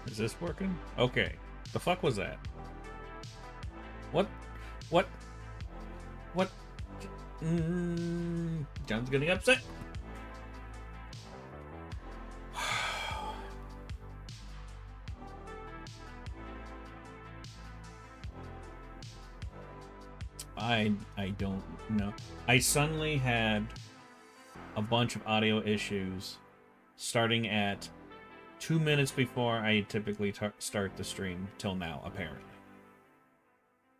Is this working? Okay. The fuck was that? What? What? What? John's getting upset. I don't know. I suddenly had a bunch of audio issues starting at 2 minutes before I typically start the stream till now, apparently.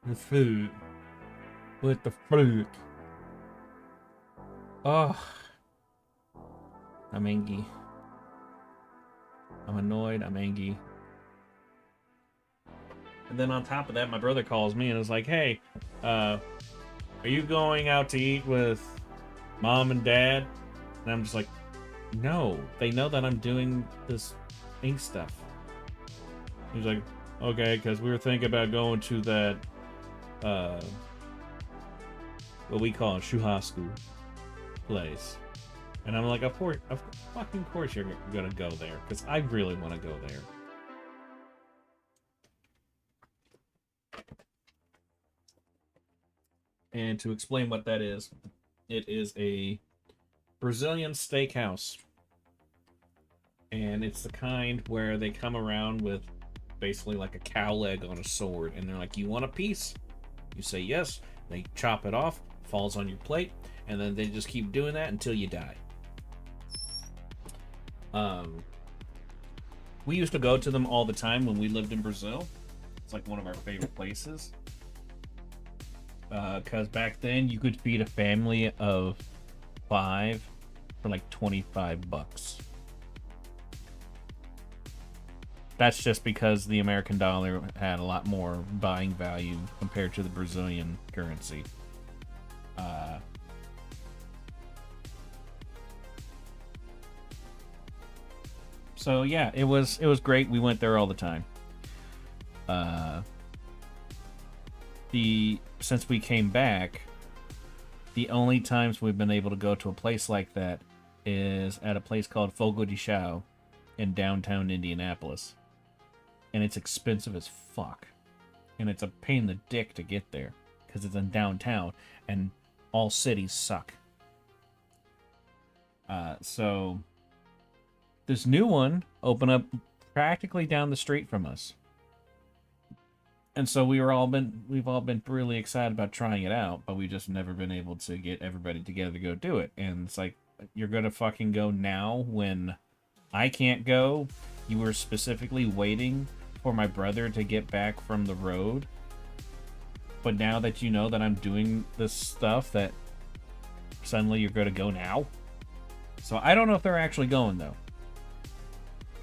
The food. With the fruit. Oh. I'm angry. I'm annoyed. I'm angry. And then on top of that, my brother calls me and is like, hey, are you going out to eat with mom and dad? And I'm just like, no. They know that I'm doing this ink stuff. He's like, okay, because we were thinking about going to that, what we call a shuhasku place. And I'm like, of fucking course you're gonna go there, because I really want to go there. And to explain what that is, it is a Brazilian steakhouse. And it's the kind where they come around with basically like a cow leg on a sword. And they're like, you want a piece? You say yes. They chop it off, falls on your plate, and then they just keep doing that until you die. We used to go to them all the time when we lived in Brazil. It's like one of our favorite places. Because back then you could feed a family of 5 for like $25. That's just because the American dollar had a lot more buying value compared to the Brazilian currency. So yeah, it was great. We went there all the time. Since we came back, the only times we've been able to go to a place like that is at a place called Fogo de Chão in downtown Indianapolis. And it's expensive as fuck. And it's a pain in the dick to get there because it's in downtown and all cities suck. So this new one opened up practically down the street from us. And so we've all been really excited about trying it out, but we've just never been able to get everybody together to go do it. And it's like, you're gonna fucking go now when I can't go? You were specifically waiting for my brother to get back from the road. But now that you know that I'm doing this stuff, that suddenly you're gonna go now? So I don't know if they're actually going, though.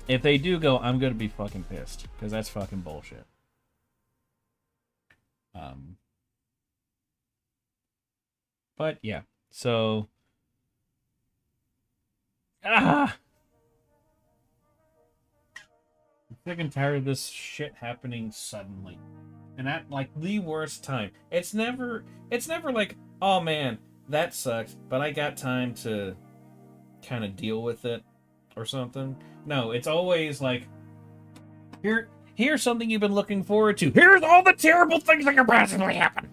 If they do go, I'm gonna be fucking pissed, because that's fucking bullshit. But yeah, so I'm sick and tired of this shit happening suddenly, and at like the worst time. It's never like, oh man, that sucks, but I got time to kind of deal with it or something. No, it's always like, here's something you've been looking forward to. Here's all the terrible things that could possibly happen.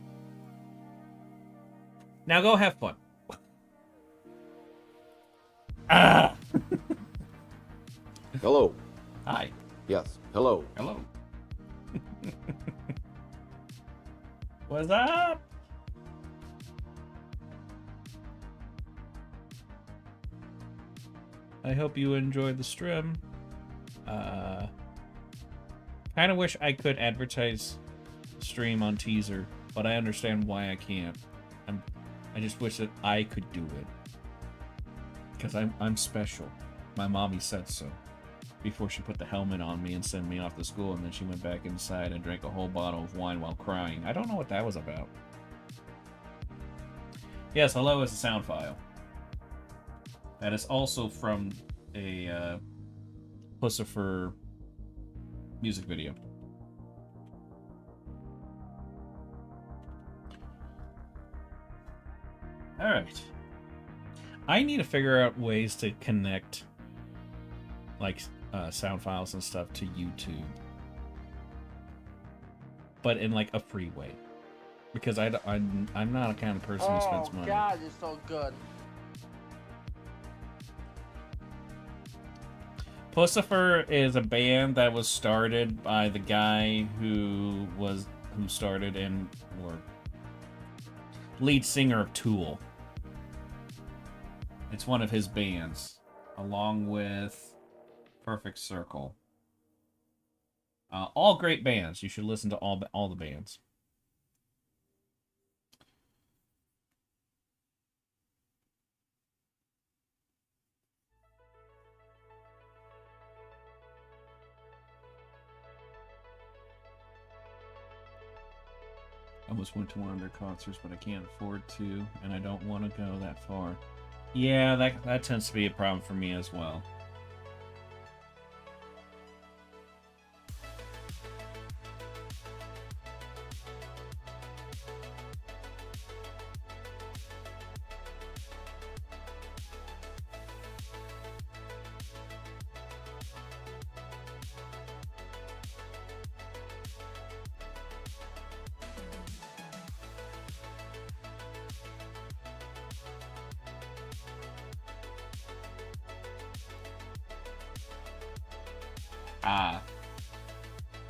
Now go have fun. Hello. Hi. Yes. Hello. Hello. What's up? I hope you enjoyed the stream. Kind of wish I could advertise the stream on teaser, but I understand why I can't. I just wish that I could do it. Because I'm special. My mommy said so. Before she put the helmet on me and sent me off to school, and then she went back inside and drank a whole bottle of wine while crying. I don't know what that was about. Yes, hello is a sound file. That is also from a Pussifer music video. Alright. I need to figure out ways to connect, like, sound files and stuff to YouTube, but in like a free way, because I'm not a kind of person who spends money. Oh God, it's so good. Pussifer is a band that was started by the guy who started or lead singer of Tool. It's one of his bands, along with Perfect Circle. All great bands. You should listen to all the bands. I almost went to one of their concerts, but I can't afford to, and I don't want to go that far. Yeah, that tends to be a problem for me as well.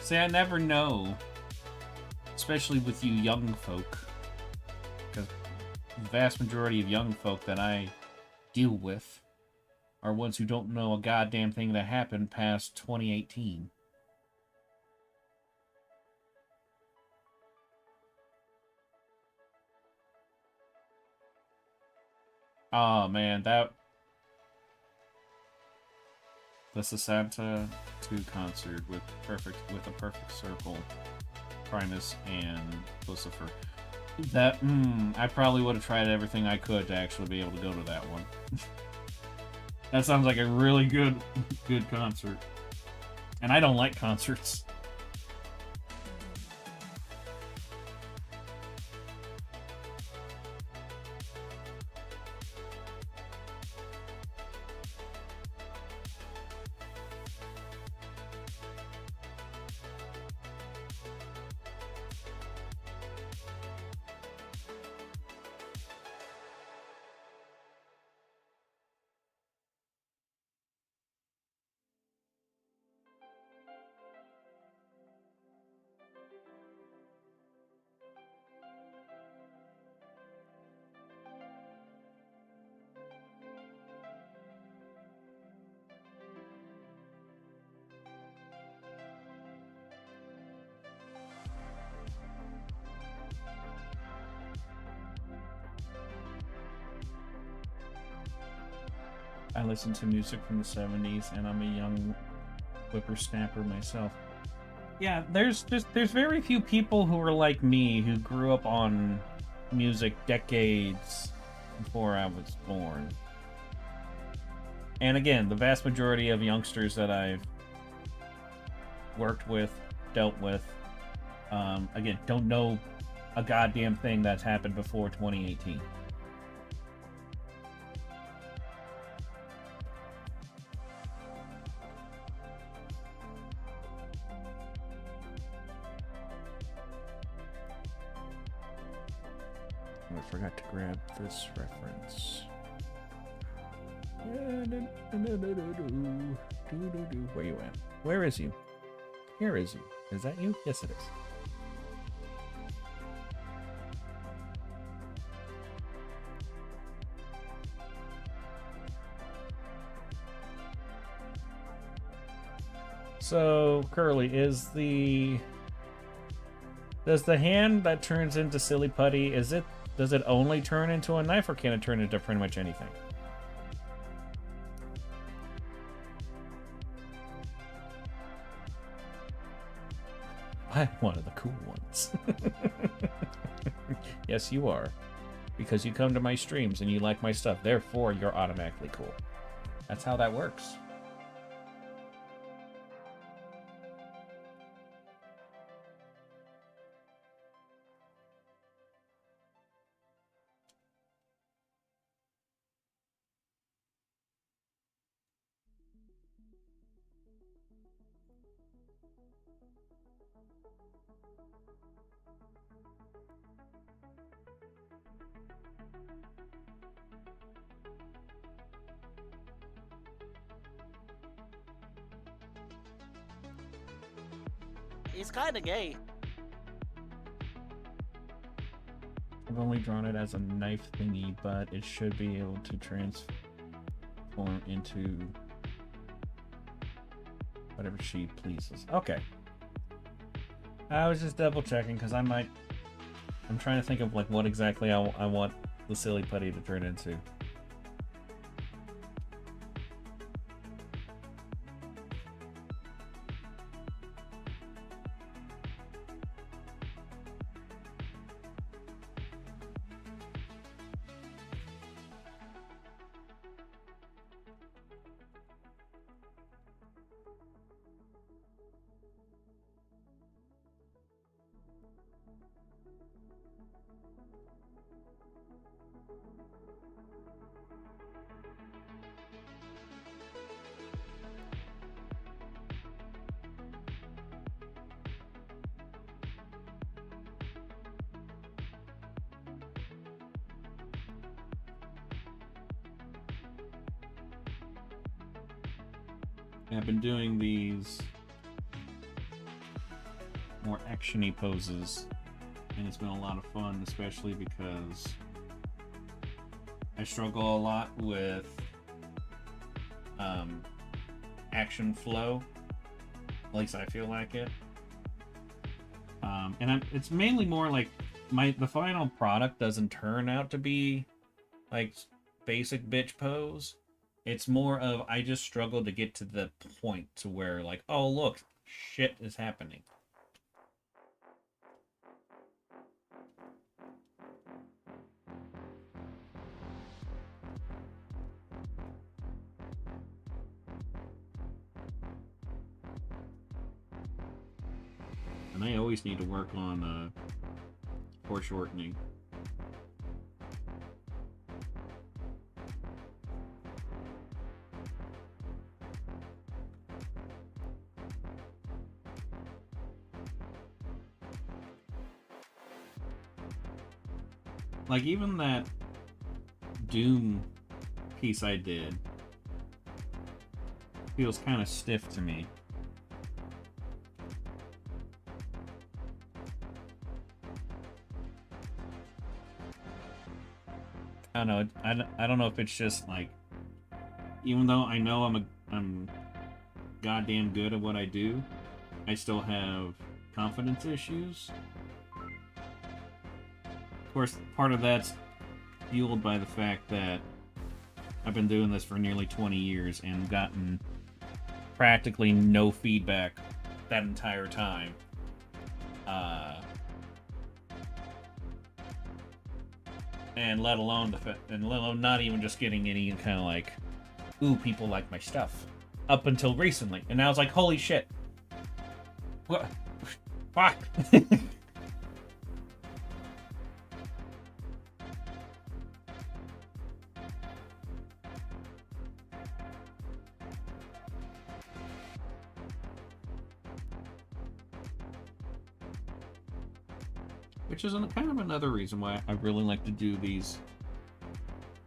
See, I never know, especially with you young folk, because the vast majority of young folk that I deal with are ones who don't know a goddamn thing that happened past 2018. Oh man, the Sasanta 2 concert with a perfect circle, Primus and Lucifer. I probably would have tried everything I could to actually be able to go to that one. That sounds like a really good concert. And I don't like concerts. I listen to music from the 70s, and I'm a young whippersnapper myself. Yeah, there's very few people who are like me, who grew up on music decades before I was born. And again, the vast majority of youngsters that I've worked with, dealt with, again, don't know a goddamn thing that's happened before 2018. I forgot to grab this reference. Where you at? Where is you? Here is you. Is that you? Yes, it is. So, Curly, does the hand that turns into Silly Putty, does it only turn into a knife, or can it turn into pretty much anything? I'm one of the cool ones. Yes, you are. Because you come to my streams and you like my stuff, therefore you're automatically cool. That's how that works. He's kind of gay. I've only drawn it as a knife thingy, but it should be able to transform into whatever she pleases. Okay. I was just double checking because I'm trying to think of like what exactly I want the silly putty to turn into. I've been doing these more action-y poses, and it's been a lot of fun, especially because I struggle a lot with action flow. At least I feel like it. It's mainly more like the final product doesn't turn out to be like basic bitch pose. It's more of I just struggle to get to the point to where like, oh look, shit is happening. And I always need to work on foreshortening. Like, even that Doom piece I did feels kind of stiff to me. I don't know. I don't know if it's just like, even though I know I'm goddamn good at what I do, I still have confidence issues. Of course, part of that's fueled by the fact that I've been doing this for nearly 20 years and gotten practically no feedback that entire time. And let alone not even just getting any kind of like, ooh, people like my stuff, up until recently, and now it's like, holy shit, what, fuck. Which is kind of another reason why I really like to do these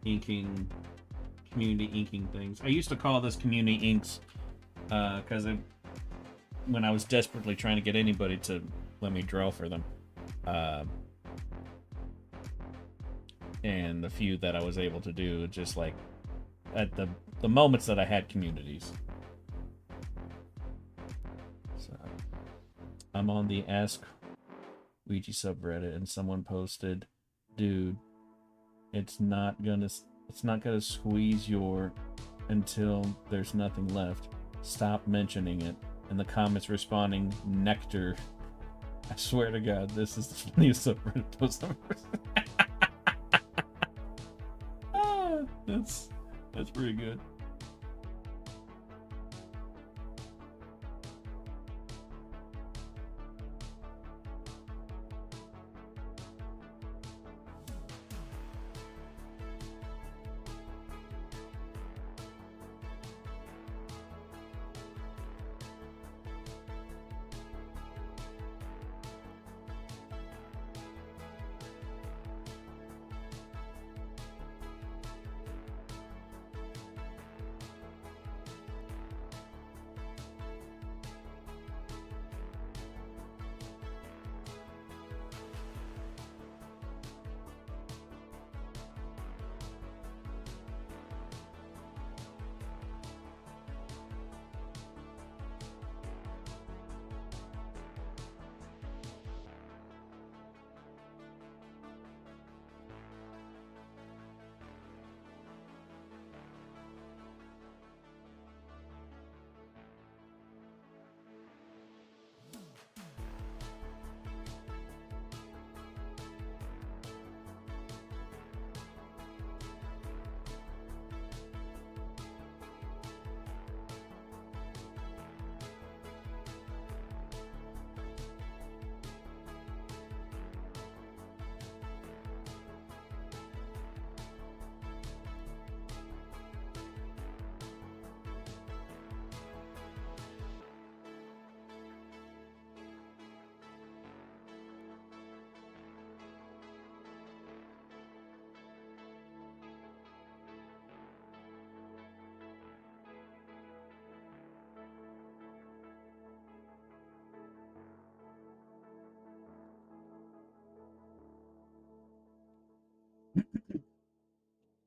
community inking things. I used to call this community inks because when I was desperately trying to get anybody to let me draw for them. And the few that I was able to do, just like at the moments that I had communities. So I'm on the Ask Ouija subreddit, and someone posted, dude, it's not gonna squeeze your until there's nothing left. Stop mentioning it. And the comments responding, nectar. I swear to God, this is the funniest subreddit post I've ever seen. That's pretty good.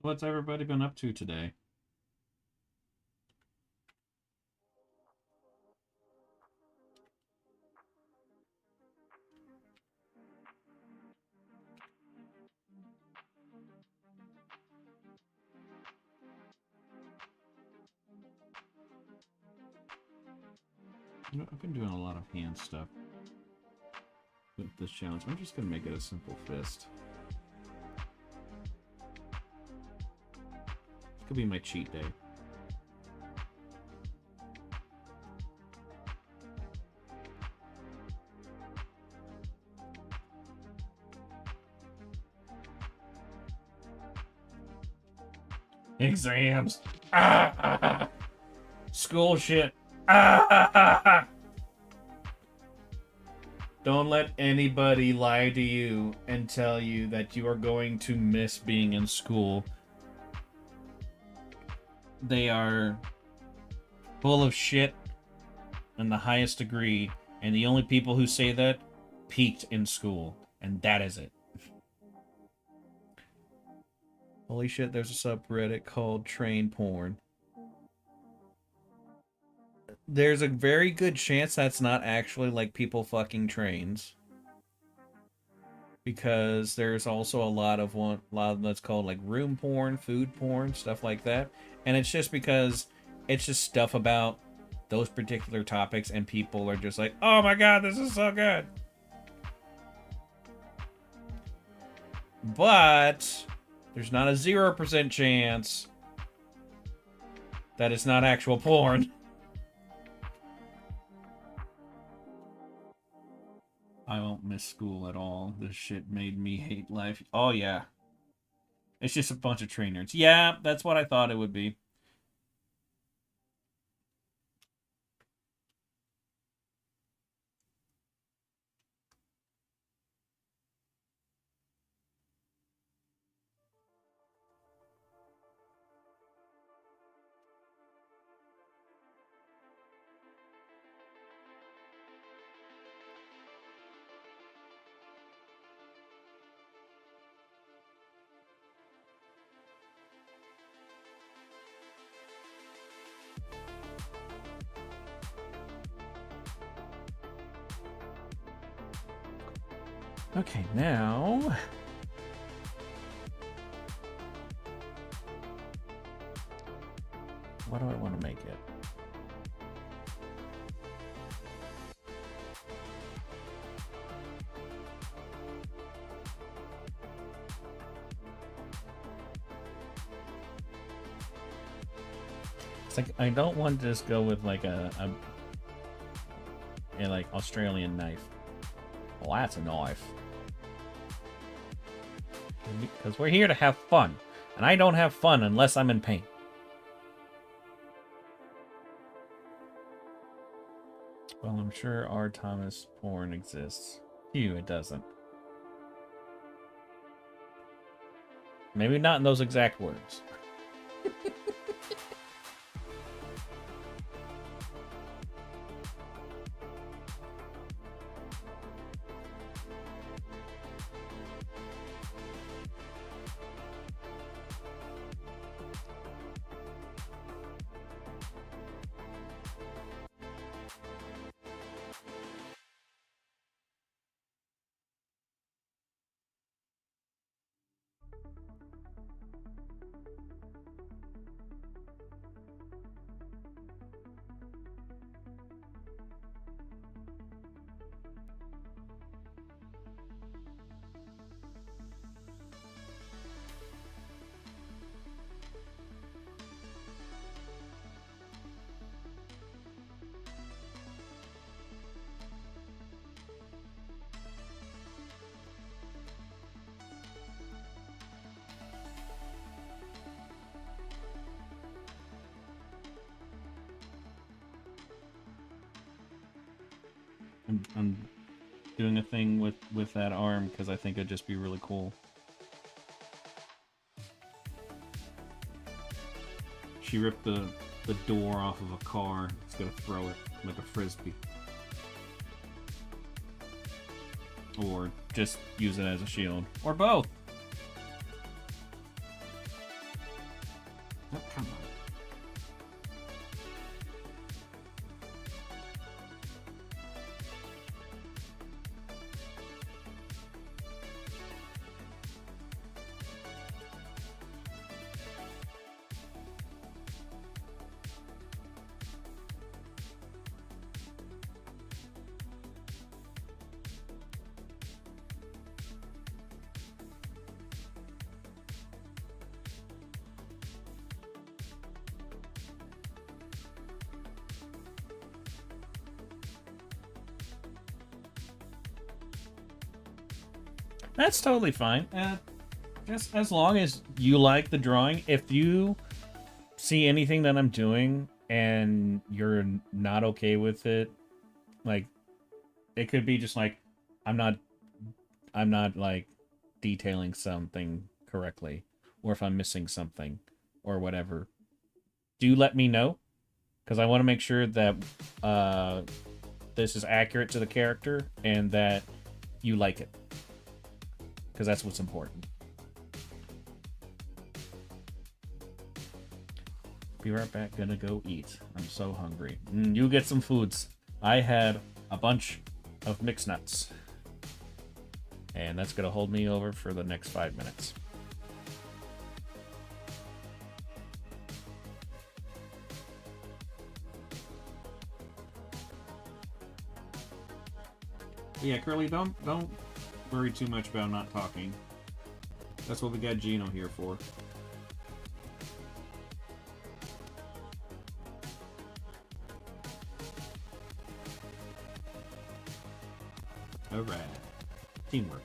What's everybody been up to today? You know, I've been doing a lot of hand stuff with this challenge. I'm just gonna make it a simple fist. This could be my cheat day. Exams. School shit. Don't let anybody lie to you and tell you that you are going to miss being in school. They are full of shit in the highest degree, and the only people who say that peaked in school, and that is it. Holy shit, there's a subreddit called train porn. There's a very good chance that's not actually like people fucking trains. Because there's also a lot of that's called like room porn, food porn, stuff like that. And it's just because it's just stuff about those particular topics and people are just like, oh my god, this is so good. But there's not a 0% chance that it's not actual porn. I won't miss school at all. This shit made me hate life. Oh, yeah. It's just a bunch of train nerds. Yeah, that's what I thought it would be. Okay, now... what do I want to make it? It's like, I don't want to just go with like a like Australian knife. Well, that's a knife. Because we're here to have fun. And I don't have fun unless I'm in pain. Well, I'm sure R. Thomas porn exists. Phew, it doesn't. Maybe not in those exact words. I'm doing a thing with that arm because I think it'd just be really cool. She ripped the door off of a car. It's gonna throw it like a frisbee. Or just use it as a shield. Or both. Oh, come on. That's totally fine. Just as long as you like the drawing. If you see anything that I'm doing and you're not okay with it, like, it could be just like I'm not like detailing something correctly, or if I'm missing something or whatever, do let me know, because I want to make sure that this is accurate to the character and that you like it, because that's what's important. Be right back. Gonna go eat. I'm so hungry. You get some foods. I had a bunch of mixed nuts, and that's gonna hold me over for the next 5 minutes. Yeah, Curly, don't worry too much about not talking. That's what we got Gino here for. Alright. Teamwork.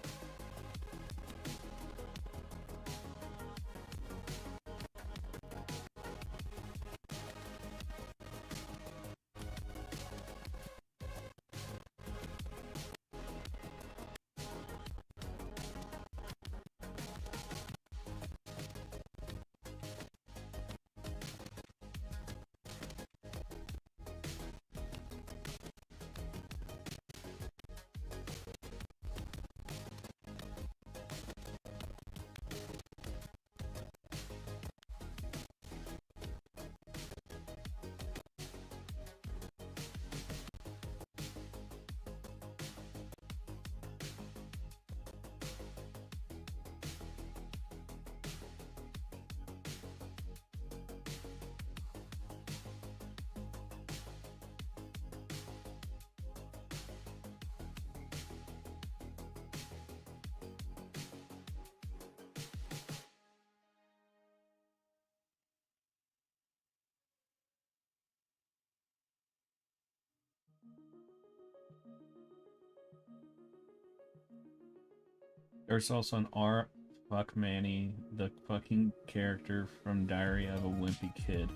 There's also an R. Fuck Manny, the fucking character from Diary of a Wimpy Kid.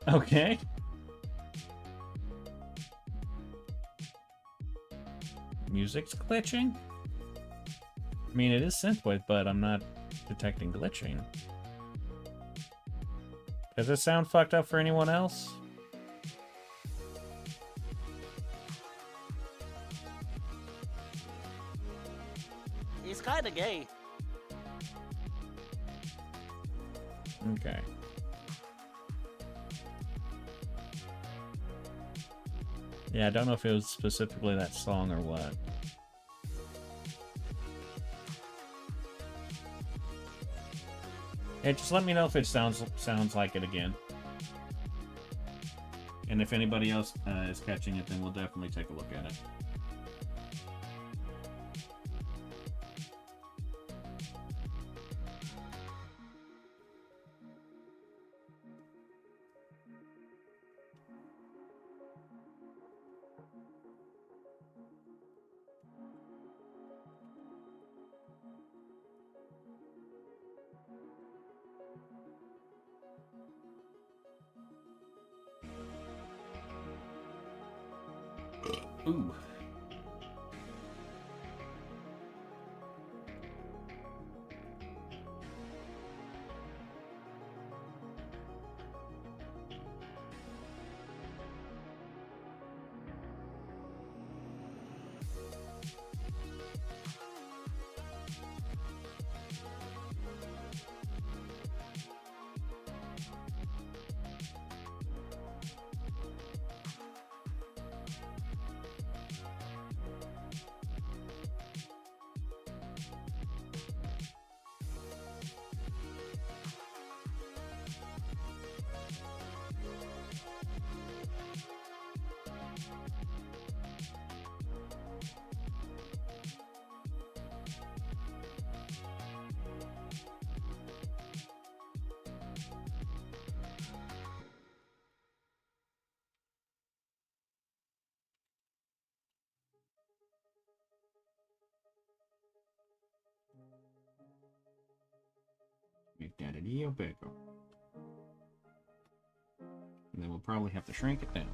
Okay. Music's glitching? I mean, it is synthwave, but I'm not detecting glitching. Does it sound fucked up for anyone else? He's kinda gay. Okay. Yeah, I don't know if it was specifically that song or what. Hey, just let me know if it sounds like it again. And if anybody else is catching it, then we'll definitely take a look at it. Ooh. Daddy bigger. And then we'll probably have to shrink it down.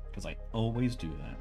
Because I always do that.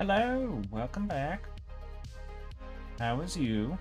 Hello, welcome back. How is you?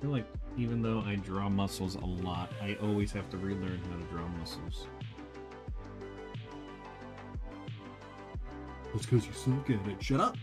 I feel like even though I draw muscles a lot, I always have to relearn how to draw muscles. That's because you suck at it. Shut up!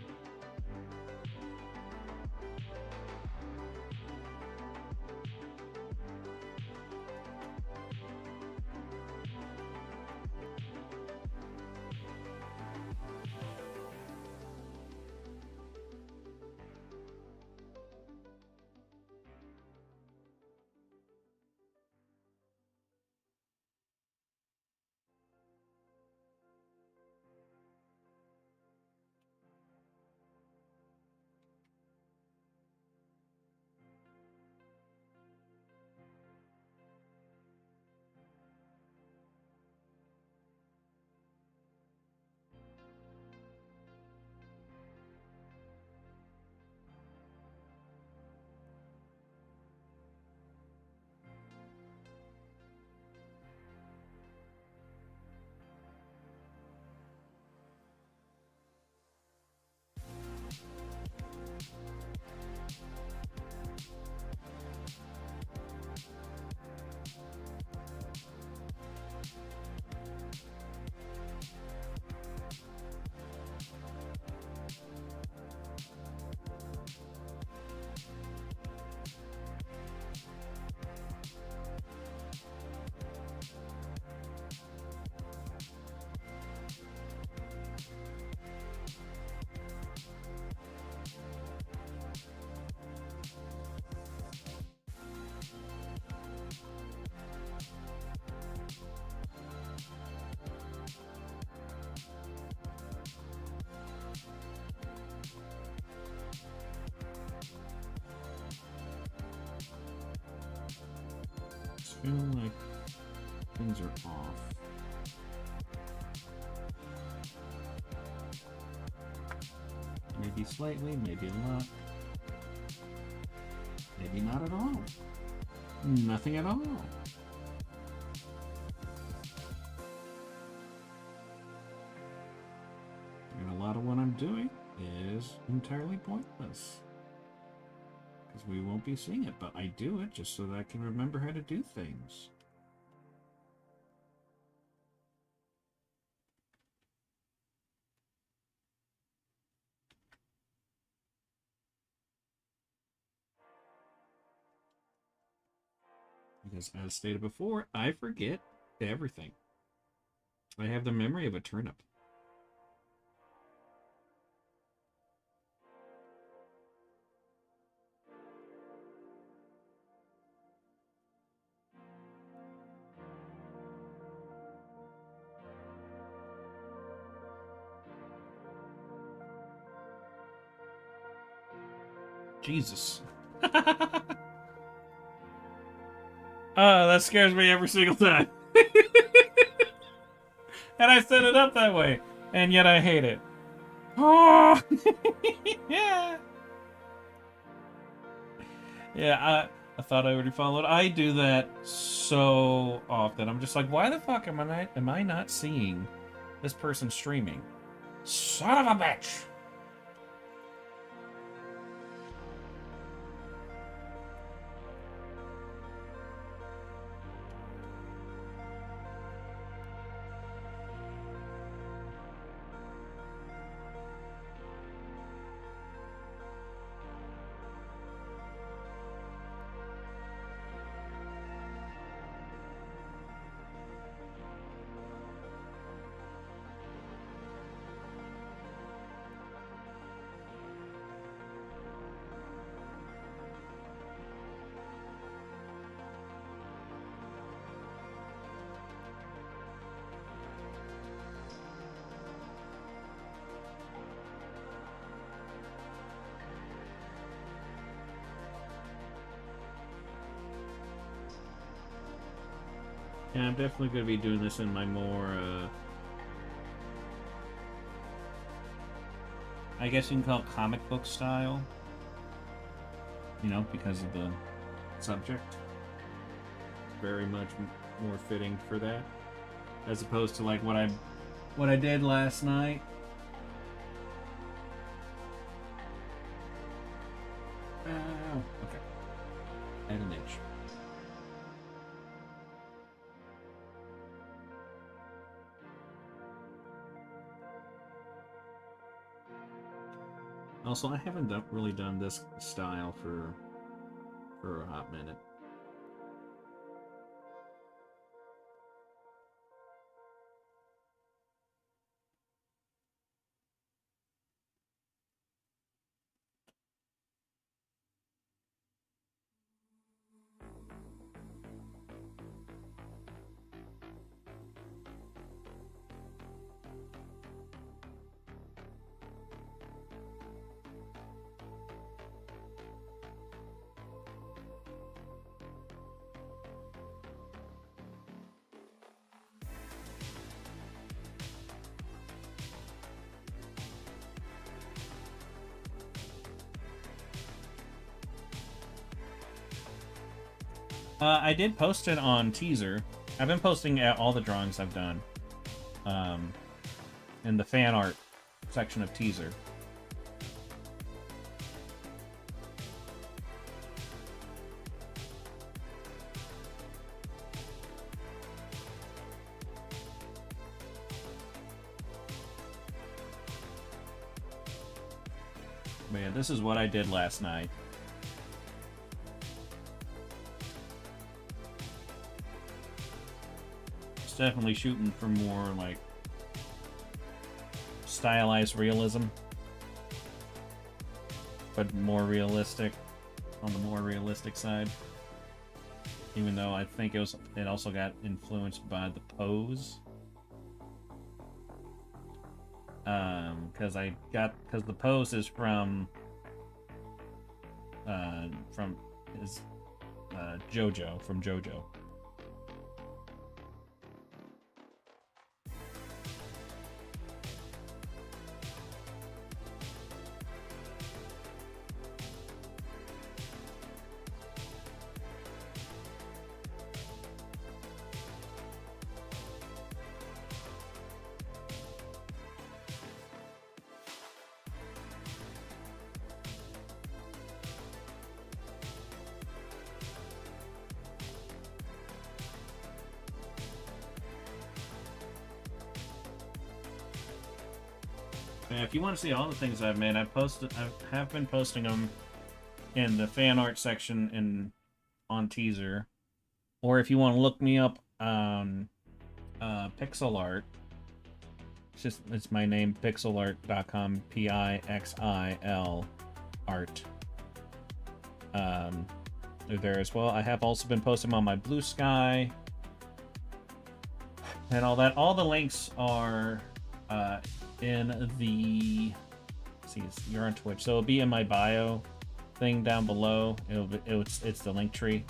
Feeling like things are off. Maybe slightly, maybe a lot. Maybe not at all. Nothing at all. And a lot of what I'm doing is entirely pointless. Because we won't be seeing it, but I do it just so that I can remember how to do things. Because as stated before, I forget everything. I have the memory of a turnip. Jesus. That scares me every single time. And I set it up that way. And yet I hate it. Oh! Yeah. Yeah, I thought I already followed. I do that so often. I'm just like, why the fuck am I not seeing this person streaming? Son of a bitch! Yeah, I'm definitely going to be doing this in my more, I guess you can call it comic book style. You know, because of the subject. Very much more fitting for that. As opposed to like what I did last night. Oh, okay. Add an inch. Also, I haven't really done this style for a hot minute. I did post it on Teaser. I've been posting all the drawings I've done in the fan art section of Teaser. But yeah, this is what I did last night. Definitely shooting for more like stylized realism, but more realistic, on the more realistic side. Even though I think it also got influenced by the pose, because the pose is from JoJo, from JoJo. Yeah, if you want to see all the things I've made, I have been posting them in the fan art section on Teaser, or if you want to look me up on Pixel Art, it's my name, pixelart.com, Pixil art. They're there as well. I have also been posting them on my Blue Sky and all that. All the links are in the... See, you're on Twitch, so it'll be in my bio thing down below. It's the link tree.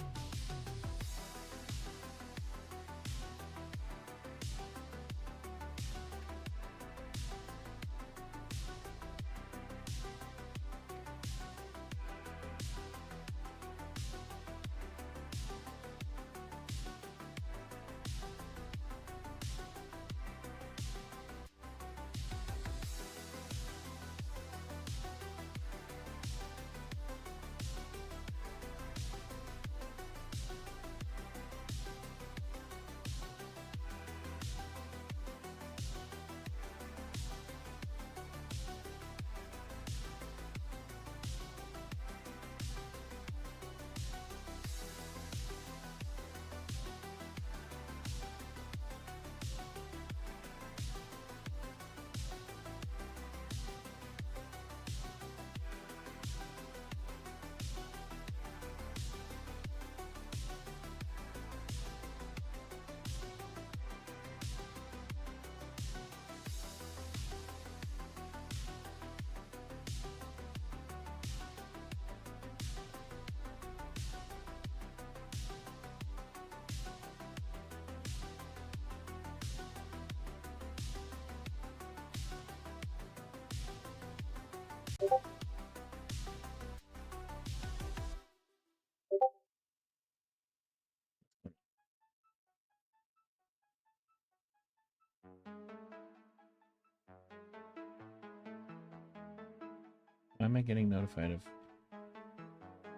Why am I getting notified of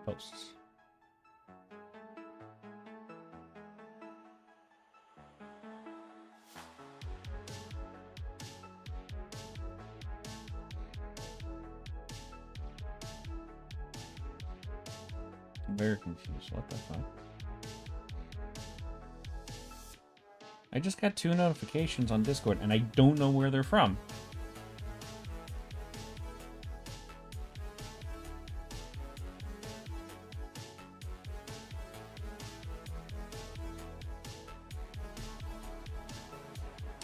posts? I'm very confused. What the fuck? I just got 2 notifications on Discord and I don't know where they're from.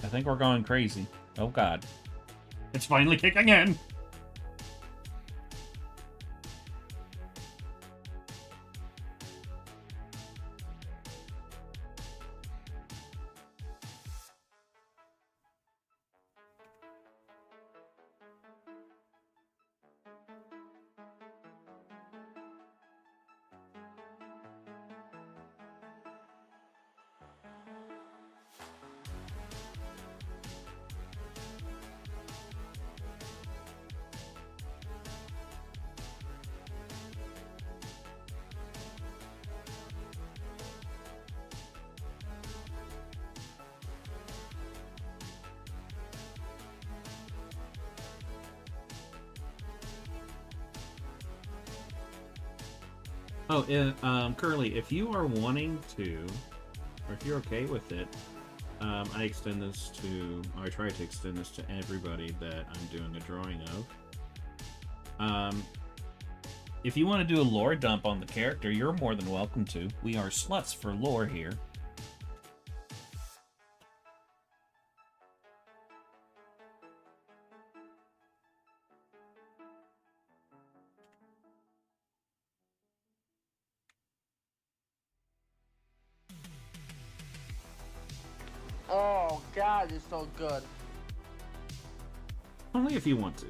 I think we're going crazy. Oh god. It's finally kicking in! Oh, Curly, if you are wanting to, or if you're okay with it, I extend this to, or I try to extend this to everybody that I'm doing a drawing of. If you want to do a lore dump on the character, you're more than welcome to. We are sluts for lore here. Oh god, it's so good. Only if you want to.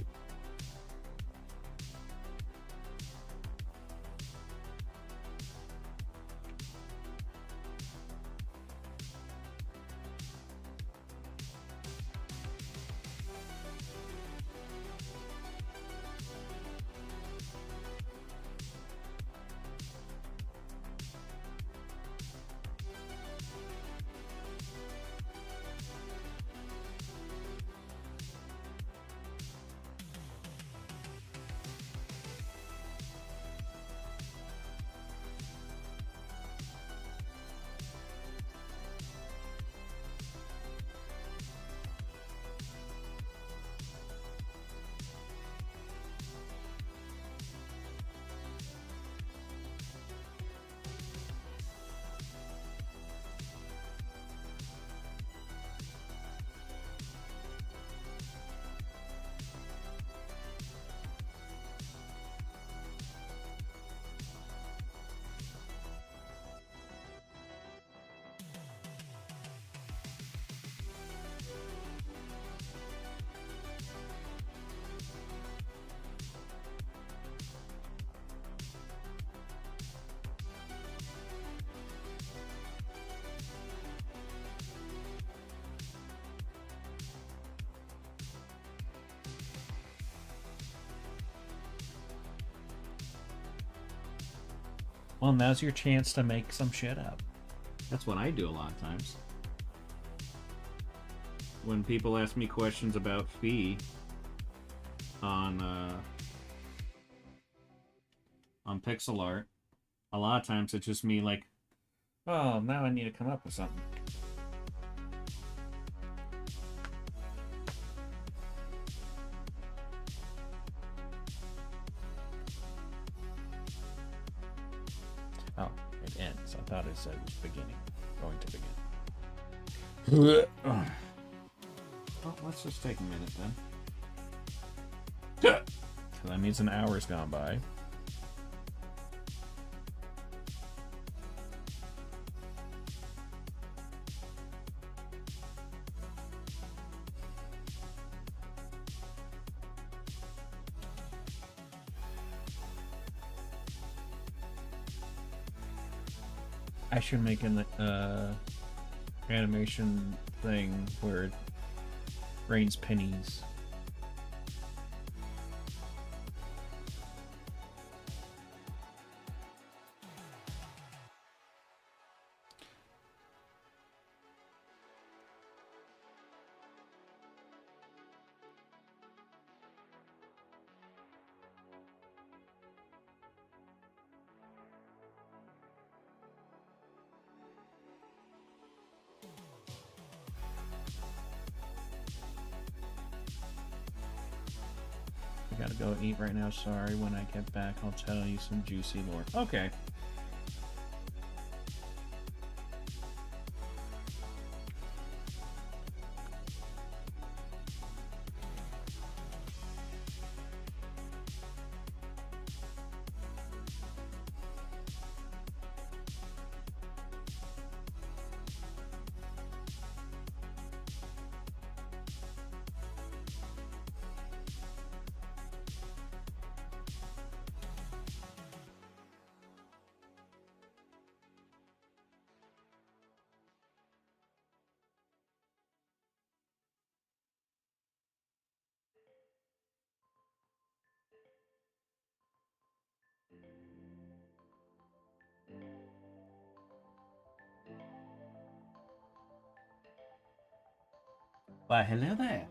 Well, now's your chance to make some shit up. That's what I do a lot of times. When people ask me questions about fee on pixel art, a lot of times it's just me like, oh, now I need to come up with something. Oh, it ends. I thought it said it was beginning. Going to begin. Well, let's just take a minute then. So that means an hour's gone by. I should make an animation thing where it rains pennies. I gotta go eat right now. Sorry. When I get back, I'll tell you some juicy lore. Okay. Why, hello there.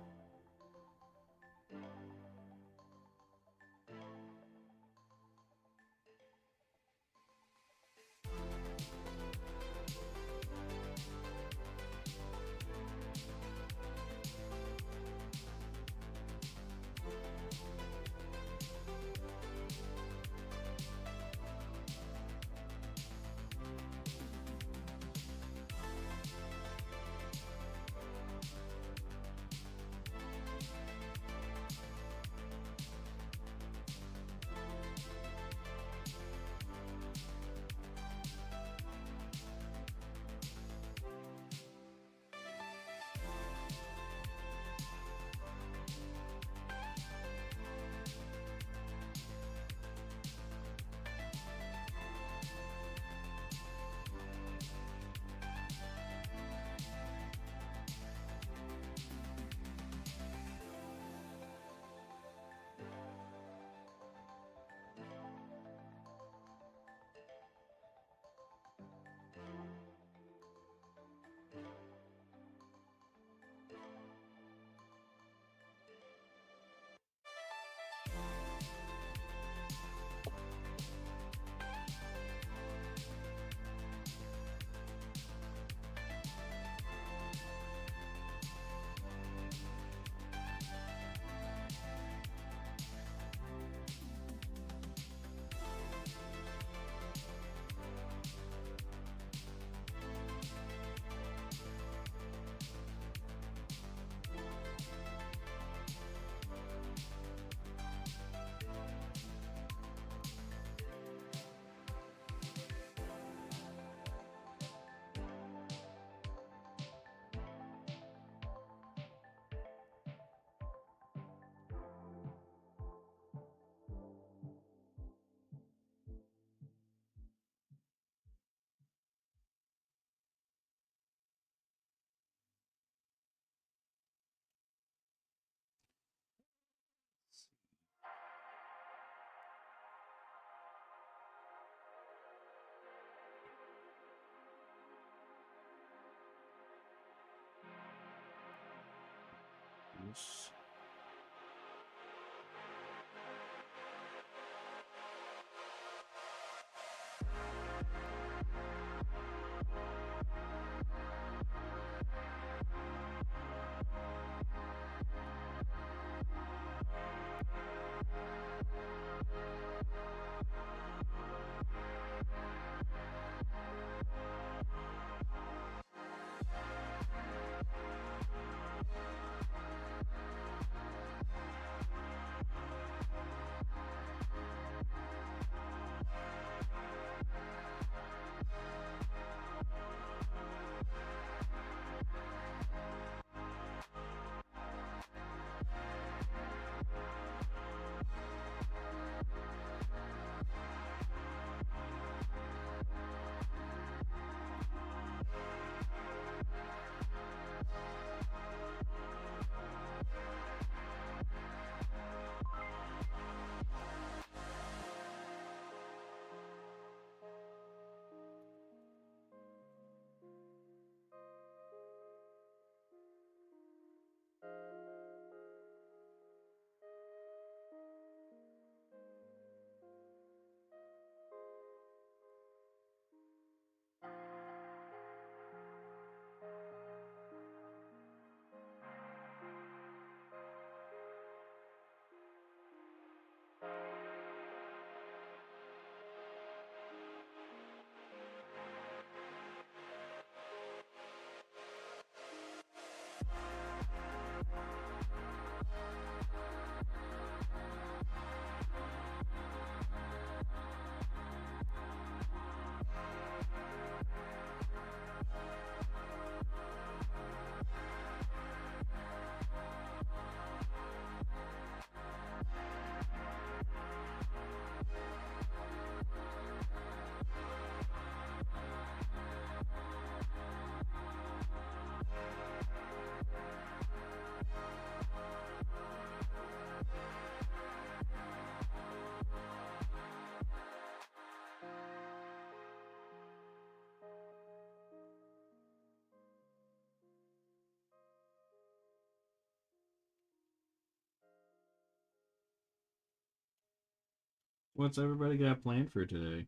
What's everybody got planned for today?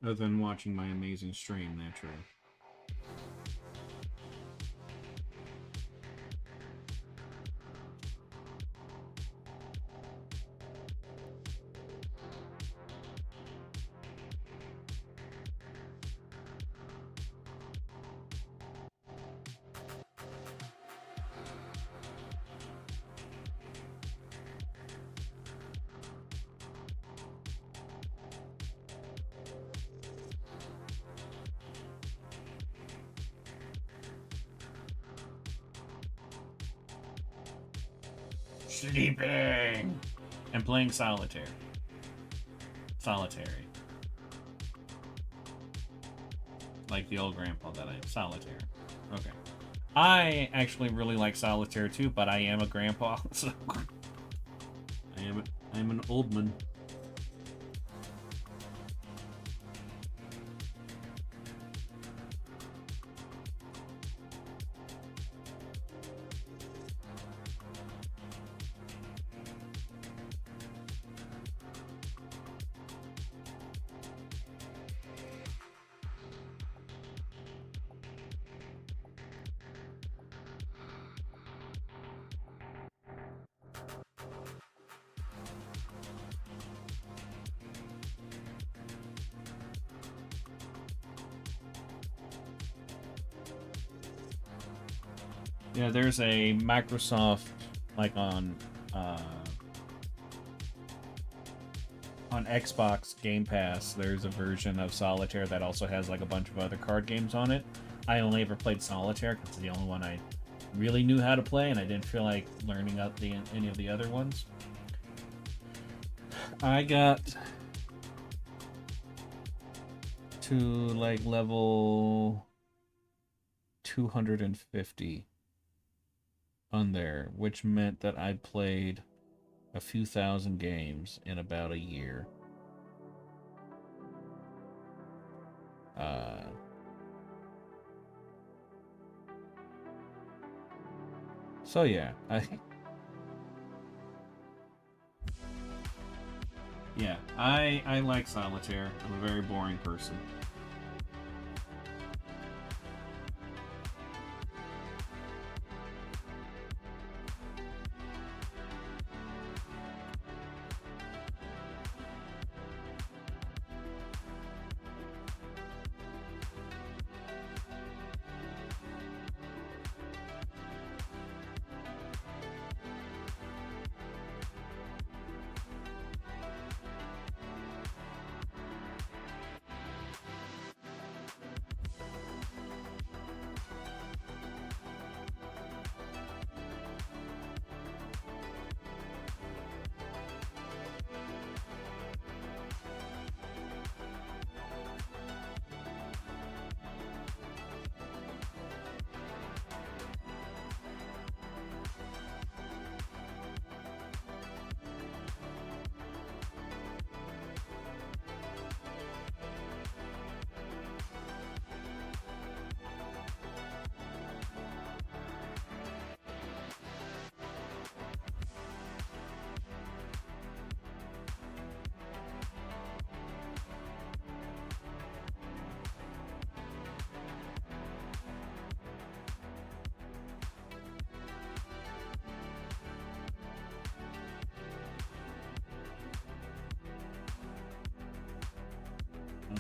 Other than watching my amazing stream, naturally. Sleeping! And playing solitaire. Solitary. Like the old grandpa that I... Solitaire. Okay. I actually really like solitaire too, but I am a grandpa, so... I'm an old man. Yeah, there's a Microsoft, like on Xbox Game Pass, there's a version of Solitaire that also has like a bunch of other card games on it. I only ever played Solitaire because it's the only one I really knew how to play, and I didn't feel like learning up any of the other ones. I got to like level 250 on there, which meant that I played a few thousand games in about a year. So yeah, I like solitaire. I'm a very boring person.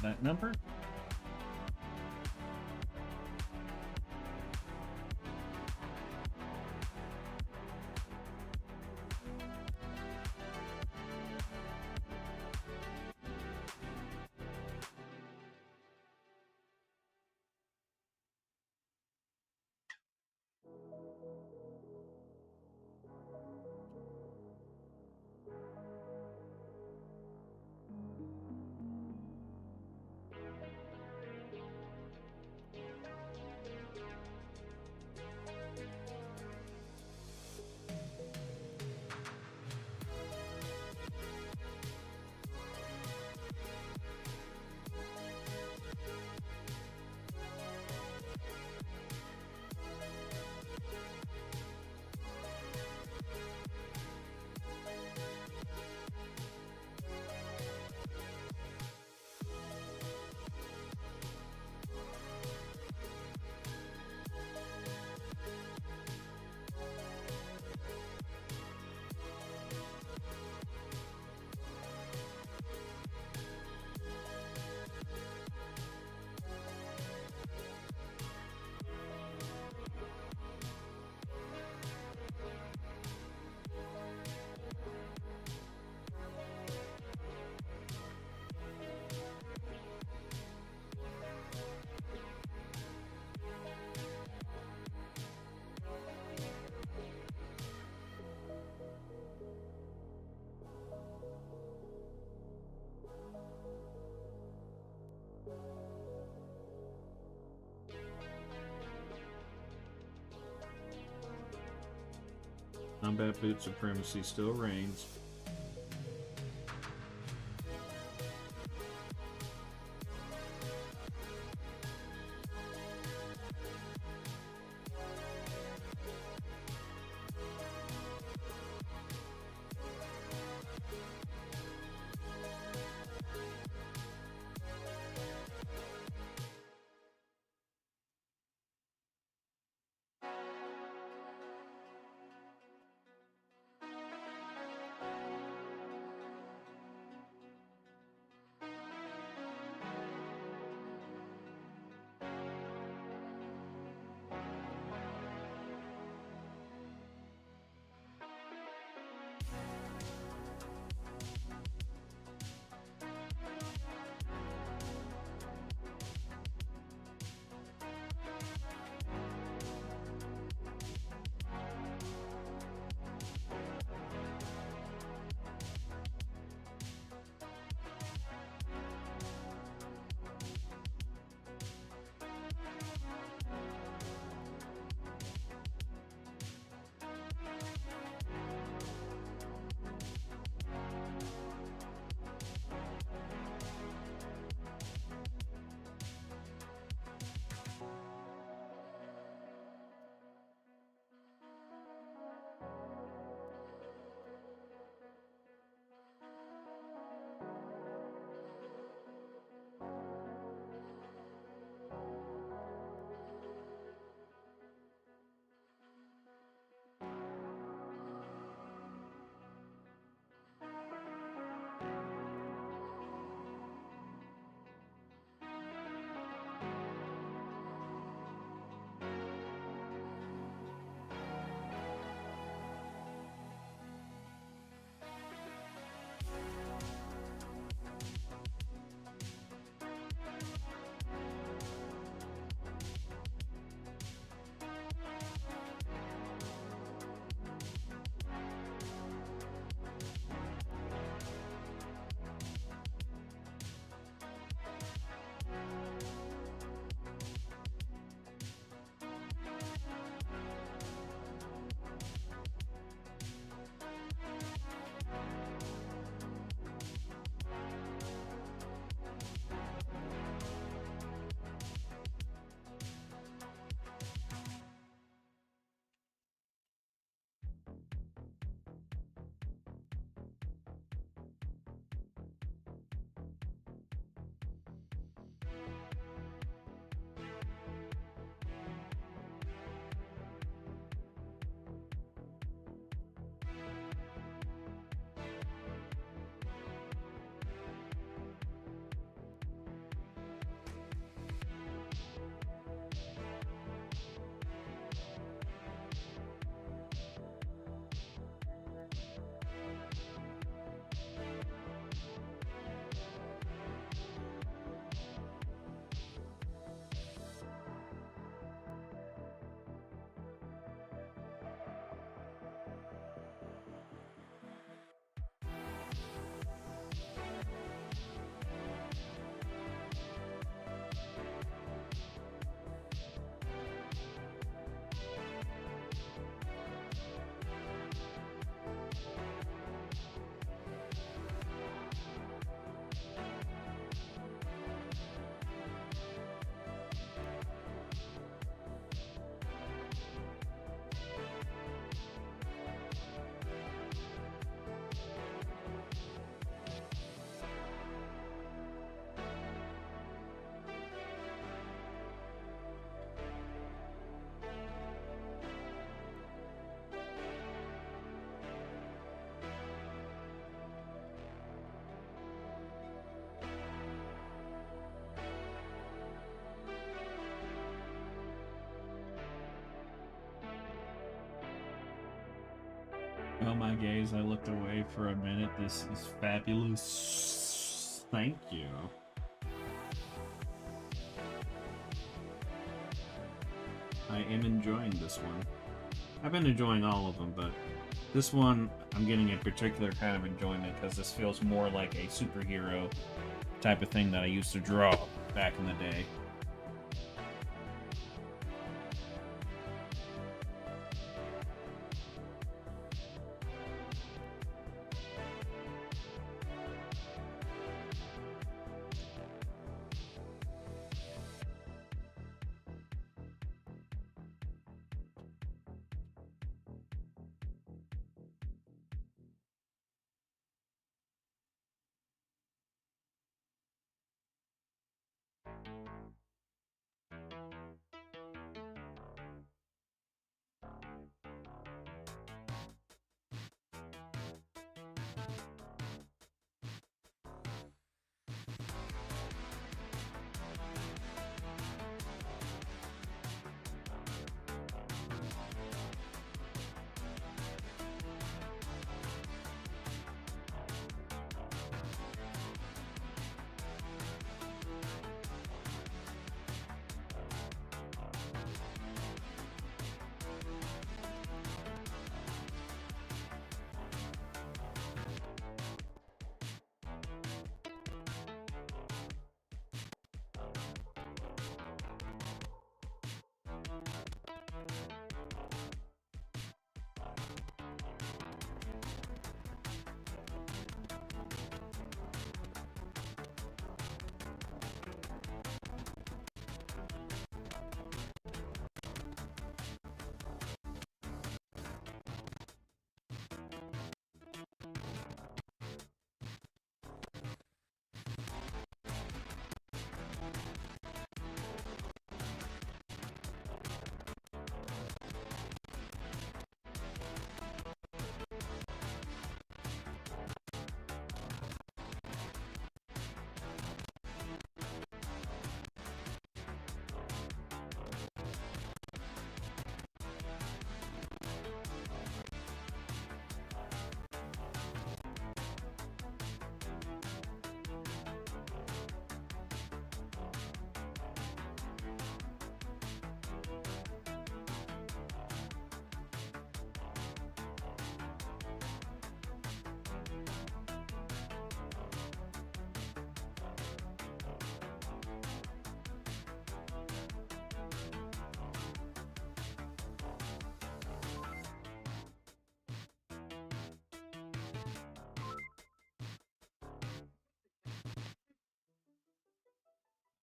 That number? Combat boot supremacy still reigns. Oh my gaze, I looked away for a minute. This is fabulous. Thank you. I am enjoying this one. I've been enjoying all of them, but this one I'm getting a particular kind of enjoyment because this feels more like a superhero type of thing that I used to draw back in the day.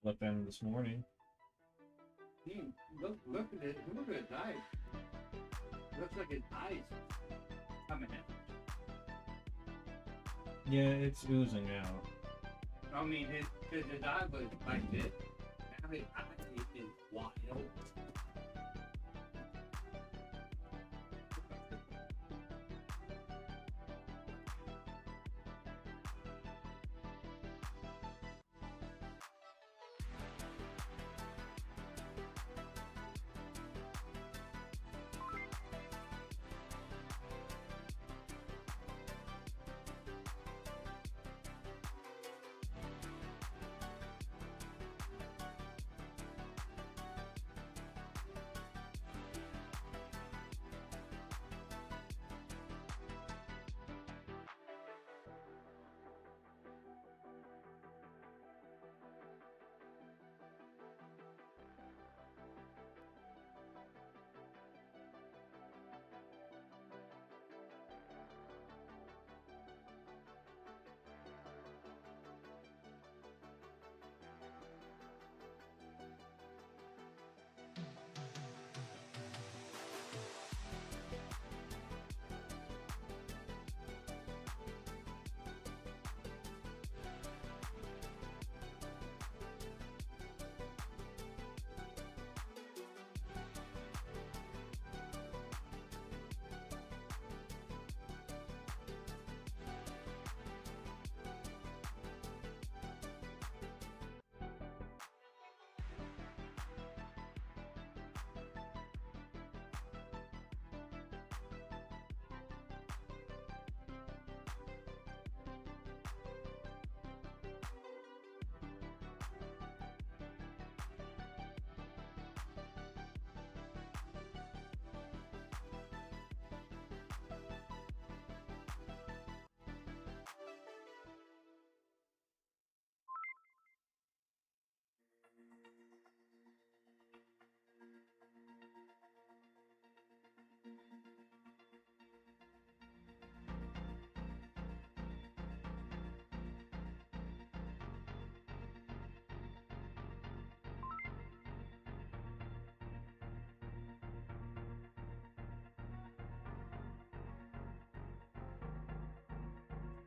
Looked at him this morning. Look at it. Look at his eyes. Looks like his eyes coming out. Yeah, it's oozing out. I mean, his eye was like this. Now his eye is wide open.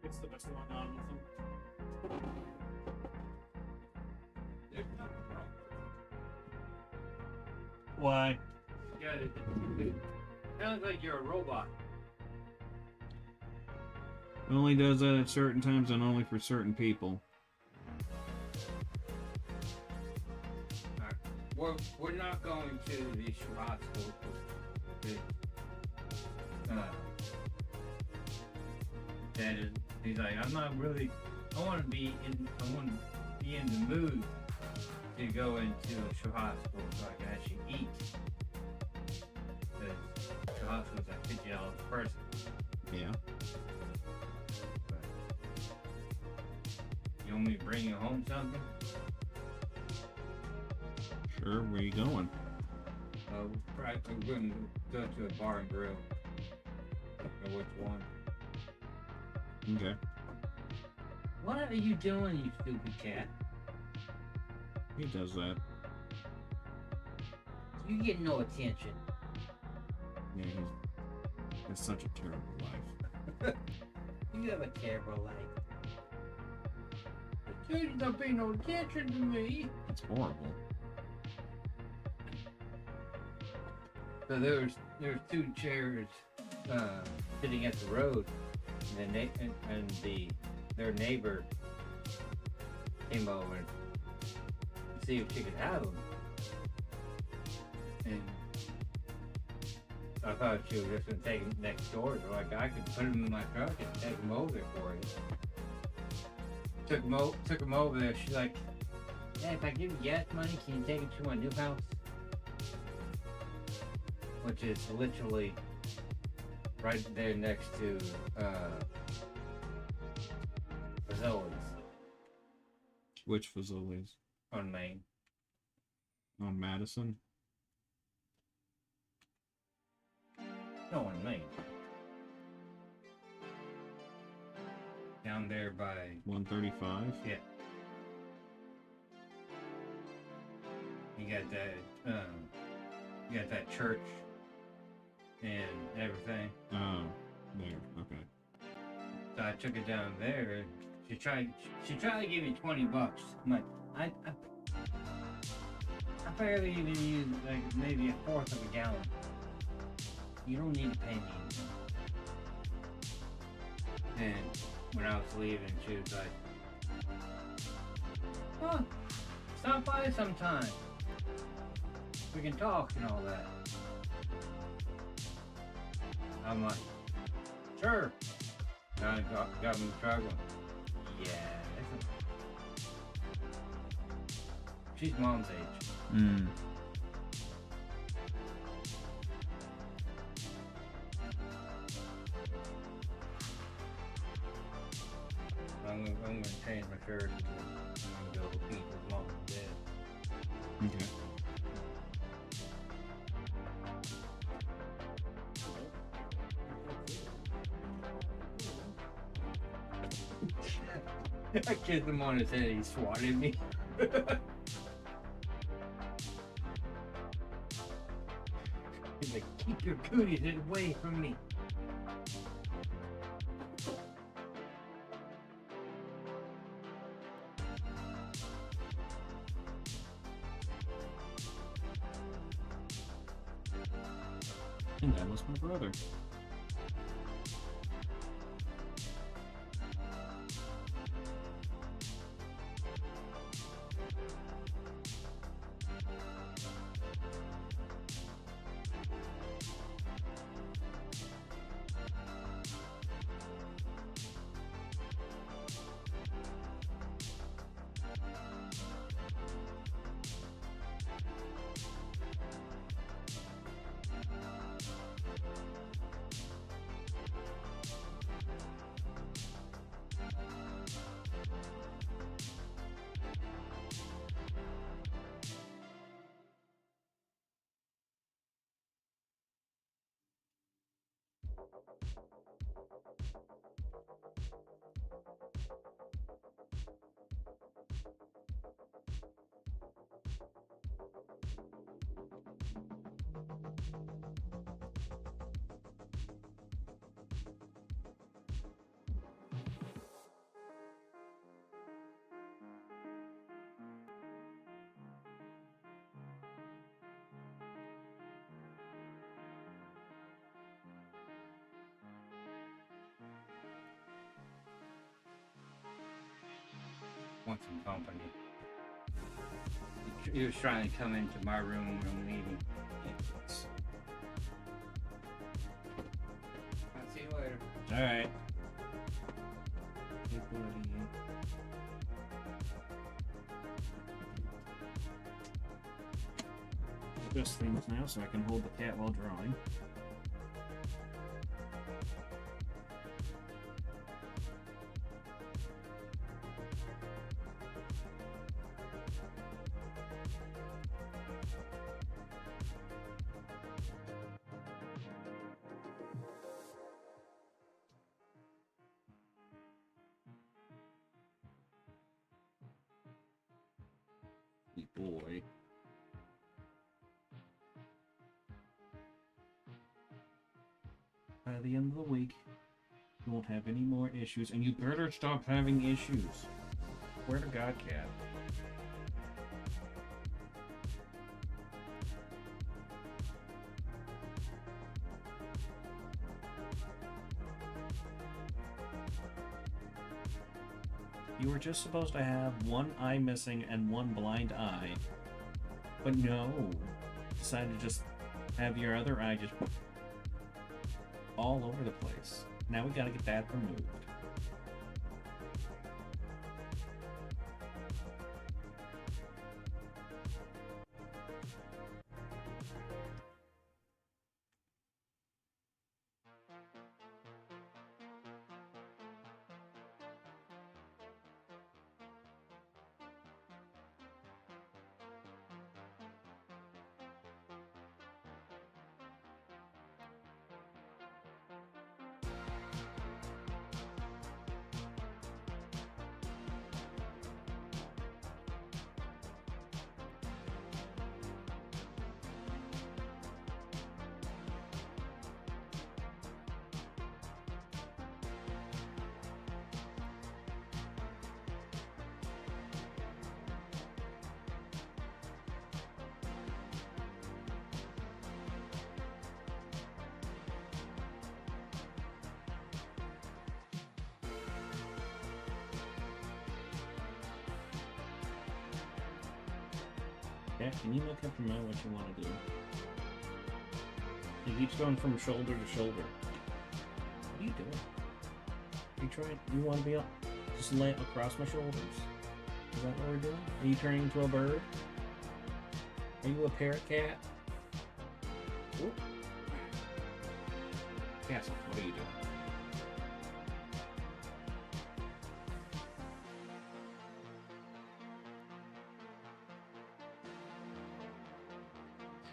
It's the best going on with them. There's nothing wrong. Why? Yeah, it sounds like you're a robot. It only does that at certain times and only for certain people. Alright. We're not going to the hospital. That is, he's like, I'm not really. I want to be in the mood to go into a hospital so I can actually eat. Because hospital is like $50 a person. Yeah. But you want me to bring you home something? Sure, where you going? We're going to go to a bar and grill. I don't know which one. Okay. What are you doing, you stupid cat? He does that. You get no attention. Yeah, he has such a terrible life. You have a terrible life. The children don't pay no attention to me. It's horrible. So there's two chairs sitting at the road, and their neighbor came over and see if she could have them. And I thought she was just gonna take them next door. So like I could put them in my truck and take them over there for you. Took them over there. She's like, "Hey, if I give you gas money, can you take it to my new house?" Which is literally right there next to Fazoli's Which Fazoli's? on Main. On Madison? No, on Main. Down there by 135? yeah. you got that church and everything. Oh, there. Okay. So I took it down there. She tried to give me $20. I'm like, I barely even use like maybe a fourth of a gallon. You don't need to pay me anything. And when I was leaving, she was like, "Huh, stop by sometime. We can talk and all that." I'm like, "Sure." Now I got me struggling. Yeah, she's mom's age. Mm. I'm gonna change my shirt and I'm gonna go eat with mom and dad. Okay. I kissed him on his head. He swatted me. He's like, "Keep your cooties away from me." And that was my brother. Want some company. He was trying to come into my room when I'm leaving. I'll see you later. All right. Adjust things now so I can hold the cat while drawing. Boy. By the end of the week, you won't have any more issues, and you better stop having issues. Swear to God, cat. You were just supposed to have one eye missing and one blind eye. But no. Decided to just have your other eye just all over the place. Now we gotta get that removed. Cat, can you make up your mind what you want to do? He keeps going from shoulder to shoulder. What are you doing? You trying? You want to be up? Just lay across my shoulders? Is that what we're doing? Are you turning into a bird? Are you a parrot cat? Oop. Castle, what are you doing?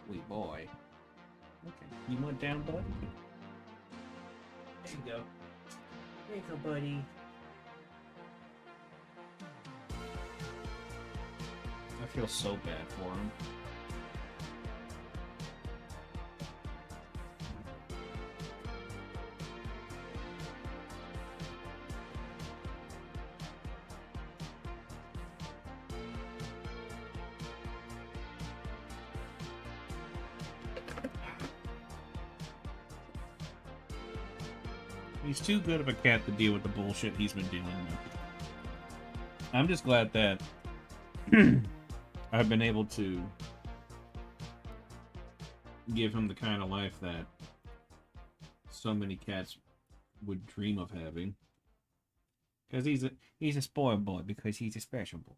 Sweet boy. Okay. You want down, bud? There you go. There you go, buddy. I feel so bad for him. He's too good of a cat to deal with the bullshit he's been dealing with. I'm just glad that I've been able to give him the kind of life that so many cats would dream of having. Because he's a spoiled boy, because he's a special boy.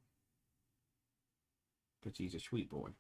Because he's a sweet boy.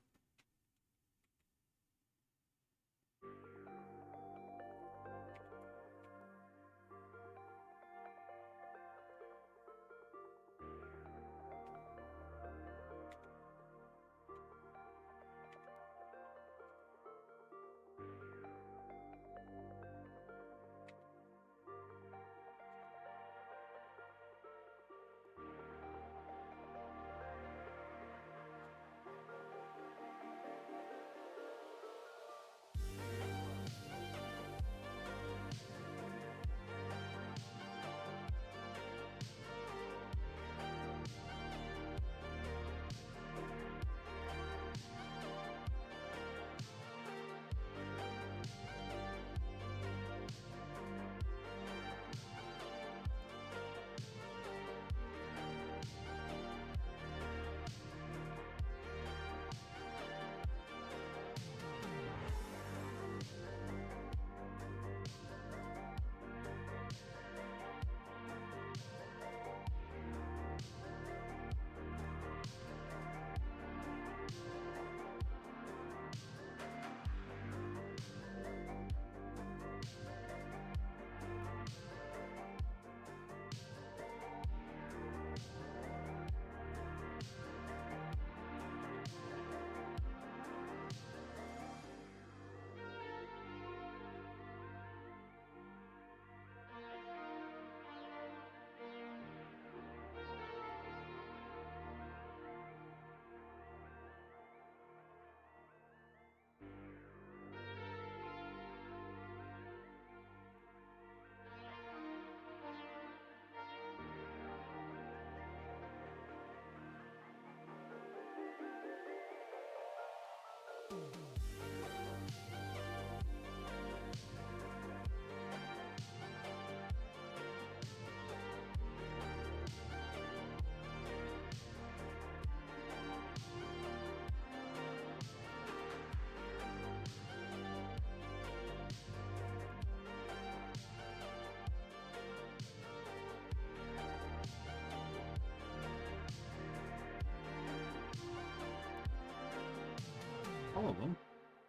All of them.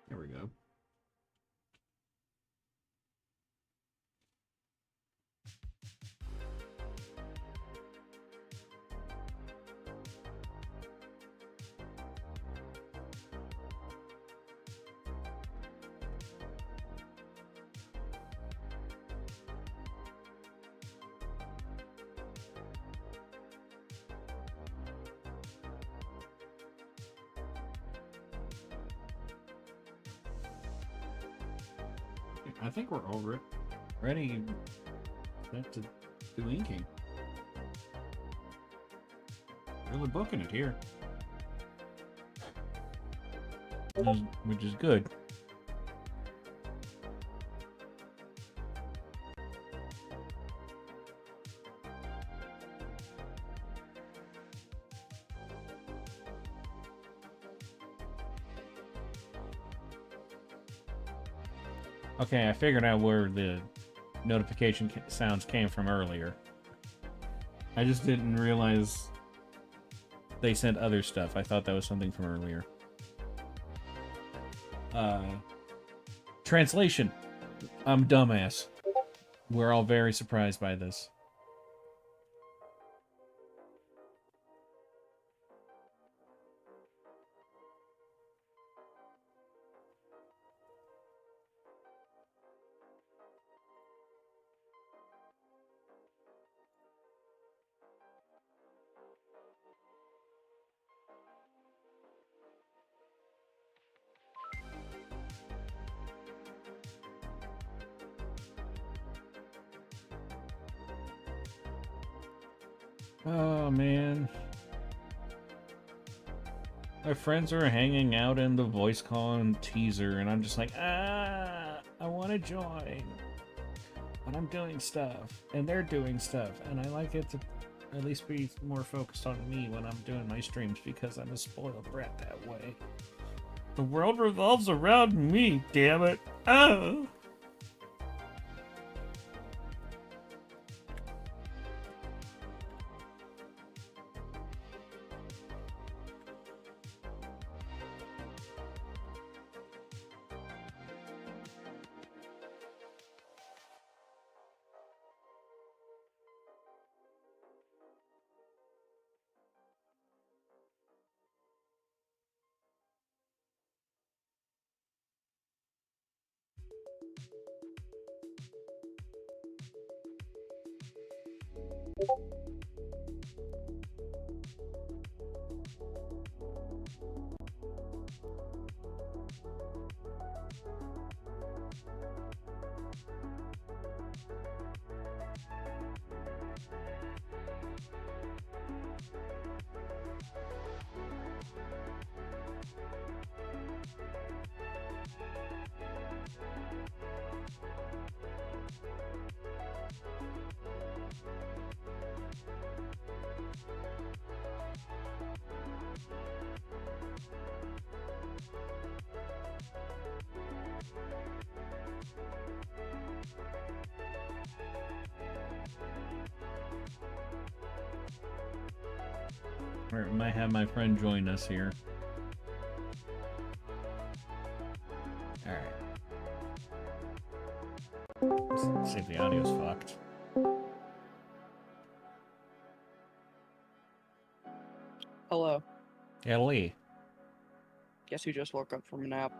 There we go. I think we're all ready to do inking. Really booking it here. Which is good. Okay, I figured out where the notification sounds came from earlier. I just didn't realize they sent other stuff. I thought that was something from earlier. Translation. I'm dumbass. We're all very surprised by this. Oh, man. My friends are hanging out in the voice call and teaser, and I'm just like, I want to join. But I'm doing stuff, and they're doing stuff, and I like it to at least be more focused on me when I'm doing my streams, because I'm a spoiled brat that way. The world revolves around me, damn it. Oh! Or might have my friend join us here. Alright. Let's see if the audio's fucked. Hello. Ellie. Guess who just woke up from a nap?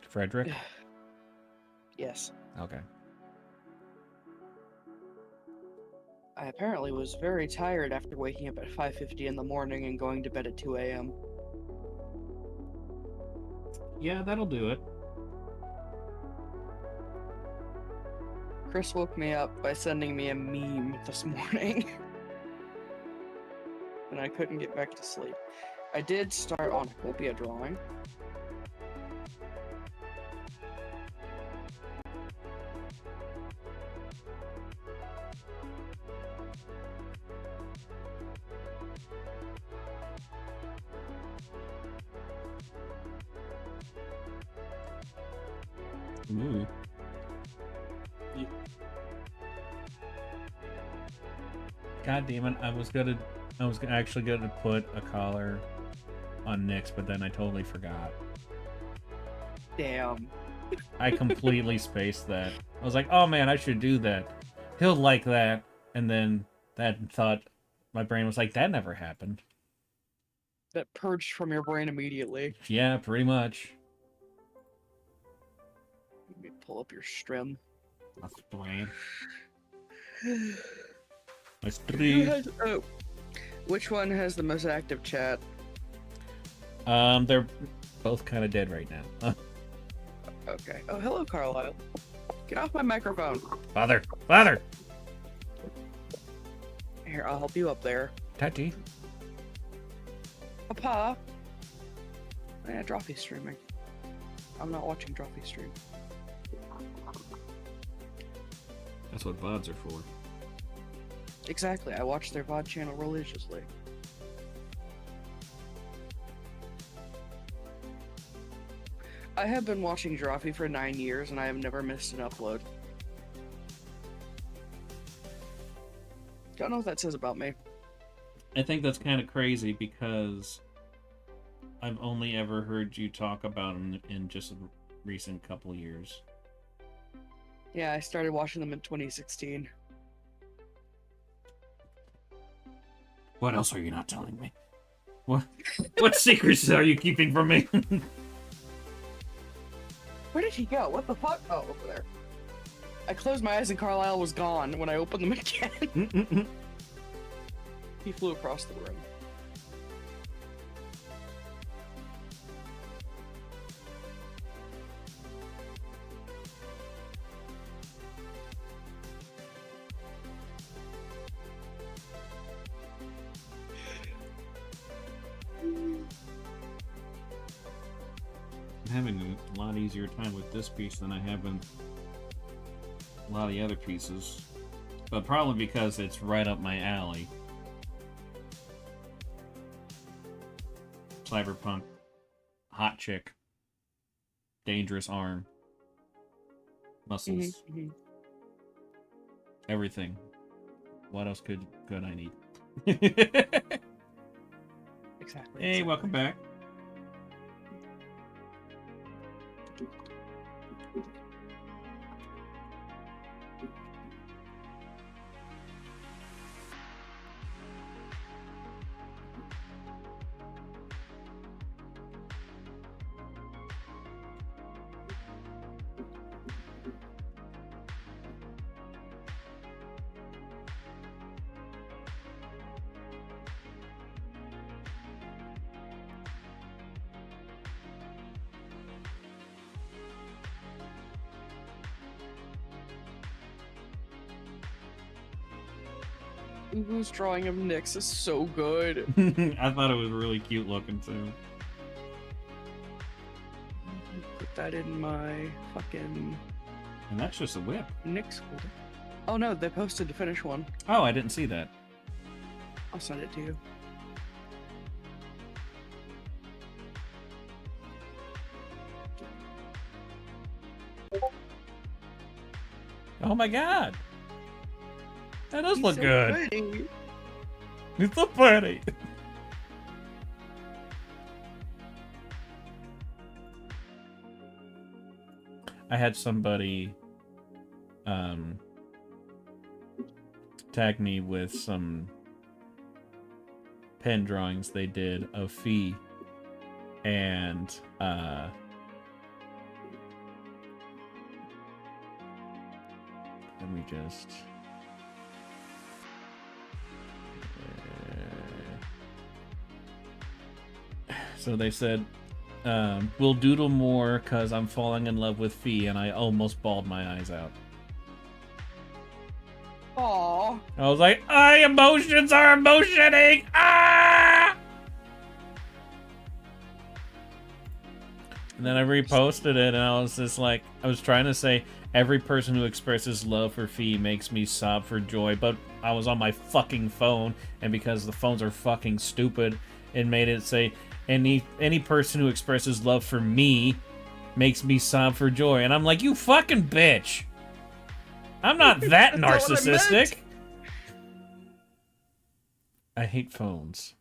Frederick? Yes. Okay. I apparently was very tired after waking up at 5:50 in the morning and going to bed at 2 a.m. Yeah, that'll do it. Chris woke me up by sending me a meme this morning. And I couldn't get back to sleep. I did start on Hopia drawing. Ooh. God damn it, I was actually gonna put a collar on Nick's, but then I totally forgot. Damn. I completely spaced that. I was like, oh man, I should do that. He'll like that. And then that thought, my brain was like, that never happened. That purged from your brain immediately. Yeah, pretty much. Let me pull up your stream. My brain. My Who stream. has, oh, which one has the most active chat? They're both kind of dead right now. Okay. Oh, hello, Carlisle. Get off my microphone. Father! Father! Here, I'll help you up there. Tati. Papa. Yeah, Drawfee streaming. I'm not watching Drawfee stream. That's what VODs are for. Exactly. I watch their VOD channel religiously. I have been watching Drawfee for 9 years, and I have never missed an upload. Don't know what that says about me. I think that's kind of crazy because I've only ever heard you talk about them in just a recent couple years. Yeah, I started watching them in 2016. What else are you not telling me? What secrets are you keeping from me? Where did he go? What the fuck? Oh, over there. I closed my eyes and Carlisle was gone when I opened them again. He flew across the room. I'm having a lot easier time with this piece than I have with a lot of the other pieces. But probably because it's right up my alley. Cyberpunk, hot chick, dangerous arm, muscles, everything. What else could I need? Exactly. Hey, welcome back. Who's drawing of Nyx is so good. I thought it was really cute looking too. Put that in my fucking And that's just a whip. Nyx folder. Oh no, they posted to finish one. Oh, I didn't see that. I'll send it to you. Oh my god! That does He's look so good. pretty. It's so pretty. I had somebody tag me with some pen drawings they did of Fee, and let me just so they said we'll doodle more because I'm falling in love with Fee, and I almost bawled my eyes out. Aww. I was like, emotions are emotioning! Ah! And then I reposted it, and I was just like, I was trying to say, every person who expresses love for Fee makes me sob for joy, but I was on my fucking phone, and because the phones are fucking stupid, it made it say, any person who expresses love for me makes me sob for joy. And I'm like, you fucking bitch! I'm not that narcissistic! I hate phones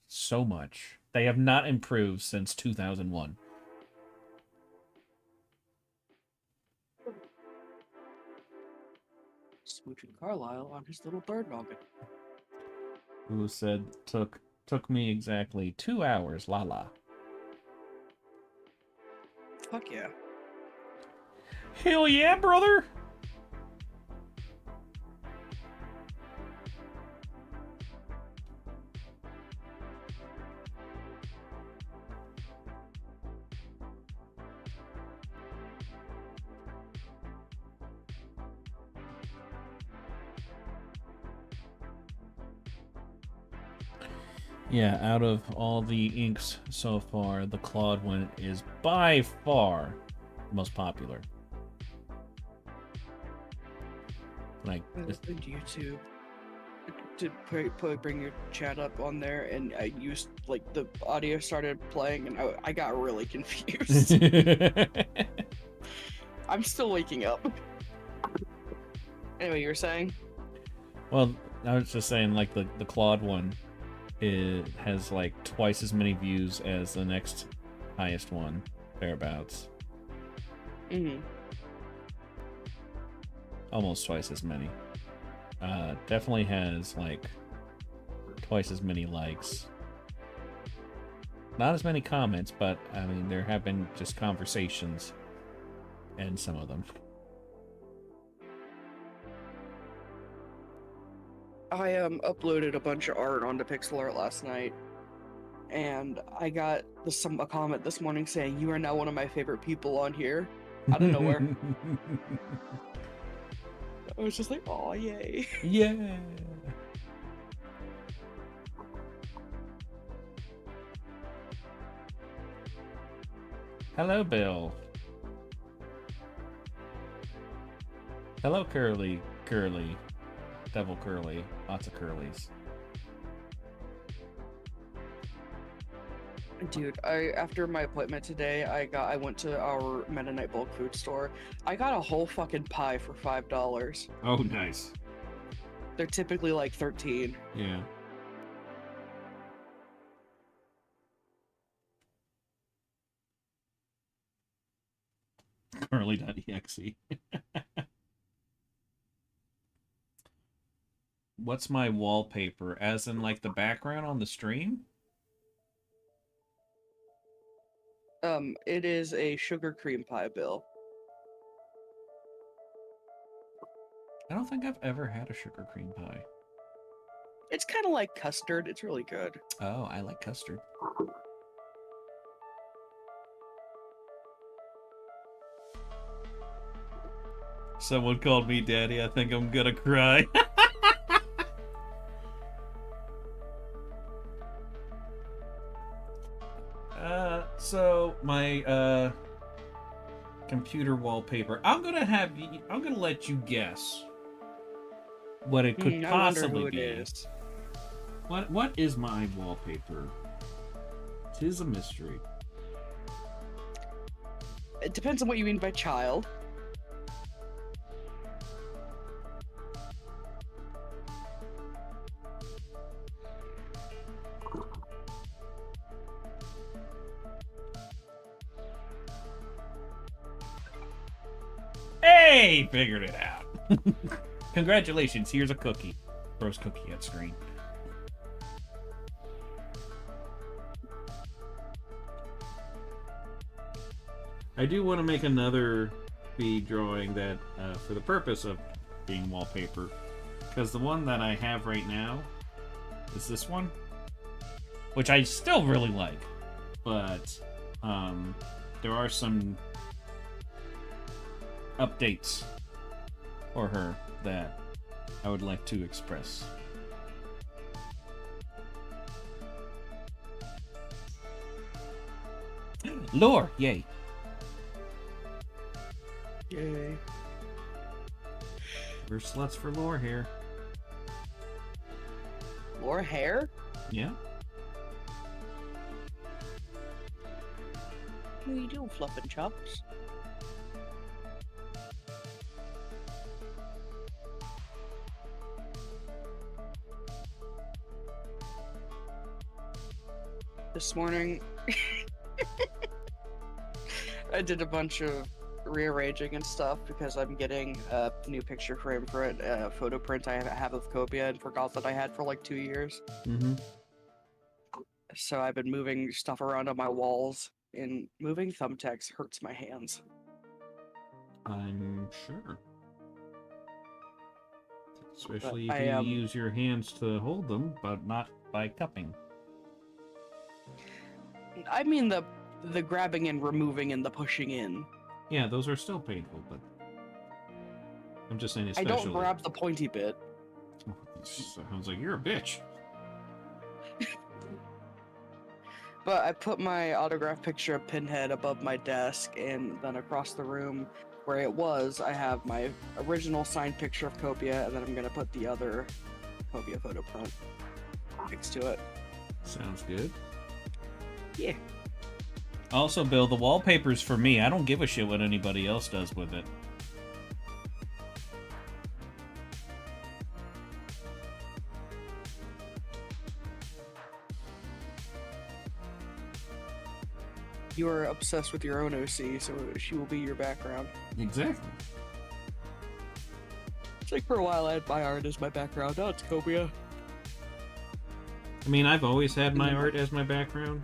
so much. They have not improved since 2001. Smooching Carlisle on his little bird noggin. Who said took me exactly 2 hours, la la. Fuck yeah. Hell yeah, brother! Yeah, out of all the inks so far, the Claude one is by far the most popular. Like, I opened YouTube. to bring your chat up on there, and I used like the audio started playing, and I got really confused. I'm still waking up. Anyway, you were saying? Well, I was just saying, like, the Claude one, it has like twice as many views as the next highest one, thereabouts. Mm-hmm. Almost twice as many. Definitely has like twice as many likes. Not as many comments, but I mean there have been just conversations in some of them. I uploaded a bunch of art onto Pixel Art last night, and I got a comment this morning saying, "You are now one of my favorite people on here," out of nowhere. I was just like, "Oh, yay!" Yeah. Hello, Bill. Hello, Curly. Devil Curly. Lots of Curlies. Dude, after my appointment today, I went to our Mennonite bulk food store. I got a whole fucking pie for $5. Oh, nice. They're typically like 13. Yeah. Curly.exe. What's my wallpaper? As in, like, the background on the stream? It is a sugar cream pie, Bill. I don't think I've ever had a sugar cream pie. It's kind of like custard. It's really good. Oh, I like custard. Someone called me daddy. I think I'm gonna cry. So my computer wallpaper. I'm gonna let you guess what it could possibly be. Is. What is my wallpaper? 'Tis a mystery. It depends on what you mean by child. Hey, figured it out. Congratulations, here's a cookie. Throws cookie at screen. I do want to make another feed drawing that, for the purpose of being wallpaper, because the one that I have right now is this one, which I still really like, but there are some updates for her that I would like to express. Lore, yay. Yay. We're sluts for lore here. More hair? Yeah. What are you doing, fluffing chops? This morning, I did a bunch of rearranging and stuff because I'm getting a new picture frame for a photo print I have of Copia and forgot that I had for like 2 years. Mm-hmm. So I've been moving stuff around on my walls, and moving thumbtacks hurts my hands. I'm sure. Especially But if you use your hands to hold them, but not by cupping. I mean the grabbing and removing and the pushing in. Yeah, those are still painful, but I'm just saying I especially. don't grab the pointy bit. Sounds like you're a bitch. But I put my autograph picture of Pinhead above my desk, and then across the room where it was, I have my original signed picture of Copia, and then I'm gonna put the other Copia photo print next to it. Sounds good. Yeah. Also, Bill, the wallpaper's for me. I don't give a shit what anybody else does with it. You are obsessed with your own OC, so she will be your background. Exactly. It's like for a while I had my art as my background. Now it's Copia. I mean, I've always had my art as my background.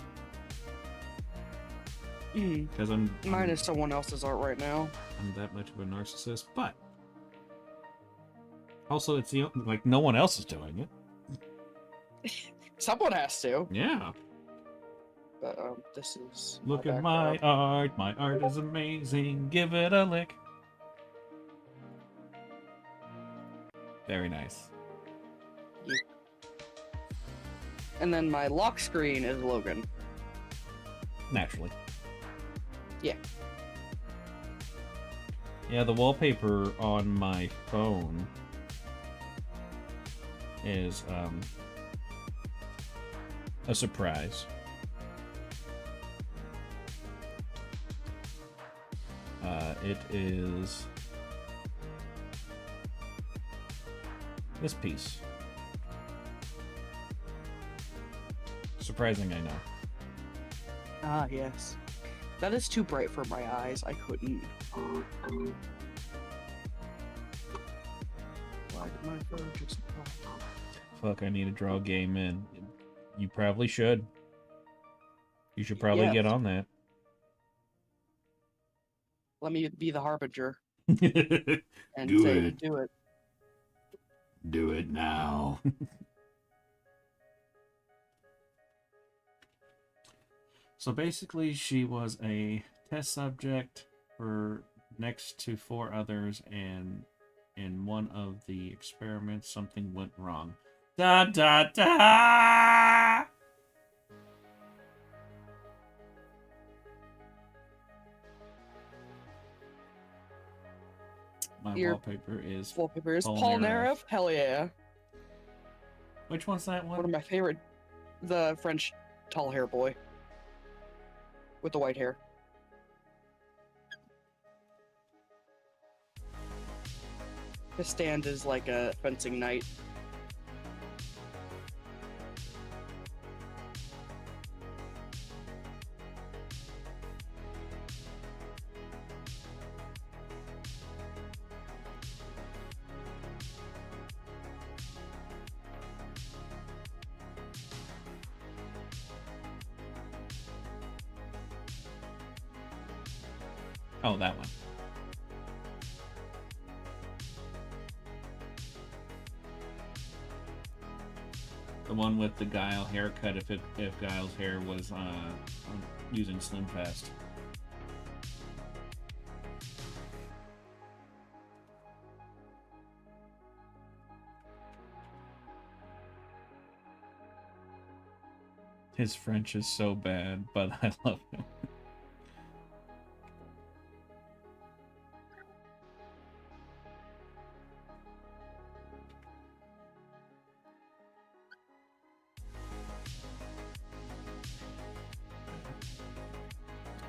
Because Mine is someone else's art right now. I'm that much of a narcissist, but also it's the like no one else is doing it. Someone has to. Yeah. But this is. Look at my art. My art is amazing. Give it a lick. Very nice. Yeah. And then my lock screen is Logan. Naturally. Yeah. Yeah, the wallpaper on my phone is a surprise. It is this piece. Surprising, I know. Ah, yes. That is too bright for my eyes. I couldn't. Why did my phone just pop? Fuck, I need to draw a game in. You probably should. You should probably Yes. get on that. Let me be the harbinger Do and Do say, it. do it. it now. So basically, she was a test subject for next to 4 others, and in one of the experiments, something went wrong. Da da da! My Your wallpaper is. Wallpaper is Paul Paul Nerva. Nerva. Hell yeah. Which one's that One of one? my favorite. The French tall hair boy. With the white hair. His stand is like a fencing knight. Oh, that one. The one with the Guile haircut. If Guile's hair was using Slim Fast. His French is so bad, but I love him.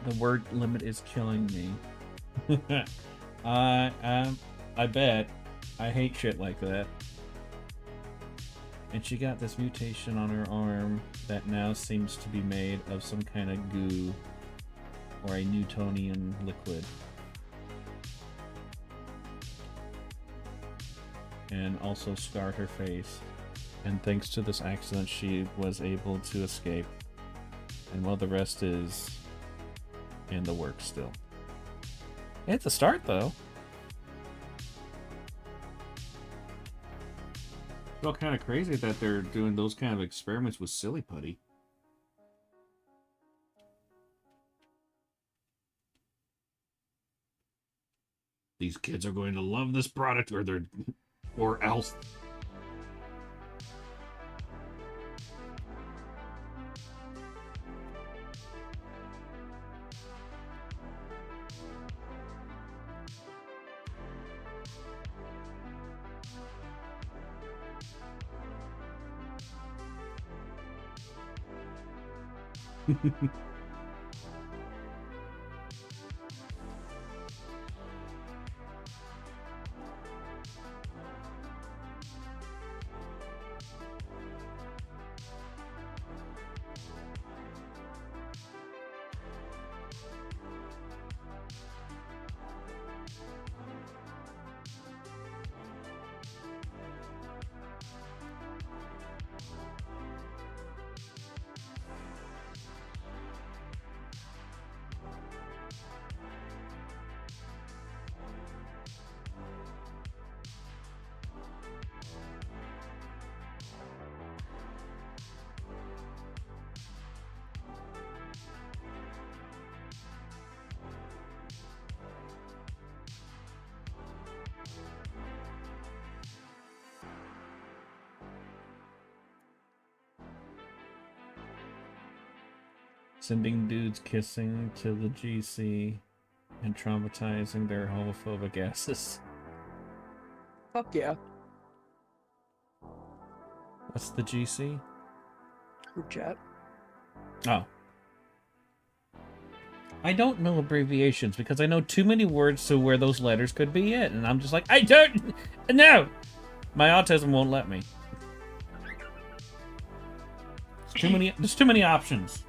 The word limit is killing me. I bet. I hate shit like that. And she got this mutation on her arm that now seems to be made of some kind of goo or a Newtonian liquid. And also scarred her face. And thanks to this accident, she was able to escape. And well, the rest is in the works still. It's a start, though. It's all kind of crazy that they're doing those kind of experiments with silly putty. These kids are going to love this product, or else. Sending dudes kissing to the GC and traumatizing their homophobic asses. Fuck yeah. What's the GC? Group chat. Oh. I don't know abbreviations because I know too many words to where those letters could be it, and I'm just like, I don't know. My autism won't let me. There's too many options.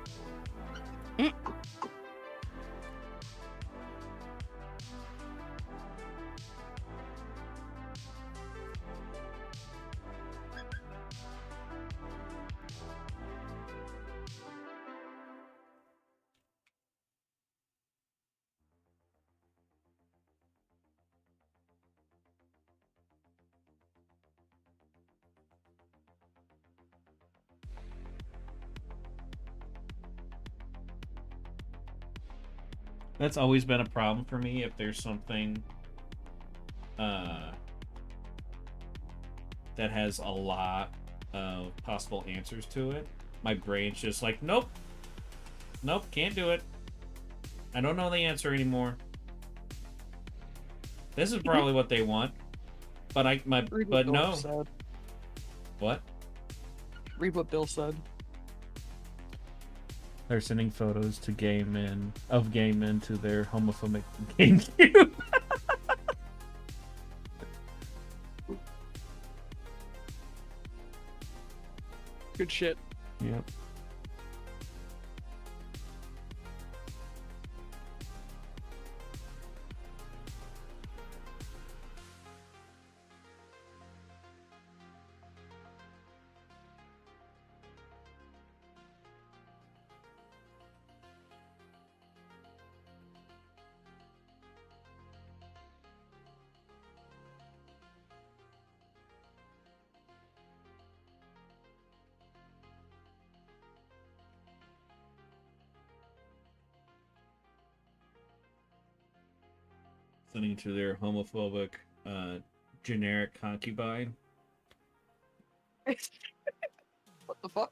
That's always been a problem for me if there's something that has a lot of possible answers to it. My brain's just like, nope. Nope, can't do it. I don't know the answer anymore. This is probably what they want. But Read what Bill no. said. What? Read what Bill said. They're sending photos to gay men to their homophobic GameCube. Good shit. Yep. Sending to their homophobic generic concubine. What the fuck?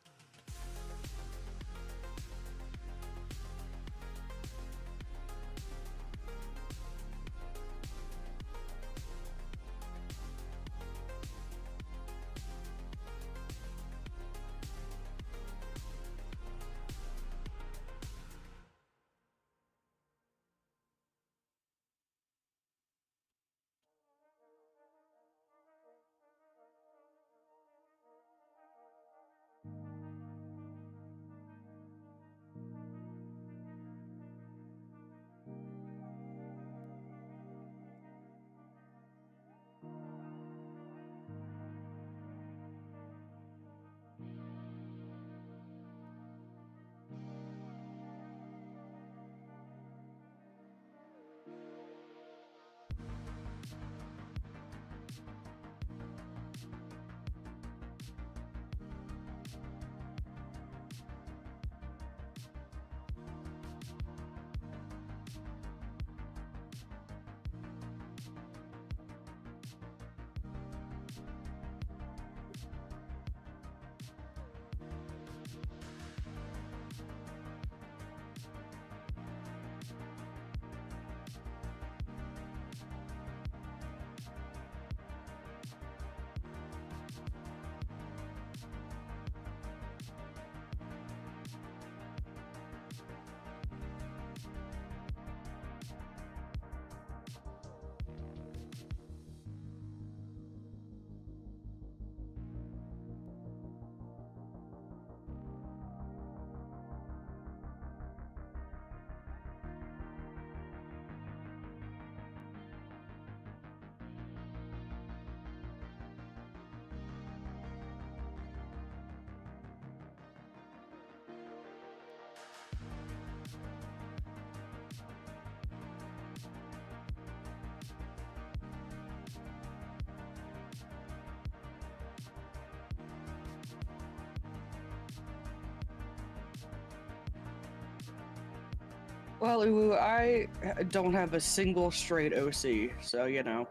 Well, Uwu, I don't have a single straight OC, so you know,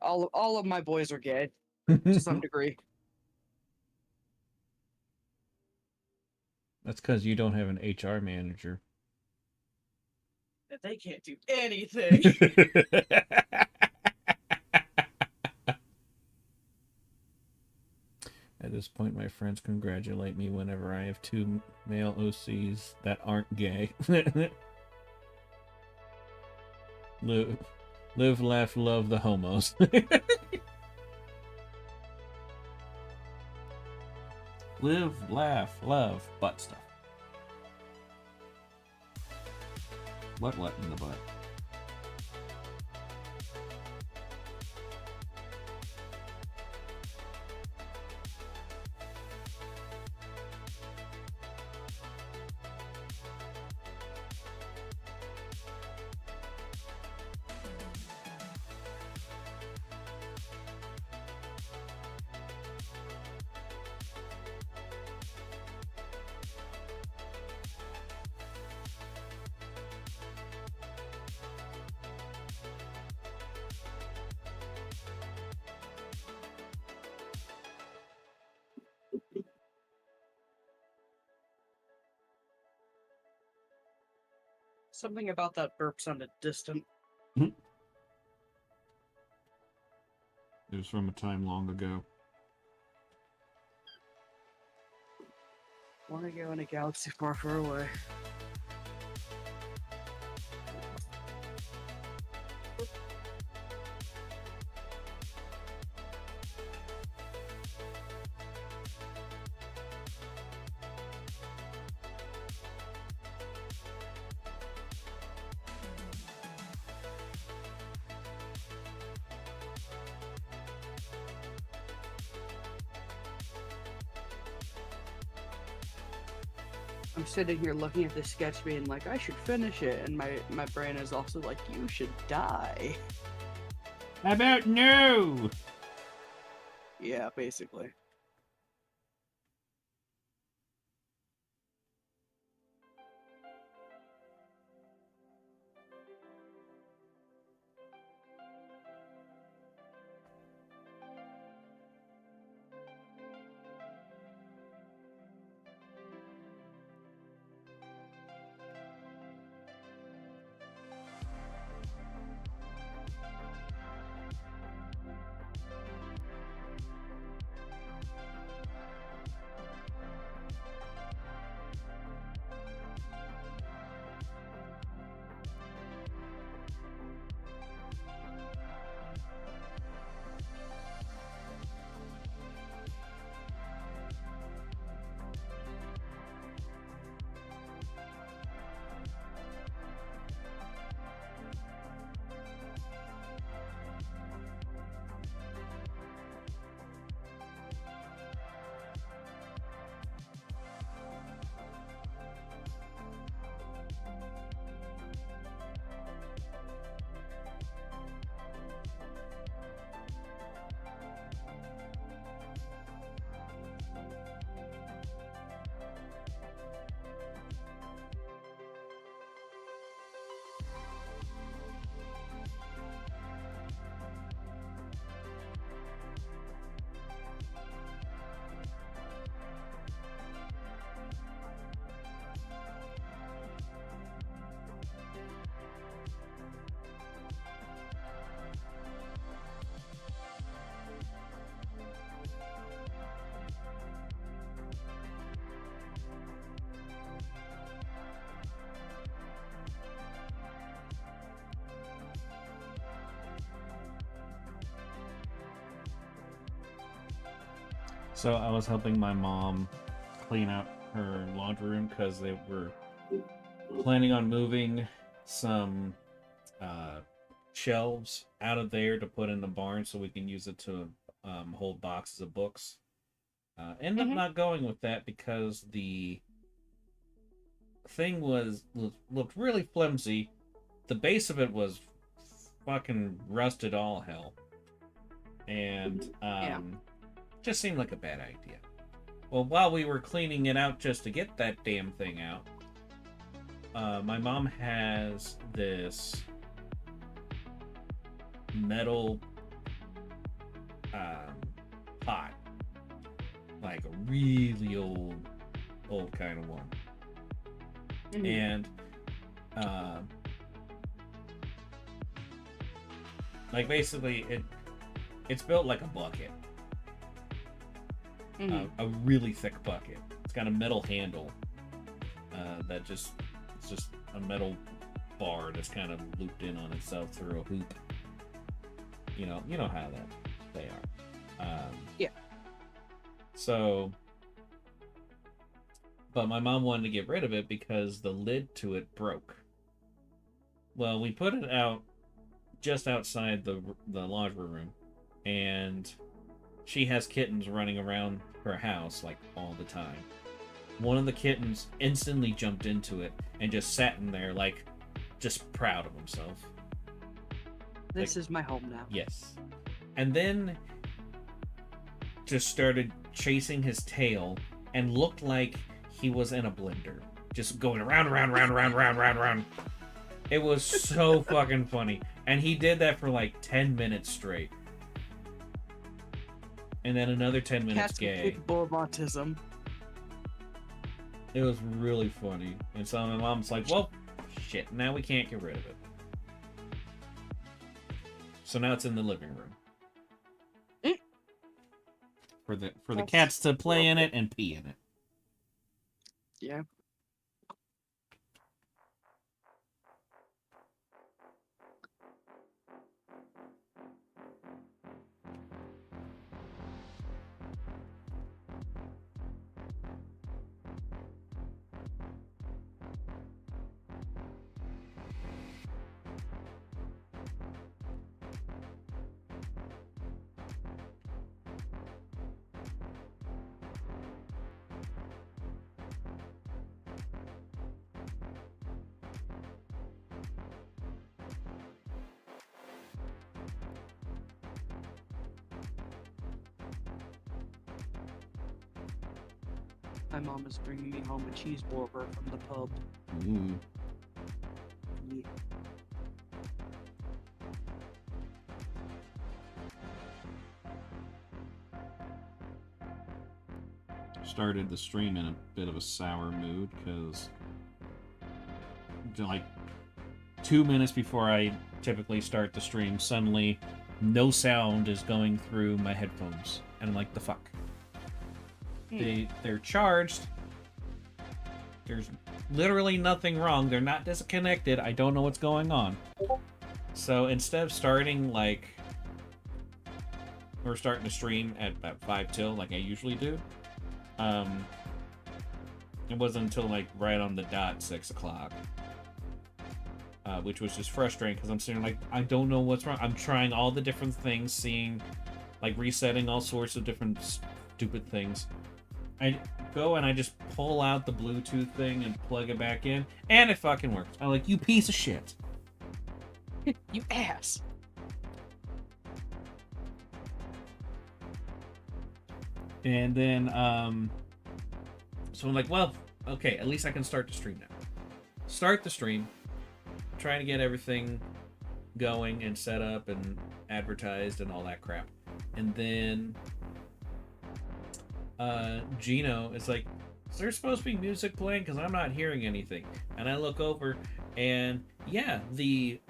all of my boys are gay to some degree. That's because you don't have an HR manager. They can't do anything. At this point, my friends congratulate me whenever I have two male OCs that aren't gay. Live, laugh, love the homos. Live, laugh, love butt stuff. What in the butt? Something about that burp sounded distant. It was from a time long ago. Want to go in a galaxy far, far away. I'm sitting here looking at this sketch being like, I should finish it, and my brain is also like, you should die. How about no? Yeah, basically. So I was helping my mom clean out her laundry room because they were planning on moving some shelves out of there to put in the barn so we can use it to hold boxes of books. Ended up not going with that because the thing looked really flimsy. The base of it was fucking rusted all hell. And just seemed like a bad idea. Well, while we were cleaning it out just to get that damn thing out, my mom has this metal pot, like a really old kind of one. Mhm. And like basically it's built like a bucket, Mhm. a really thick bucket. It's got a metal handle that it's just a metal bar that's kind of looped in on itself through a hoop. You know how they are. Yeah. So, but my mom wanted to get rid of it because the lid to it broke. Well, we put it out just outside the laundry room, and she has kittens running around her house like all the time. One of the kittens instantly jumped into it and just sat in there like just proud of himself. This is my home now. Yes. And then just started chasing his tail and looked like he was in a blender. Just going around. It was so fucking funny. And he did that for like 10 minutes straight. And then another 10 minutes Cats are gay. capable of autism. It was really funny. And so my mom's like, well, shit, now we can't get rid of it. So now it's in the living room. For the That's cats to play in it and pee in it. Yeah. My mom is bringing me home a cheeseburger from the pub. Ooh. Yeah. Started the stream in a bit of a sour mood because like 2 minutes before I typically start the stream, suddenly no sound is going through my headphones. And I'm like, the fuck? They're charged. There's literally nothing wrong. They're not disconnected. I don't know what's going on. So instead of starting like or starting to stream at about 5 till like I usually do, it wasn't until like right on the dot 6 o'clock, which was just frustrating because I'm sitting like, I don't know what's wrong. I'm trying all the different things, seeing like resetting all sorts of different stupid things. I go and I just pull out the Bluetooth thing and plug it back in, and it fucking works. I'm like, you piece of shit. You ass. And then, so I'm like, well, okay, at least I can start the stream now. Start the stream, trying to get everything going and set up and advertised and all that crap. And then Gino is like, is there supposed to be music playing? Because I'm not hearing anything. And I look over, and yeah, the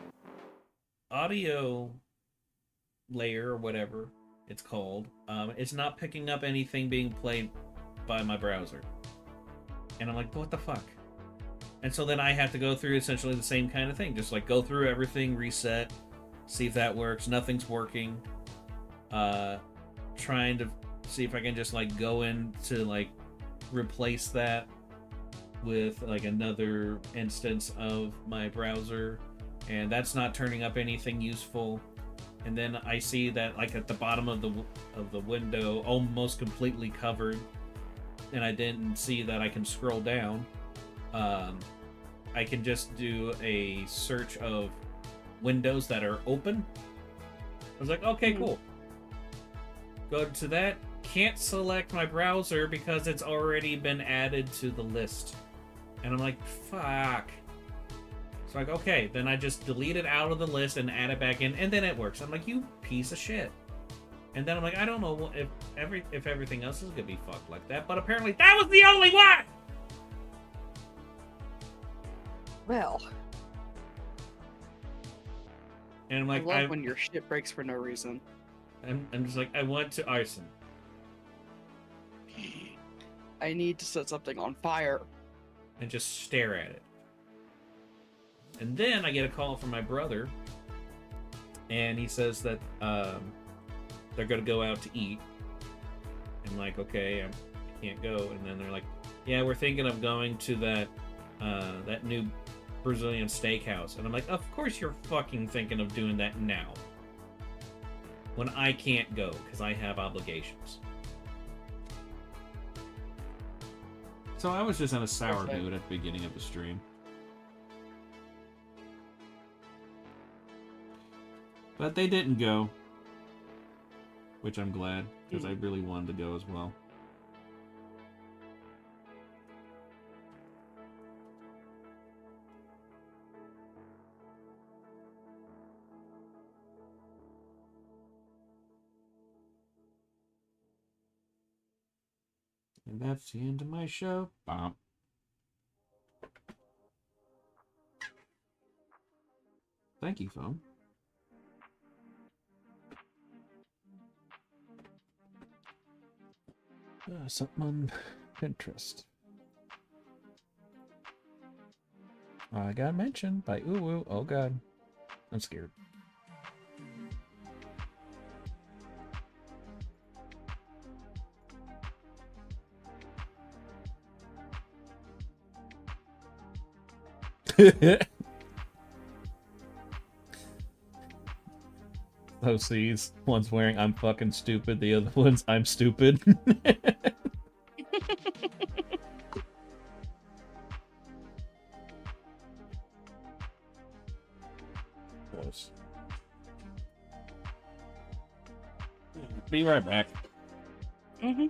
audio layer or whatever it's called, it's not picking up anything being played by my browser. And I'm like, what the fuck? And so then I have to go through essentially the same kind of thing. Just like go through everything, reset, see if that works. Nothing's working. Trying to see if I can just like go in to like replace that with like another instance of my browser, and that's not turning up anything useful. And then I see that like at the bottom of the window, almost completely covered, and I didn't see that I can scroll down. I can just do a search of windows that are open. I was like, okay, cool. Go to that. Can't select my browser because it's already been added to the list. And I'm like, fuck. So like, okay, then I just delete it out of the list and add it back in, and then it works. I'm like, you piece of shit. And then I'm like, I don't know if everything else is gonna be fucked like that, but apparently that was the only one. Well, And I'm like, I love when your shit breaks for no reason. I'm just like, I want to arson. I need to set something on fire. And just stare at it. And then I get a call from my brother, and he says that they're gonna go out to eat. I'm like, okay, I can't go. And then they're like, yeah, we're thinking of going to that new Brazilian steakhouse. And I'm like, of course you're fucking thinking of doing that now, when I can't go because I have obligations. So I was just in a sour mood at the beginning of the stream. But they didn't go. Which I'm glad, because I really wanted to go as well. And that's the end of my show. Bom. Thank you, phone. Something on Pinterest. I got mentioned by Uwu. Oh god. I'm scared. Oh, sees. One's wearing I'm fucking stupid, the other one's I'm stupid. Close. Be right back. Mm-hmm.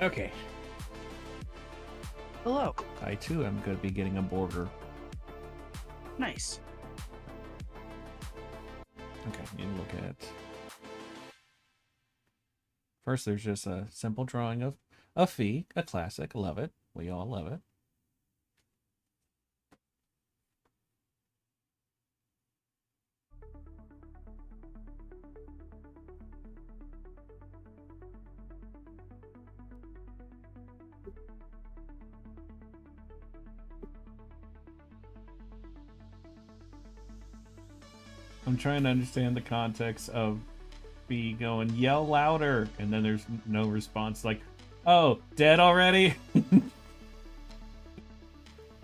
Okay. Hello. I too am going to be getting a burger. Nice. Okay, need to look at. First, there's just a simple drawing of a Fee, a classic. Love it. We all love it. I'm trying to understand the context of Fee going, yell louder, and then there's no response, like, oh, dead already?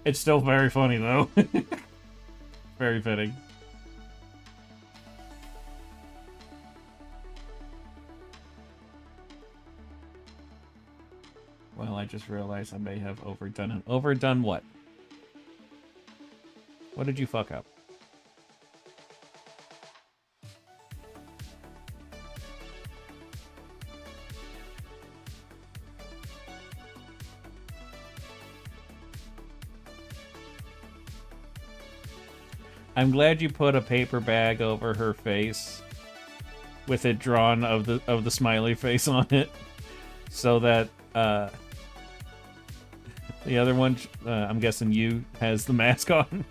It's still very funny, though. Very fitting. Well, I just realized I may have overdone it. Overdone what? What did you fuck up? I'm glad you put a paper bag over her face with it drawn of the smiley face on it, so that the other one, I'm guessing you, has the mask on.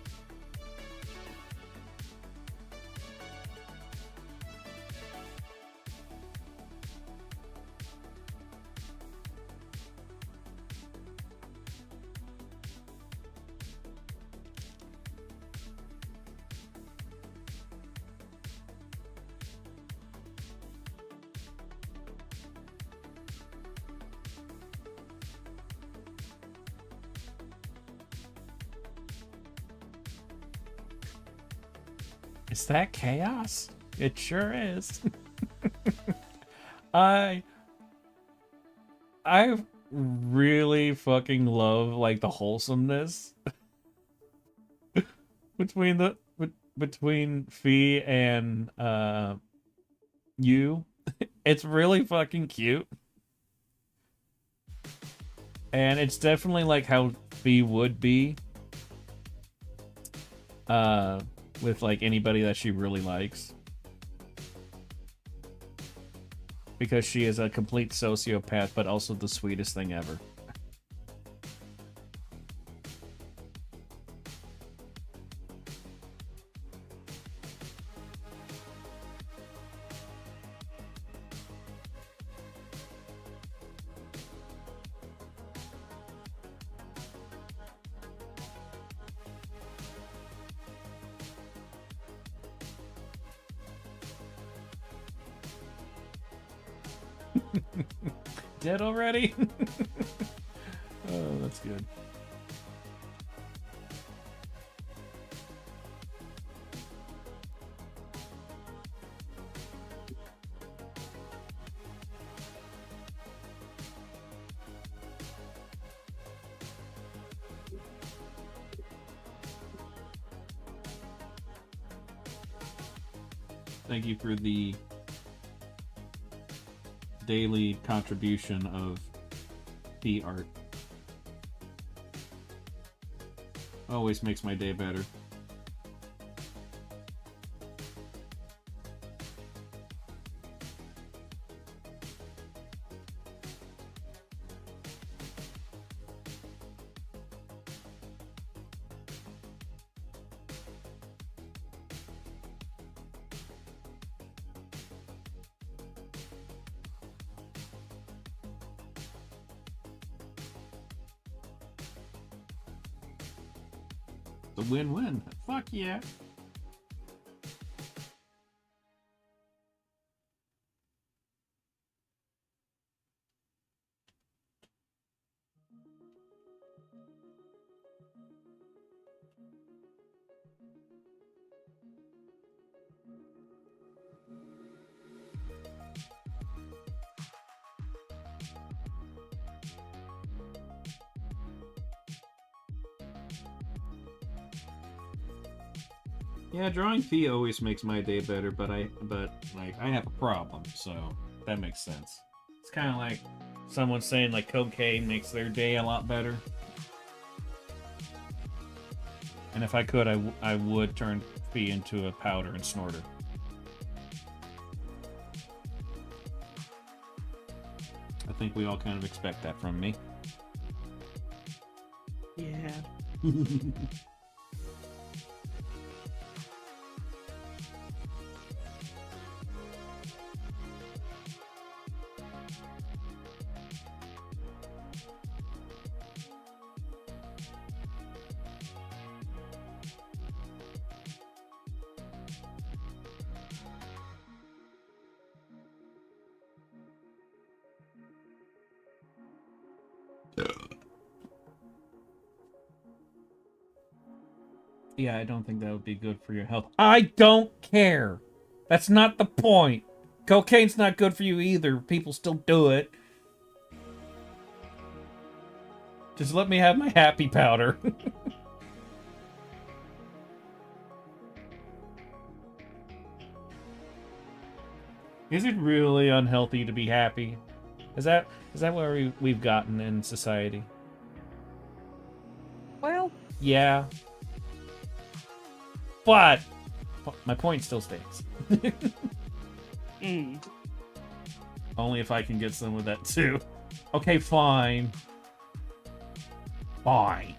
Is that chaos? It sure is. I really fucking love like the wholesomeness between Fee and you. It's really fucking cute. And it's definitely like how Fee would be. With like anybody that she really likes. Because she is a complete sociopath, but also the sweetest thing ever. Dead already? Oh, that's good. Thank you for the daily contribution of Fee art. Always makes my day better. The win-win. Fuck yeah. Yeah, drawing Fee always makes my day better, but I have a problem, so that makes sense. It's kind of like someone saying like cocaine makes their day a lot better. And if I could, I would turn Fee into a powder and snort her. I think we all kind of expect that from me. Yeah. Yeah, I don't think that would be good for your health. I don't care. That's not the point. Cocaine's not good for you either. People still do it. Just let me have my happy powder. Is it really unhealthy to be happy? Is that where we've gotten in society? Well, Yeah. But my point still stands. Only if I can get some of that too. Okay, fine. Fine.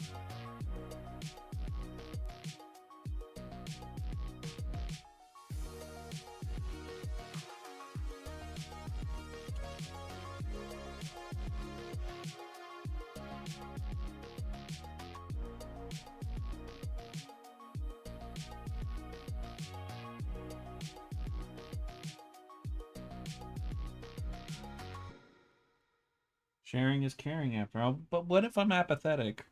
Sharing is caring after all. But what if I'm apathetic?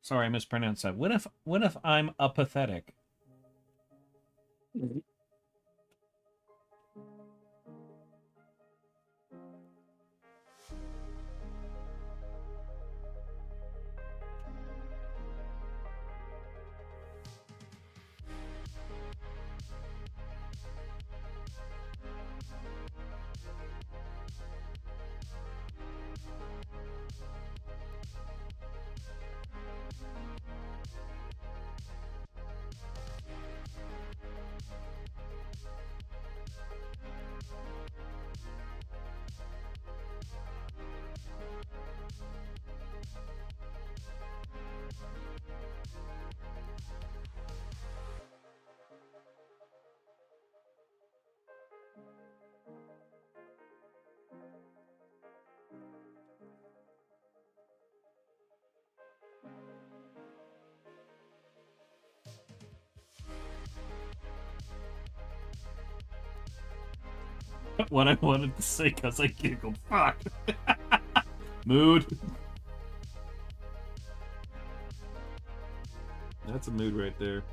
Sorry, I mispronounced that. What if I'm apathetic? What I wanted to say because I giggled. Fuck. Mood. That's a mood right there.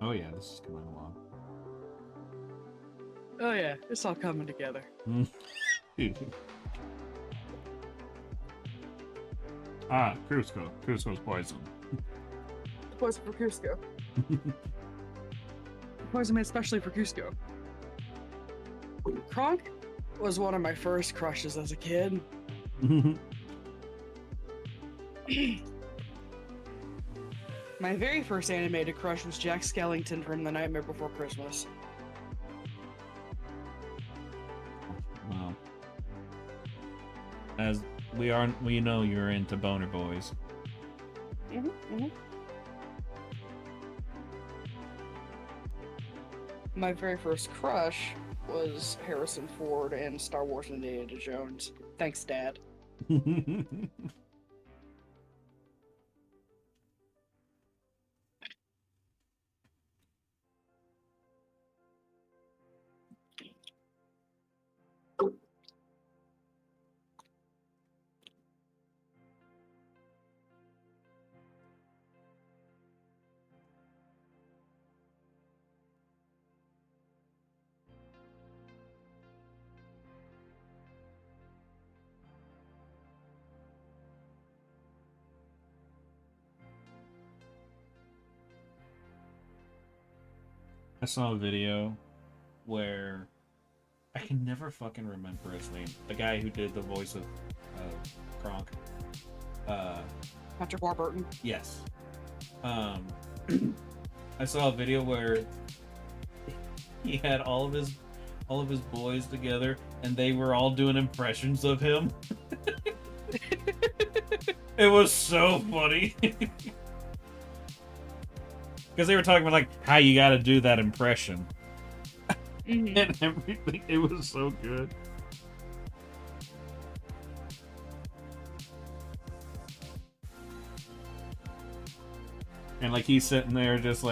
Oh yeah, this is coming along. Oh yeah, it's all coming together. Ah, Cusco. Cusco's poison. Poison for Cusco. Poison made especially for Cusco. Kronk was one of my first crushes as a kid. My very first animated crush was Jack Skellington from The Nightmare Before Christmas. Wow. As we know you're into boner boys. My very first crush was Harrison Ford in Star Wars and Indiana Jones. Thanks, Dad. I saw a video where I can never fucking remember his name. The guy who did the voice of Kronk. Patrick Warburton. Yes. I saw a video where he had all of his boys together and they were all doing impressions of him. It was so funny. Because they were talking about like how you got to do that impression. And everything. It was so good. And like he's sitting there just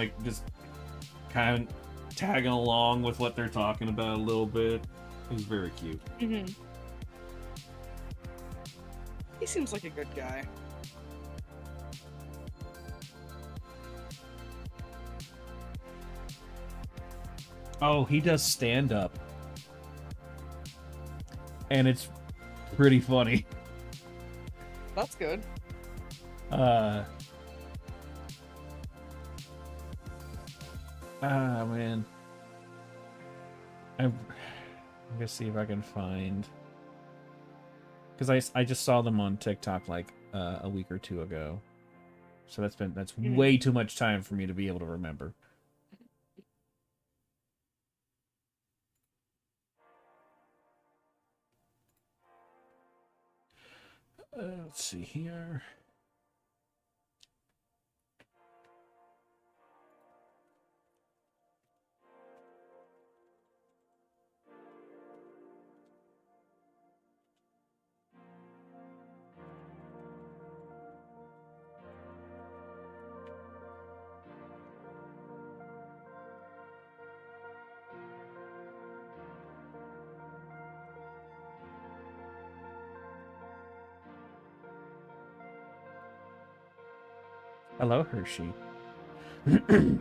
kind of tagging along with what they're talking about a little bit. It was very cute. He seems like a good guy. Oh, he does stand up. And it's pretty funny. That's good. Man. I'm gonna see if I can find, because I just saw them on TikTok like a week or two ago, so that's way too much time for me to be able to remember. Let's see here. Hello, Hershey. Here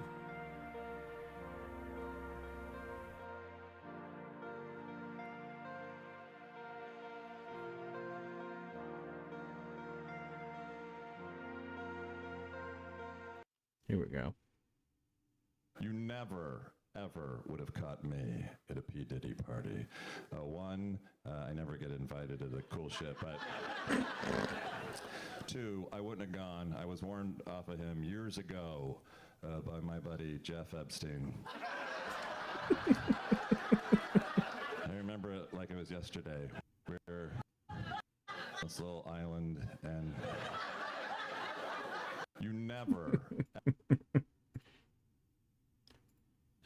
we go. You never, ever would have caught me at a P. Diddy party. One, I never get invited to the cool shit, but... Two, I wouldn't have gone. I was warned off of him years ago by my buddy Jeff Epstein. I remember it like it was yesterday. We were on this little island, and you never...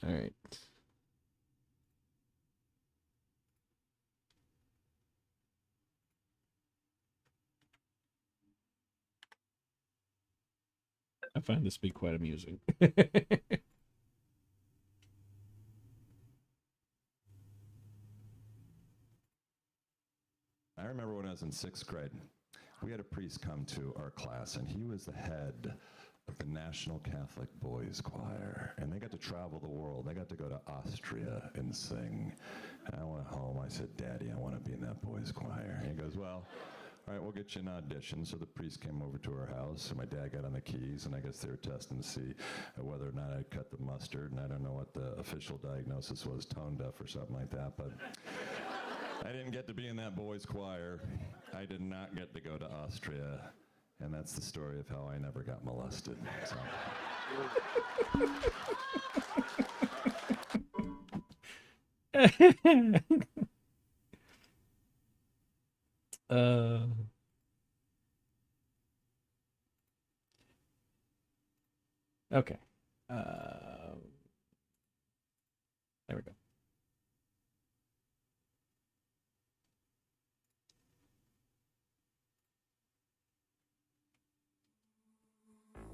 All right. I find this to be quite amusing. I remember when I was in 6th grade, we had a priest come to our class, and he was the head of the National Catholic Boys Choir, and they got to travel the world. They got to go to Austria and sing. And I went home. I said, Daddy, I want to be in that boys' choir. And he goes, well, all right, we'll get you an audition. So the priest came over to our house, and my dad got on the keys, and I guess they were testing to see whether or not I'd cut the mustard. And I don't know what the official diagnosis was, tone deaf or something like that, but I didn't get to be in that boys' choir. I did not get to go to Austria. And that's the story of how I never got molested. So. Okay. There we go.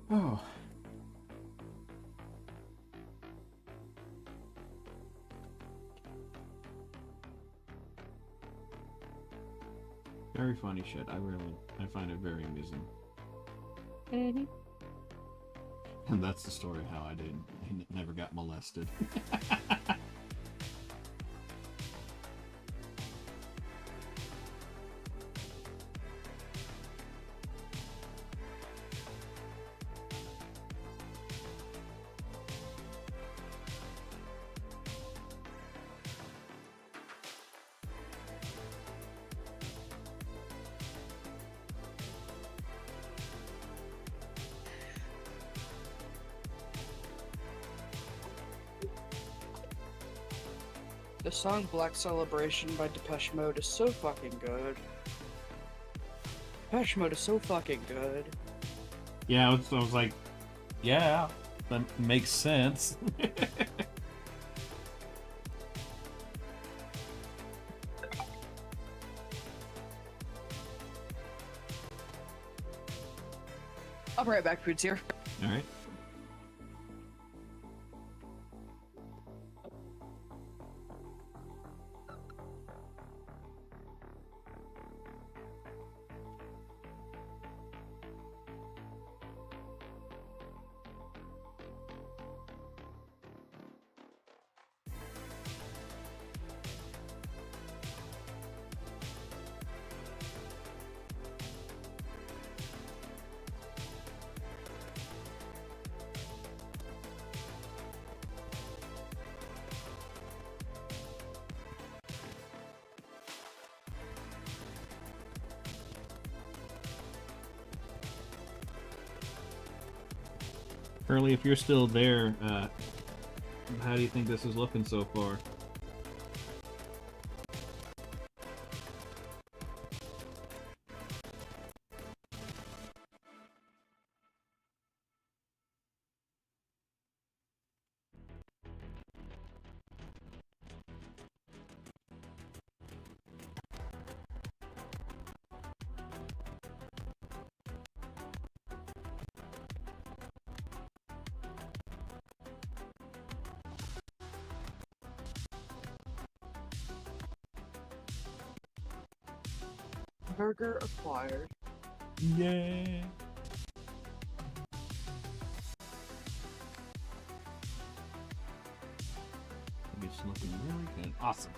Oh. Very funny shit. I find it very amusing. Mm-hmm. And that's the story of how I never got molested. The song Black Celebration by Depeche Mode is so fucking good. Depeche Mode is so fucking good. Yeah, I was like, yeah, that makes sense. I'll be right back, food's here. All right. Curly, if you're still there, how do you think this is looking so far? Burger acquired. Yeah. It's looking really good. Awesome.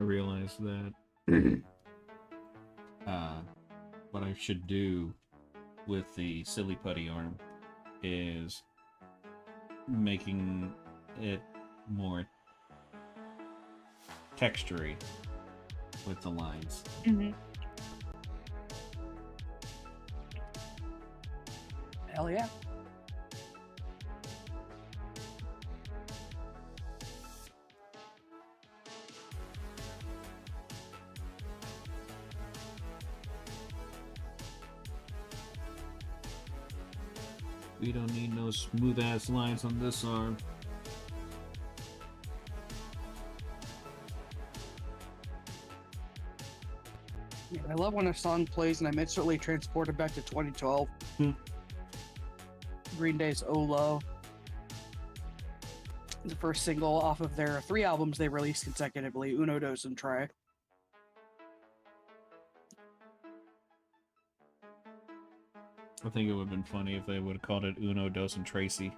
I realized that what I should do with the silly putty arm is making it more textury with the lines. Mm-hmm. Hell yeah. We don't need no smooth ass lines on this arm. Yeah, I love when a song plays and I'm instantly transported back to 2012. Green Day's Oh Low. The first single off of their 3 albums they released consecutively, Uno, Dos, and Tre. I think it would have been funny if they would have called it Uno, Dos, and Tracy.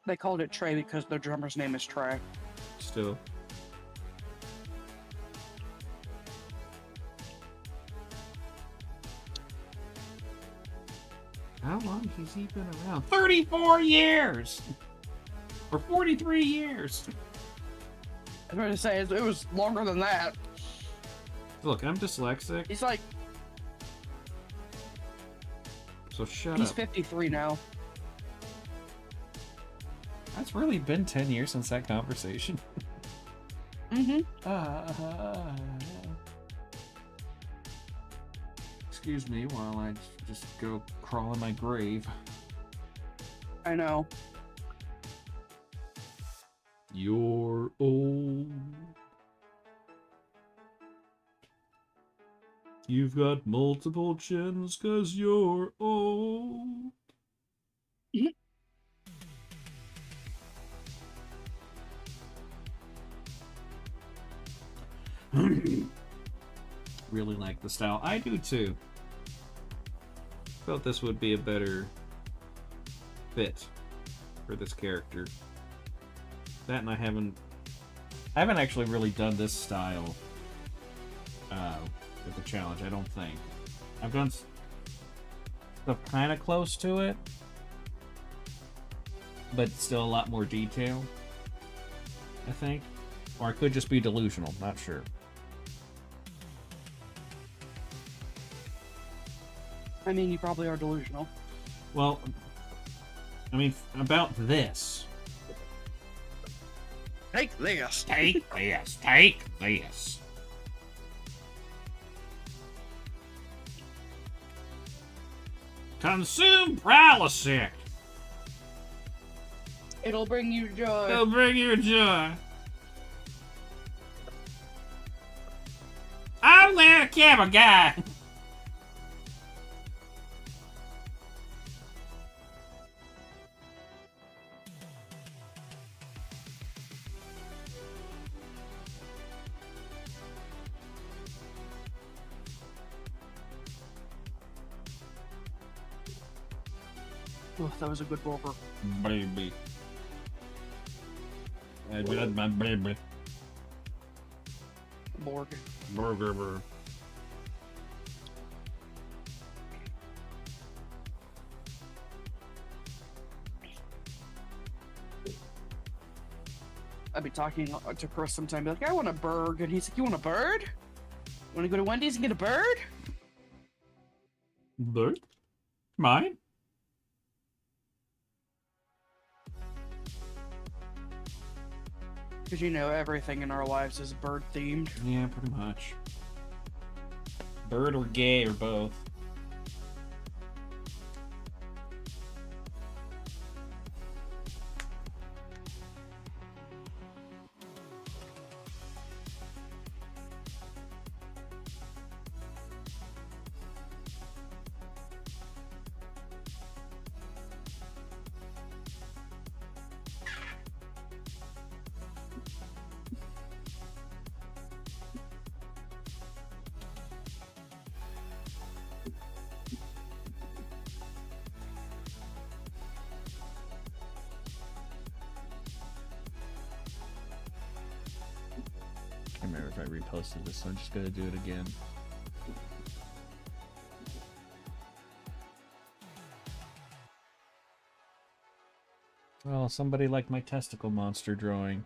They called it Tre because their drummer's name is Tre. Still. How long has he been around? 34 years! Or 43 years! I was going to say, it was longer than that. Look, I'm dyslexic, He's like, so shut he's up. 53 now. That's really been 10 years since that conversation. Mm-hmm. Excuse me while I just go crawl in my grave. I know. You're old. You've got multiple chins 'cause you're old. Really like the style. I do too. Felt this would be a better fit for this character. That, and I haven't actually really done this style with the challenge, I don't think. I've done stuff kind of close to it, but still a lot more detail, I think. Or I could just be delusional, not sure. I mean, you probably are delusional. Well, I mean, about this. Take this. Take this. Take this. Consume Prilosec. It'll bring you joy. It'll bring you joy. I'm the camera guy. Oh, that was a good burger. Baby. I got my baby. Borg. Burger. I'd be talking to Chris sometime, be like, I want a bird. And he's like, you want a bird? Want to go to Wendy's and get a bird? Bird? Mine? Because you know, everything in our lives is bird themed. Yeah, pretty much. Bird or gay or both. if I reposted this, so I'm just gonna do it again. Oh, somebody liked my testicle monster drawing.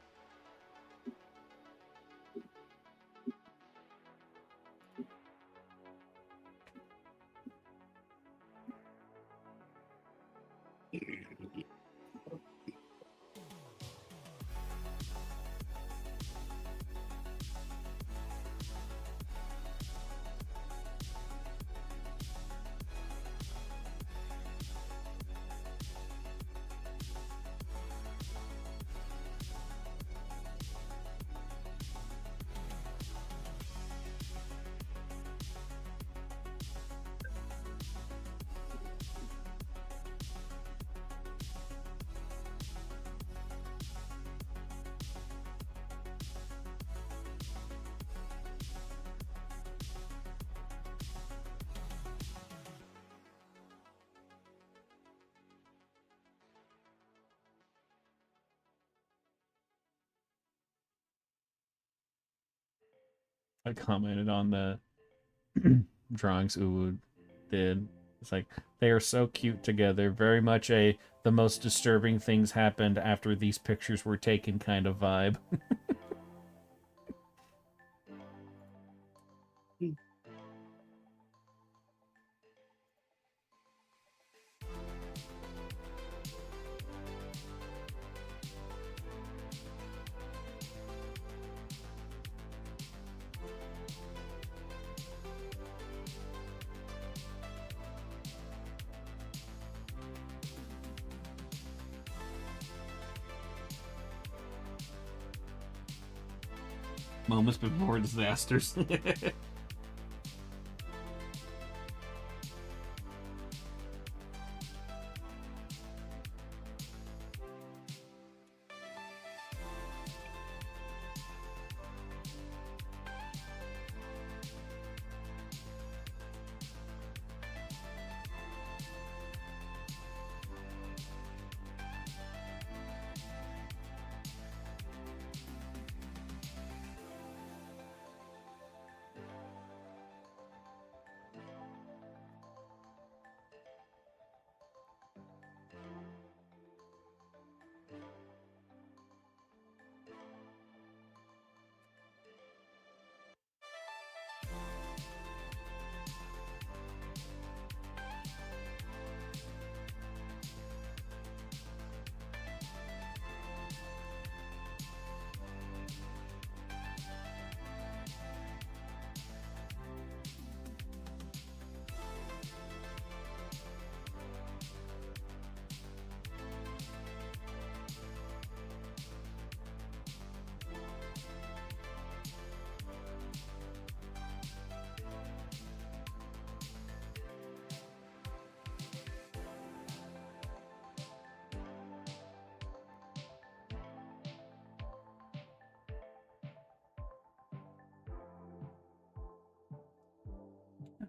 I commented on the drawings Uwu did. It's like, they are so cute together. Very much a the most disturbing things happened after these pictures were taken kind of vibe. Moments before disasters.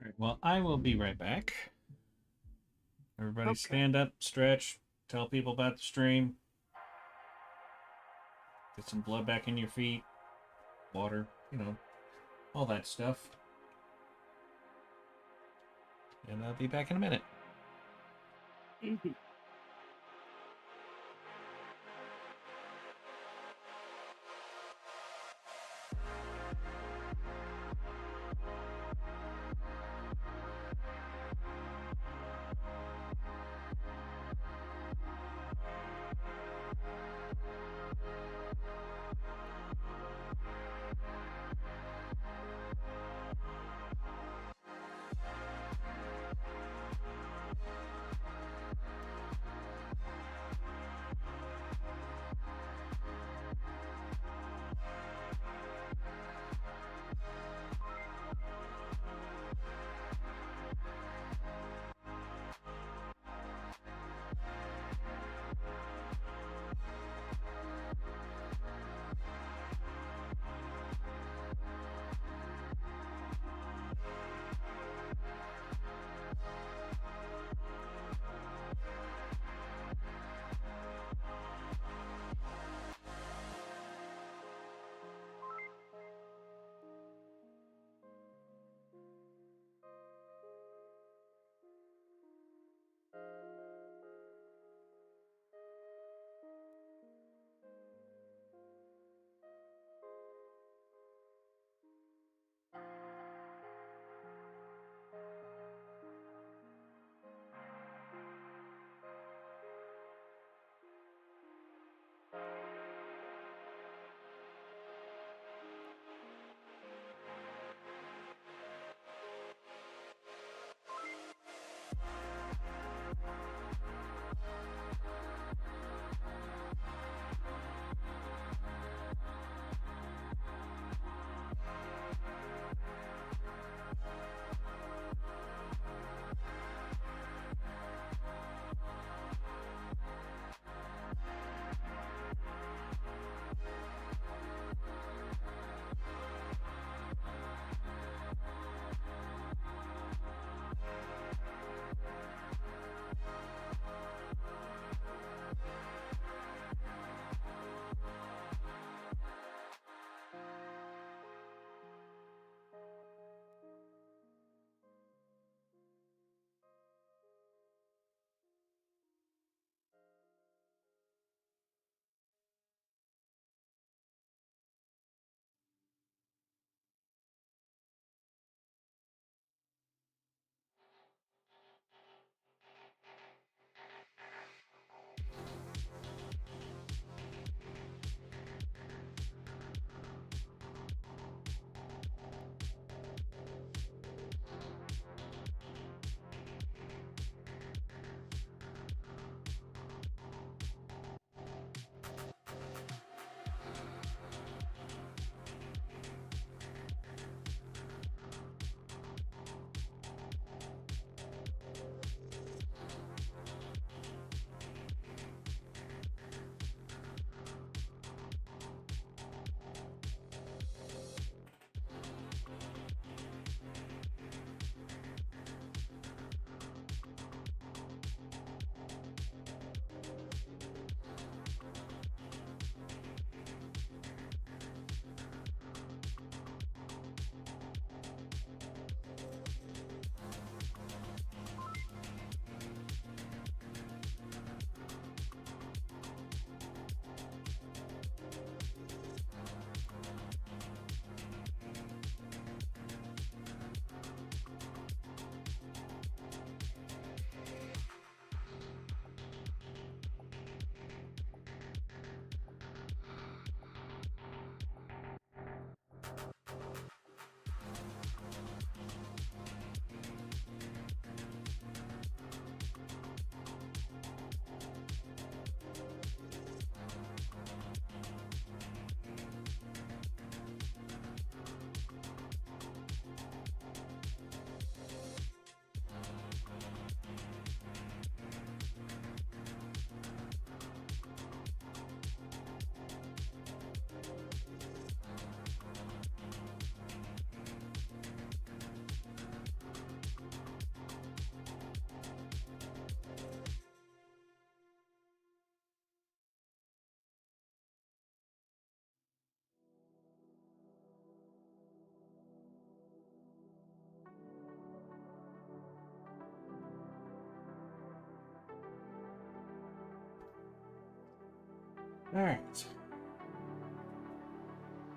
Alright, well, I will be right back. Everybody Okay. stand up, stretch, tell people about the stream. Get some blood back in your feet. Water, all that stuff. And I'll be back in a minute. Mhm. Alright.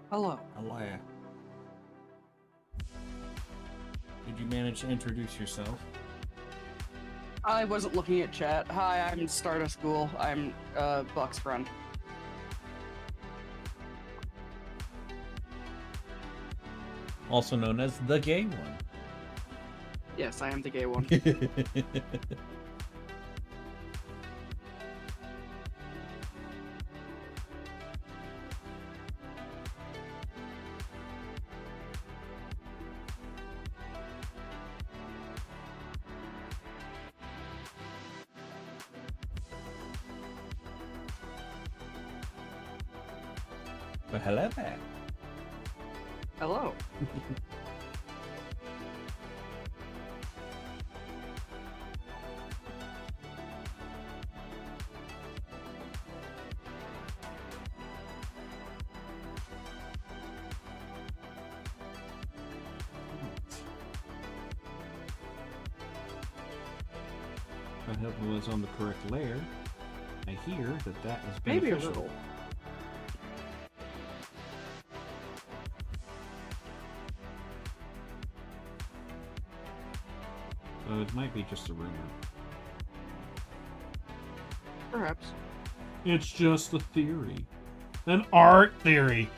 Hello. Alaya. Did you manage to introduce yourself? I wasn't looking at chat. Hi, I'm Stardust School. I'm Buck's friend. Also known as the gay one. Yes, I am the gay one. Well, hello there. Hello. I hope it was on the correct layer. I hear that is Maybe a beneficial. little. It might be just a rumor. Perhaps. It's just a theory. An art theory.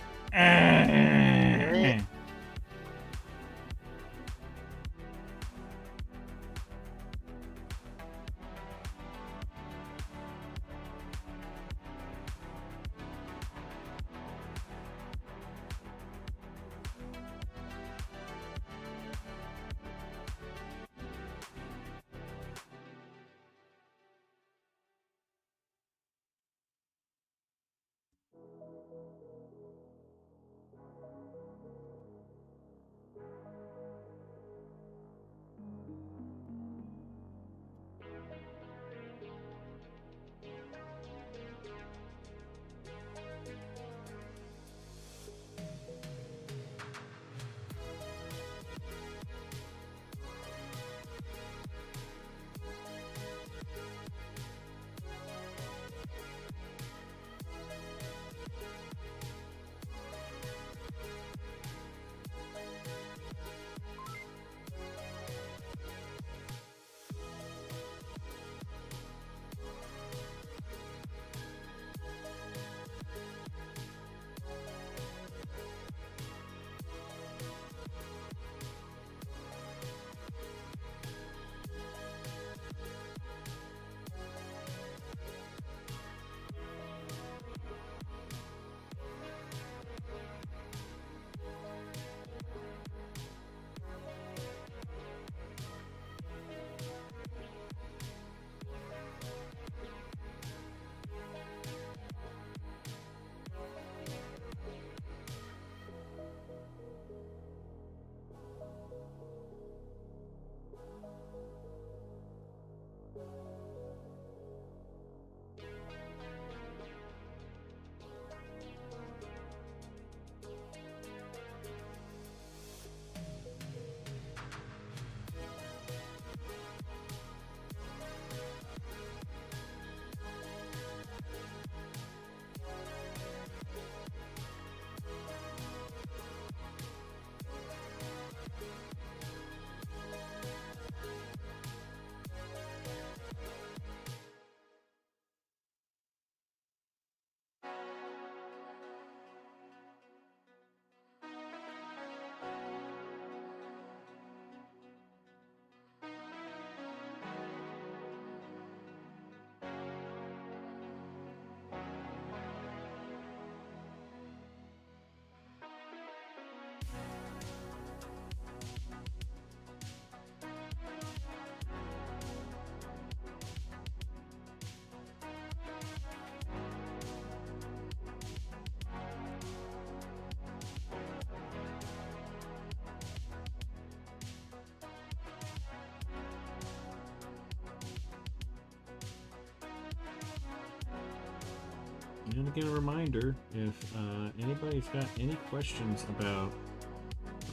And again, a reminder, if anybody's got any questions about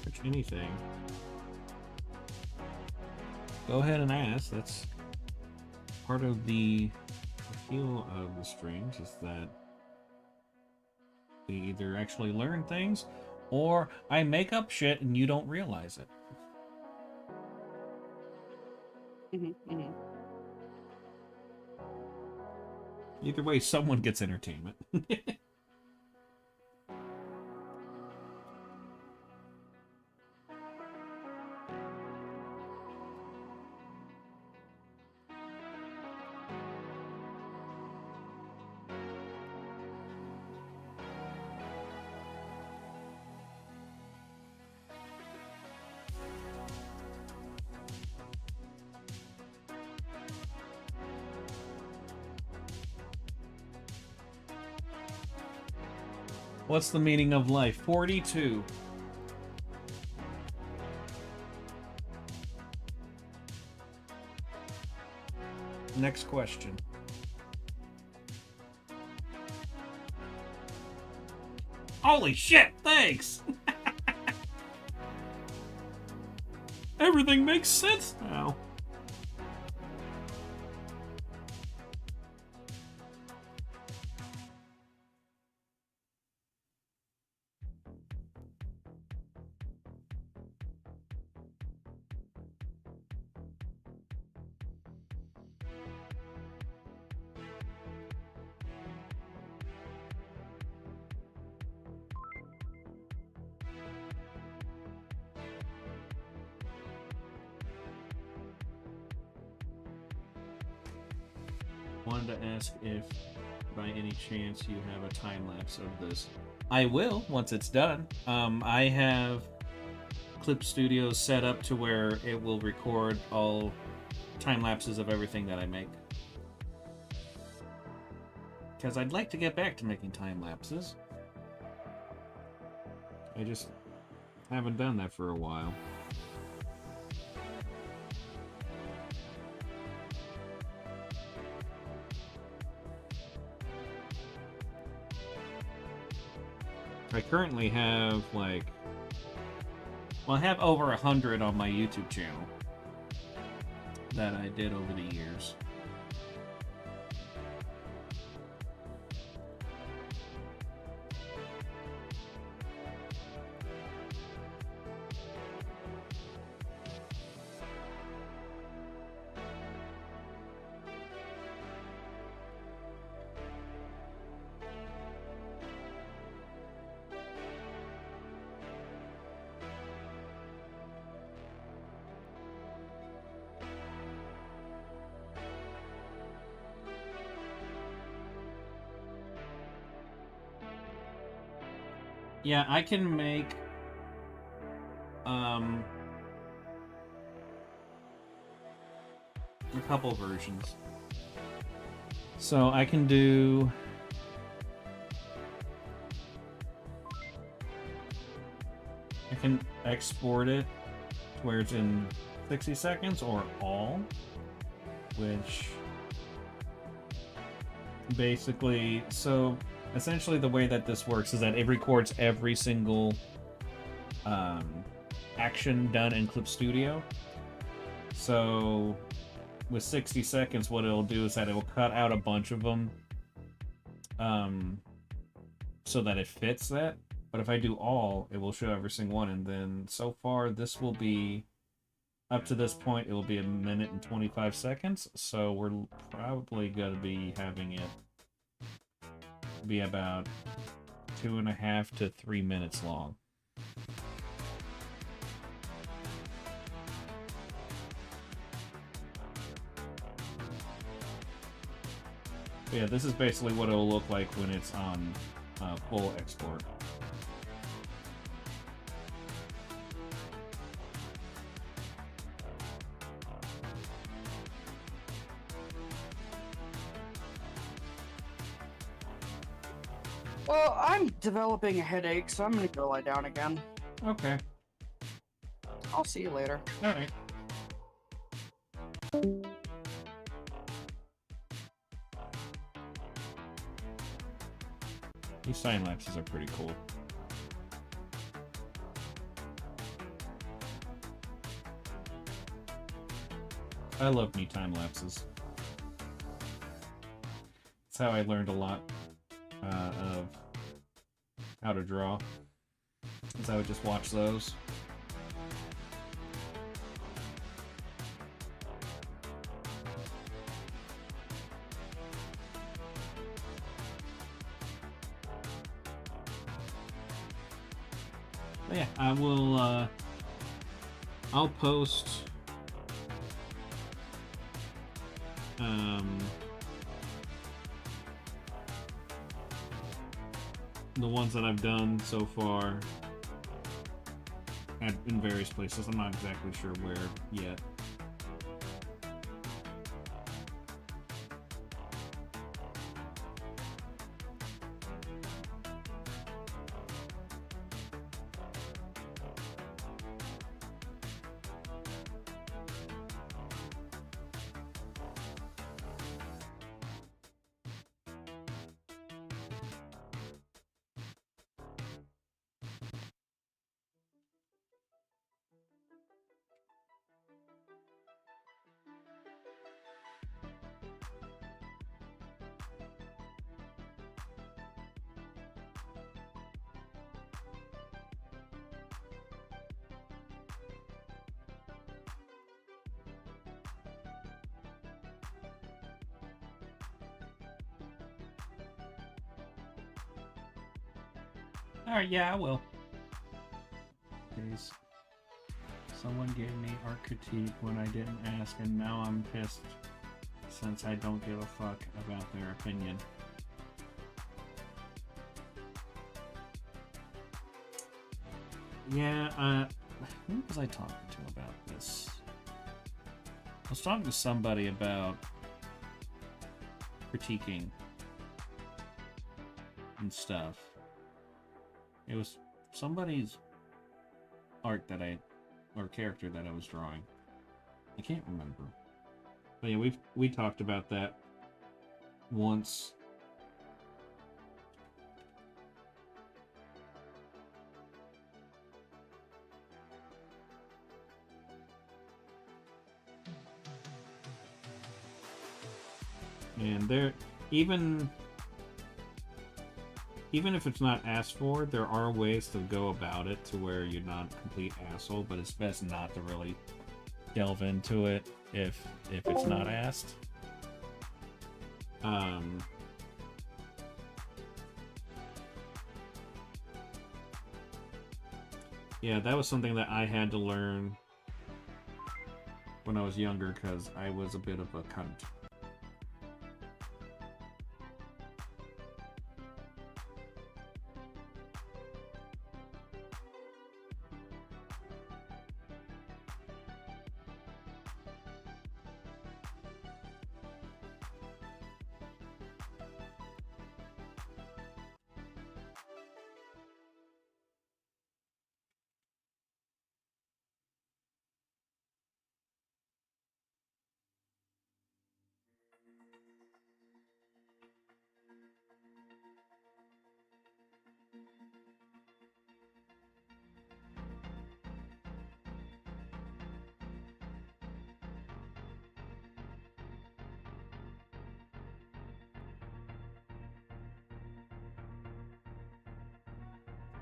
pretty much anything, go ahead and ask. That's part of the appeal of the streams, is that We either actually learn things, or I make up shit and you don't realize it. Either way, someone gets entertainment. What's the meaning of life? 42. Next question. Holy shit, thanks! Everything makes sense now. Wanted to ask if, by any chance, you have a time lapse of this. I will once it's done. I have Clip Studios set up to where it will record all time lapses of everything that I make. Because I'd like to get back to making time lapses. I just haven't done that for a while. I currently have, like... Well, I have over 100 on my YouTube channel that I did over the years. Yeah, I can make a couple versions. So I can do I can export it to where it's in 60 seconds or all, which basically, so essentially the way that this works is that it records every single action done in Clip Studio. So with 60 seconds, what it'll do is that it will cut out a bunch of them so that it fits that. But if I do all, it will show every single one. And then so far, this will be, up to this point, it will be 1 minute and 25 seconds. So we're probably going to be having it be about 2.5 to 3 minutes long. But yeah, this is basically what it'll look like when it's on full export. Well, I'm developing a headache, so I'm gonna go lie down again. Okay. I'll see you later. Alright. These time lapses are pretty cool. I love me time lapses. That's how I learned a lot of how to draw. Because I would just watch those. But yeah, I will, I'll post, the ones that I've done so far in various places. I'm not exactly sure where yet. Alright, yeah, I will. Days. Someone gave me art critique when I didn't ask, and now I'm pissed since I don't give a fuck about their opinion. Yeah, who was I talking to about this? I was talking to somebody about critiquing and stuff. It was somebody's art that or character that I was drawing. I can't remember. But yeah, we talked about that once. And there, even if it's not asked for, there are ways to go about it to where you're not a complete asshole, but it's best not to really delve into it if it's not asked. Yeah, that was something that I had to learn when I was younger, because I was a bit of a cunt.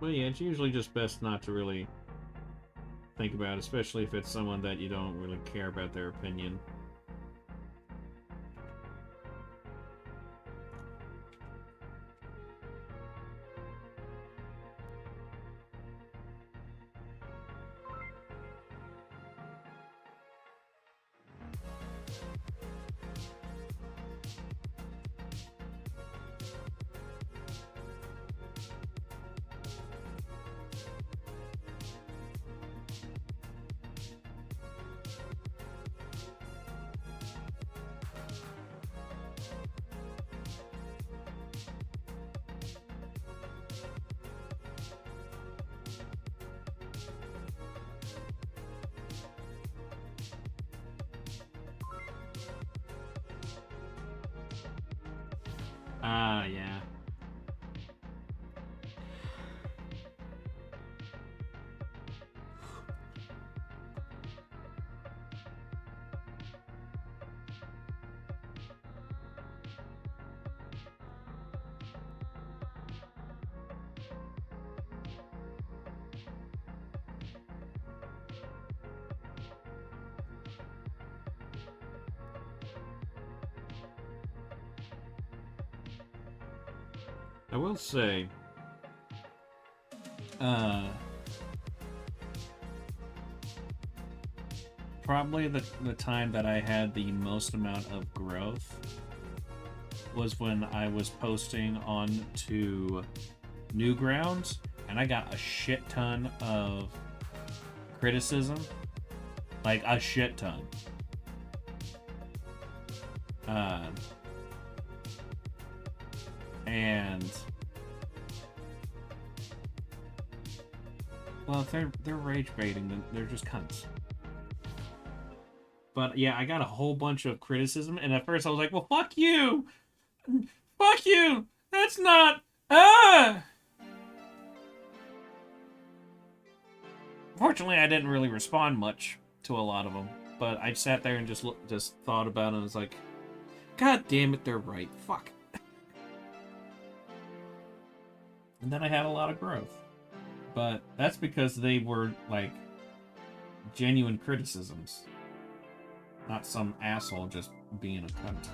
Well, yeah, it's usually just best not to really think about it, especially if it's someone that you don't really care about their opinion. Ah, yeah. I will say, probably the time that I had the most amount of growth was when I was posting on to Newgrounds, and I got a shit ton of criticism. Like, a shit ton. And well, if they're rage baiting, then they're just cunts. But yeah, I got a whole bunch of criticism, and at first I was like, well, fuck you! Fuck you! That's not... Ah! Fortunately, I didn't really respond much to a lot of them, but I sat there and just thought about it and was like, God damn it, they're right. Fuck. And then I had a lot of growth. But that's because they were, like, genuine criticisms. Not some asshole just being a cunt.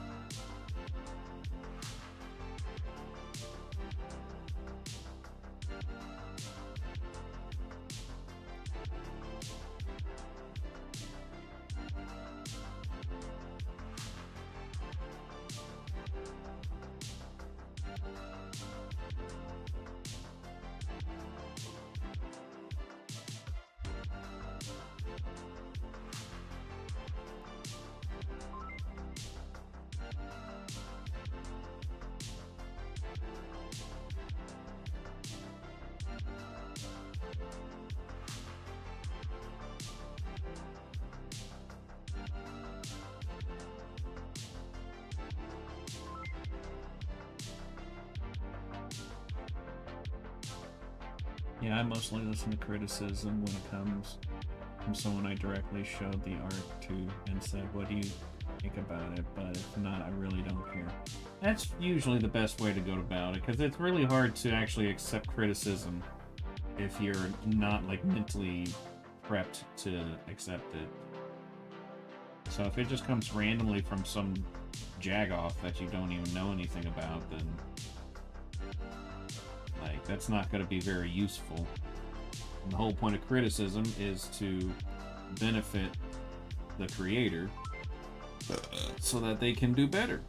Yeah, I mostly listen to criticism when it comes from someone I directly showed the art to and said, what do you think about it? But if not, I really don't care. That's usually the best way to go about it, because it's really hard to actually accept criticism if you're not, like, mentally prepped to accept it. So if it just comes randomly from some jagoff that you don't even know anything about, then like, that's not going to be very useful. And the whole point of criticism is to benefit the creator so that they can do better.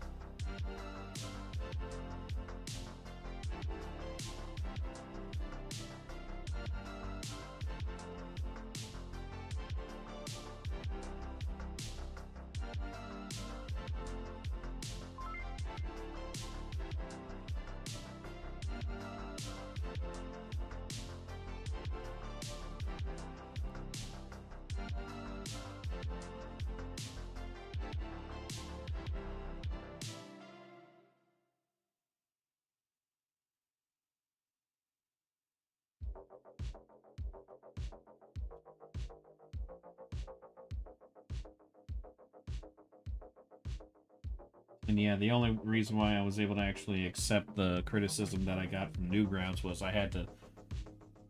And yeah, the only reason why I was able to actually accept the criticism that I got from Newgrounds was I had to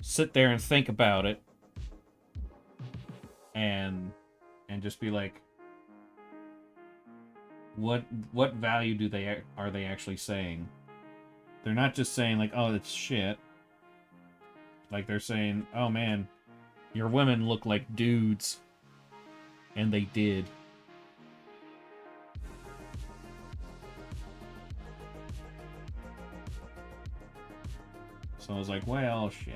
sit there and think about it and just be like, what value are they actually saying? They're not just saying like, oh, it's shit. Like, they're saying, oh man, your women look like dudes. And they did. So I was like, well, shit.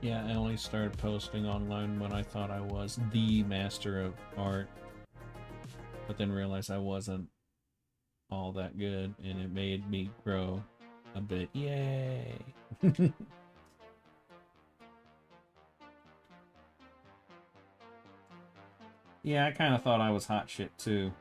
Yeah, I only started posting online when I thought I was the master of art, but then realized I wasn't all that good, and it made me grow a bit. Yay! Yeah, I kind of thought I was hot shit too.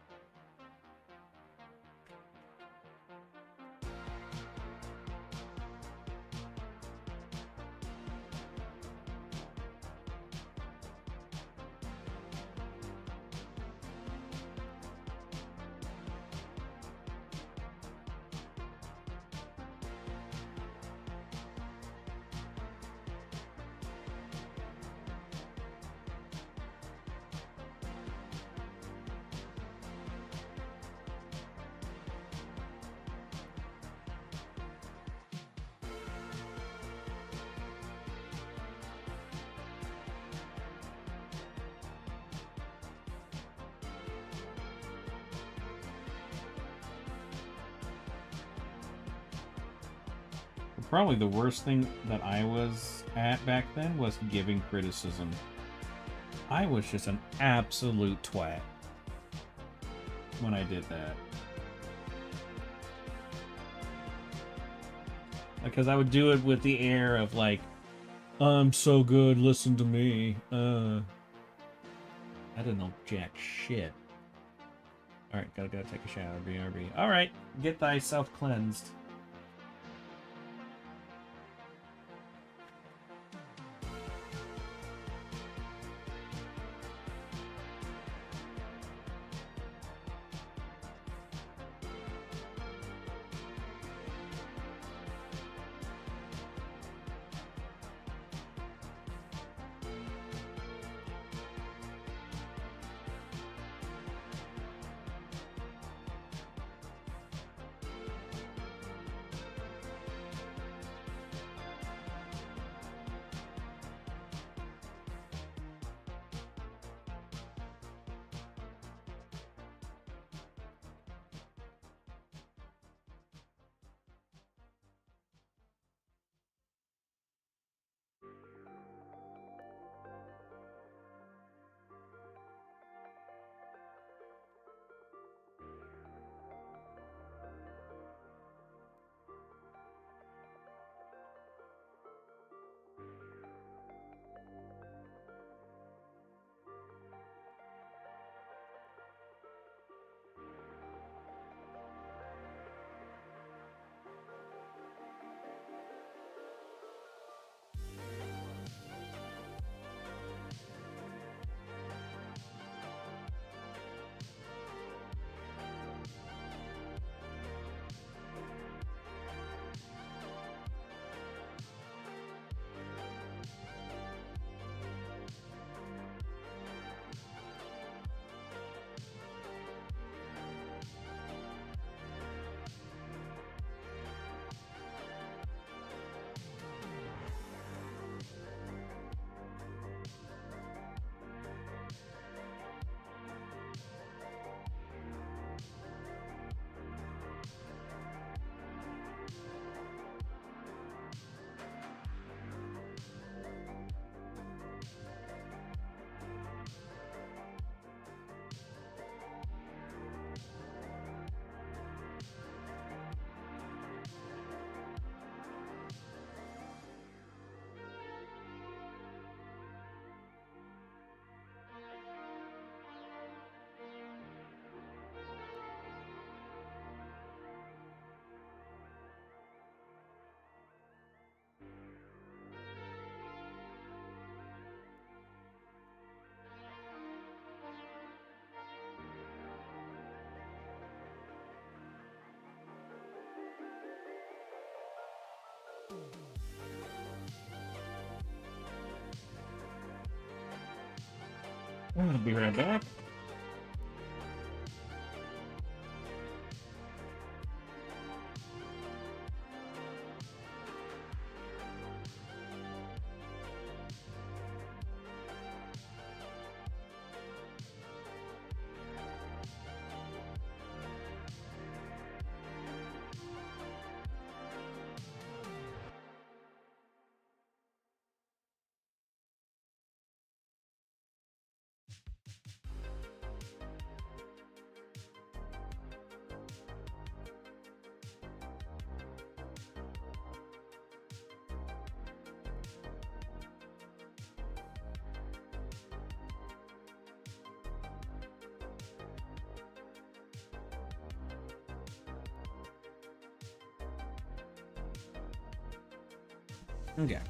Probably the worst thing that I was at back then was giving criticism. I was just an absolute twat when I did that. Because I would do it with the air of like, I'm so good, listen to me. I didn't know jack shit. Alright, gotta go take a shower, BRB. Alright, get thyself cleansed. I'll be right back. Okay.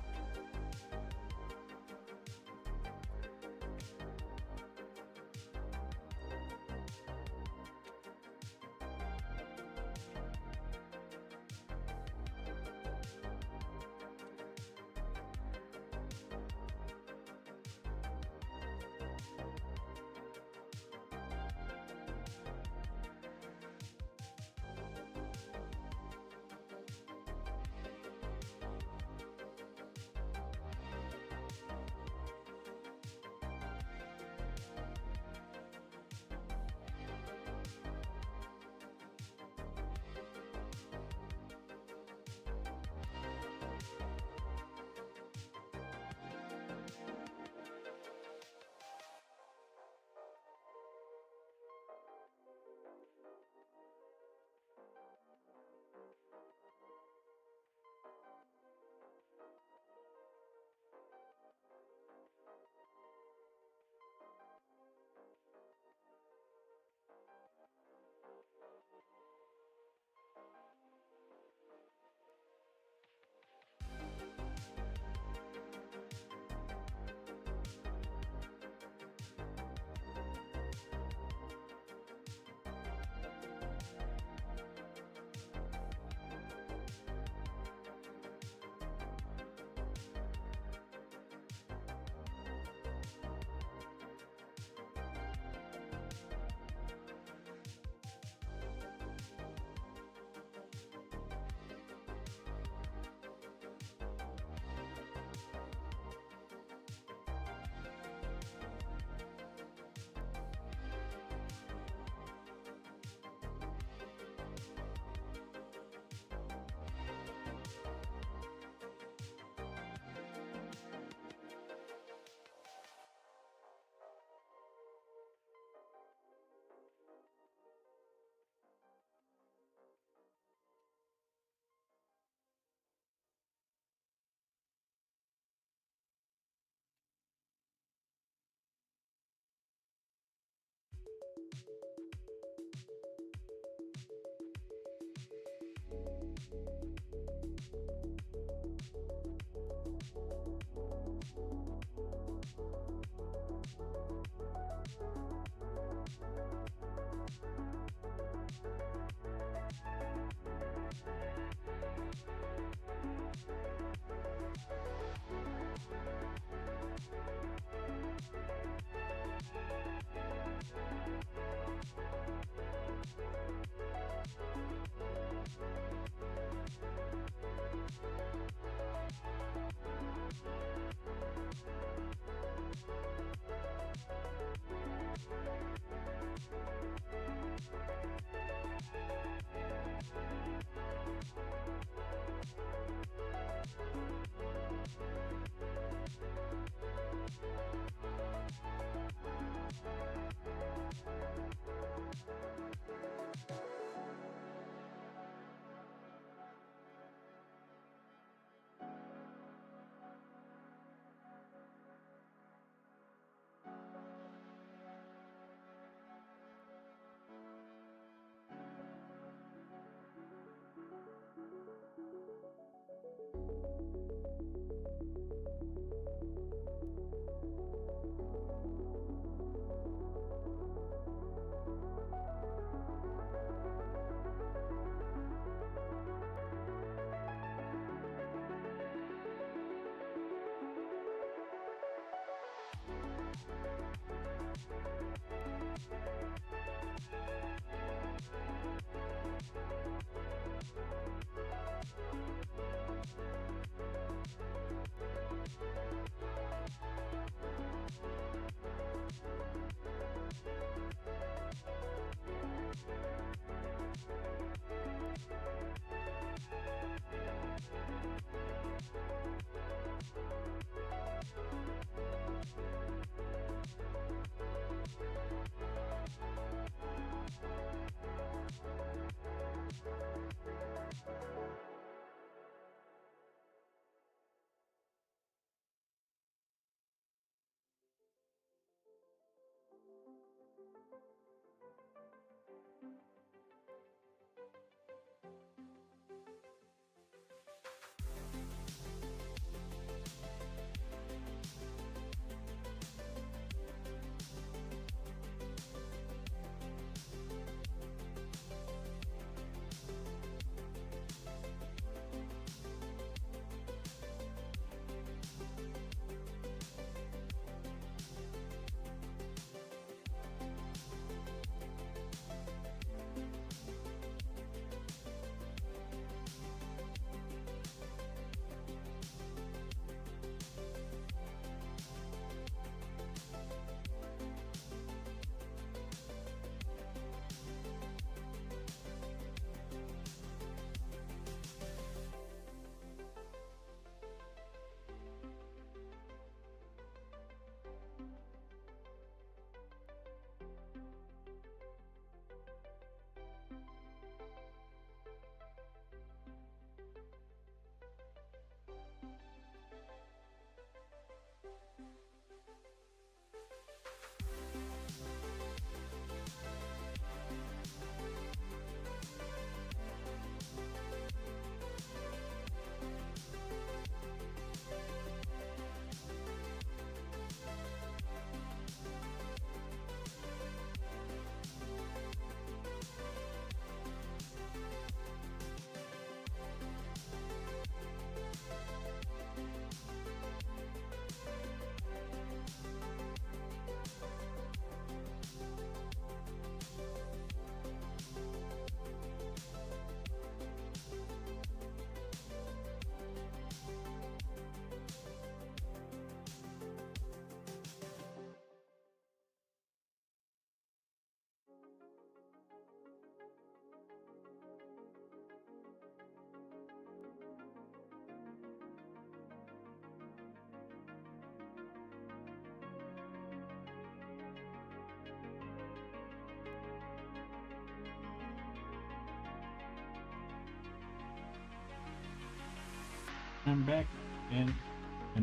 I'm back, and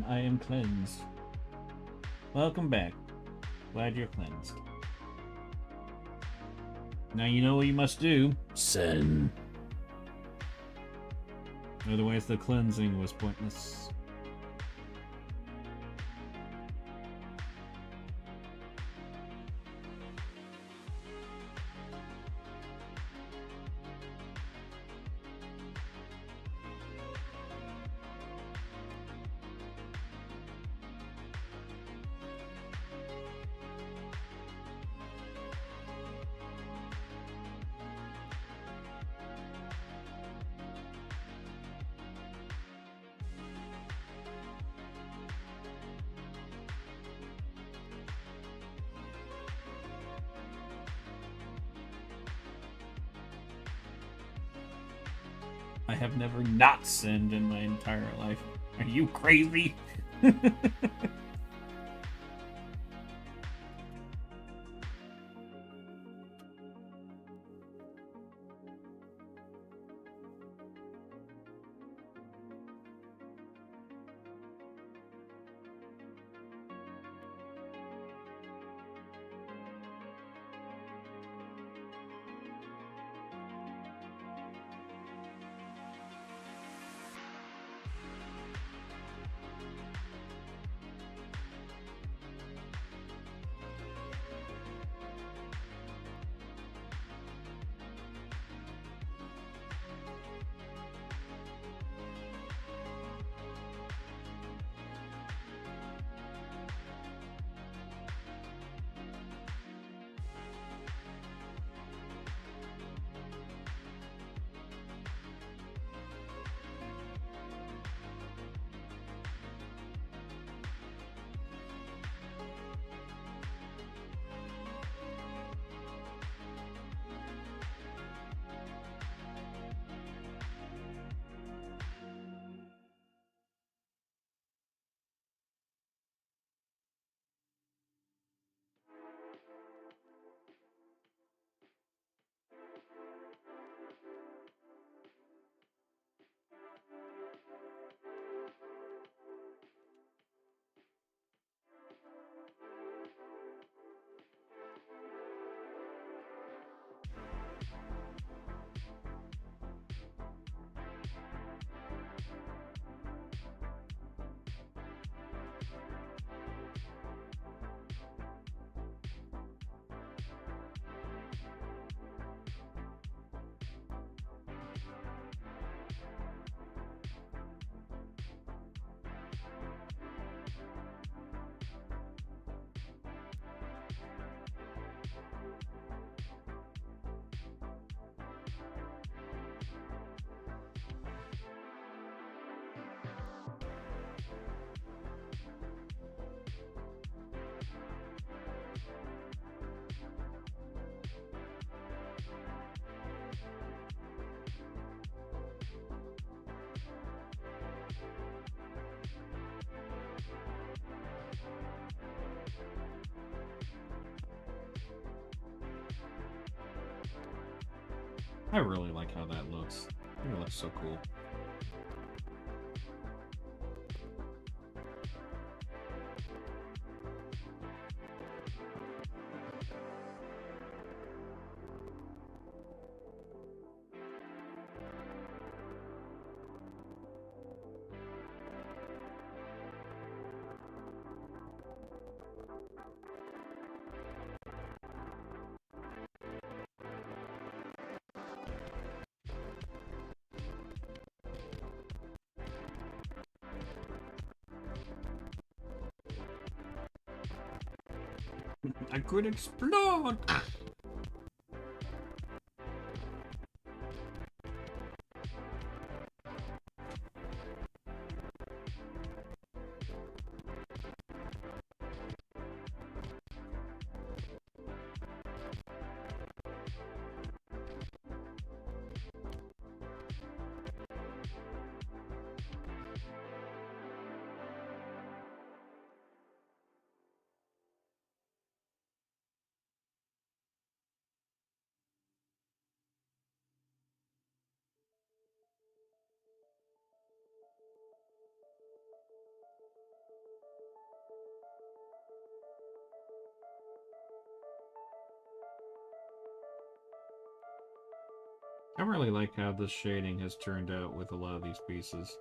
I am cleansed. Welcome back. Glad you're cleansed. Now you know what you must do. Sin. Otherwise the cleansing was pointless. I have never not sinned in my entire life. Are you crazy? I really like how that looks. It looks so cool. I could explode! I really like how the shading has turned out with a lot of these pieces.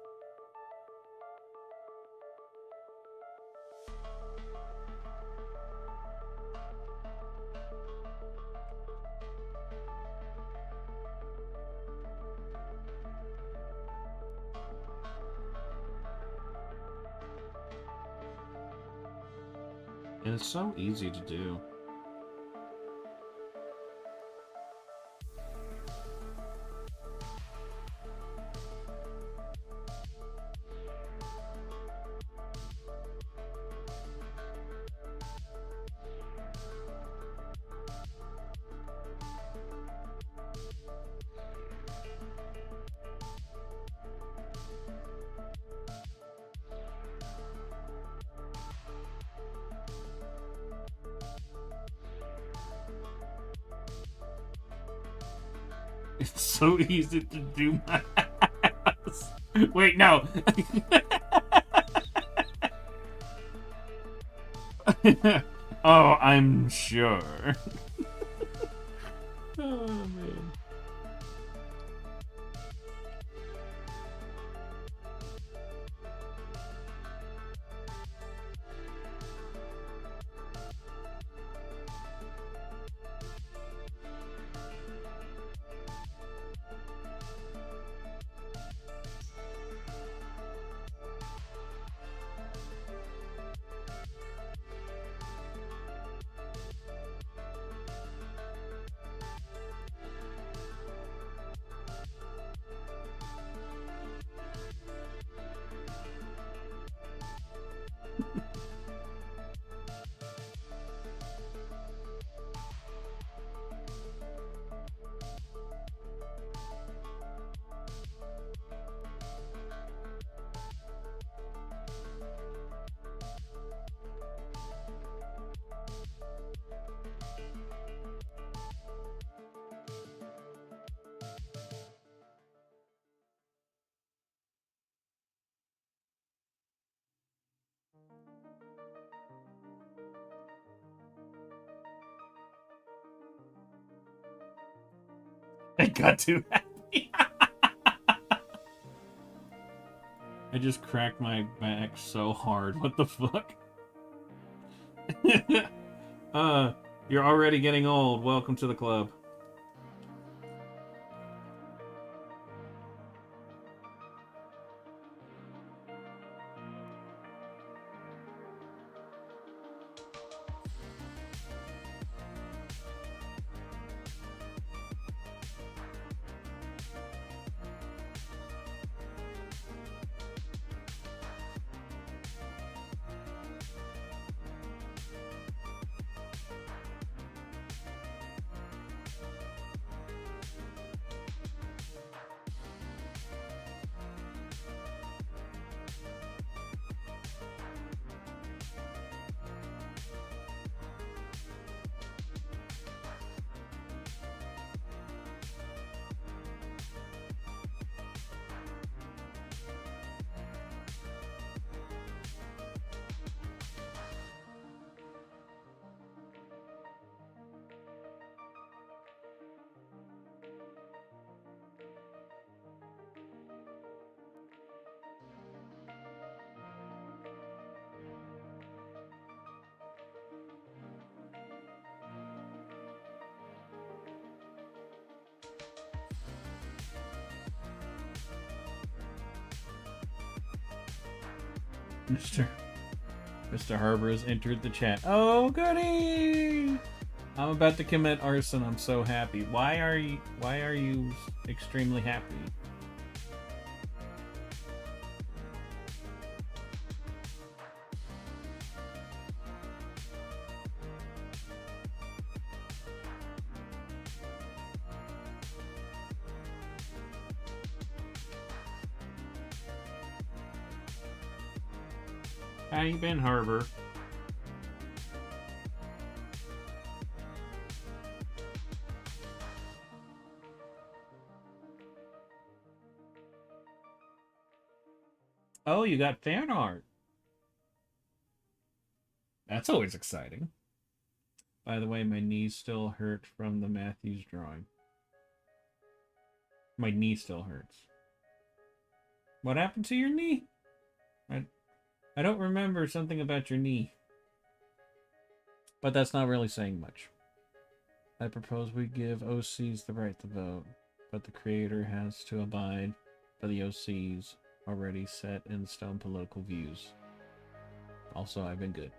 And it's so easy to do. It's so easy to do my ass. Wait, no. Oh, I'm sure. Oh, man. I got too happy. I just cracked my back so hard. What the fuck? You're already getting old. Welcome to the club. Mr. Harbor has entered the chat. Oh, goody! I'm about to commit arson. I'm so happy. Why are you extremely happy? How you been, Harbor? Oh, you got fan art. That's always exciting. By the way, my knees still hurt from the Matthews drawing. My knee still hurts. What happened to your knee? I don't remember something about your knee. But that's not really saying much. I propose we give OCs the right to vote, but the creator has to abide by the OCs already set in stone political views. Also, I've been good.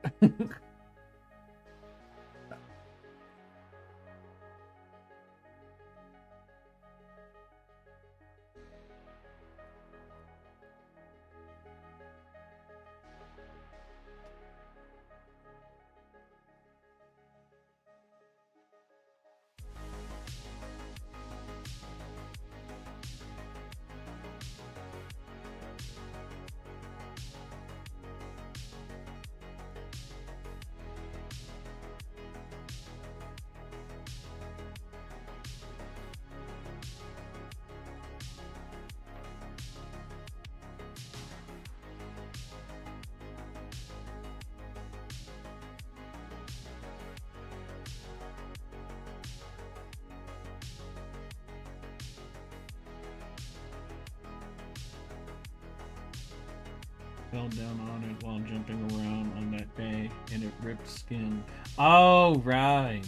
Fell down on it while jumping around on that day, and it ripped skin. Oh, right.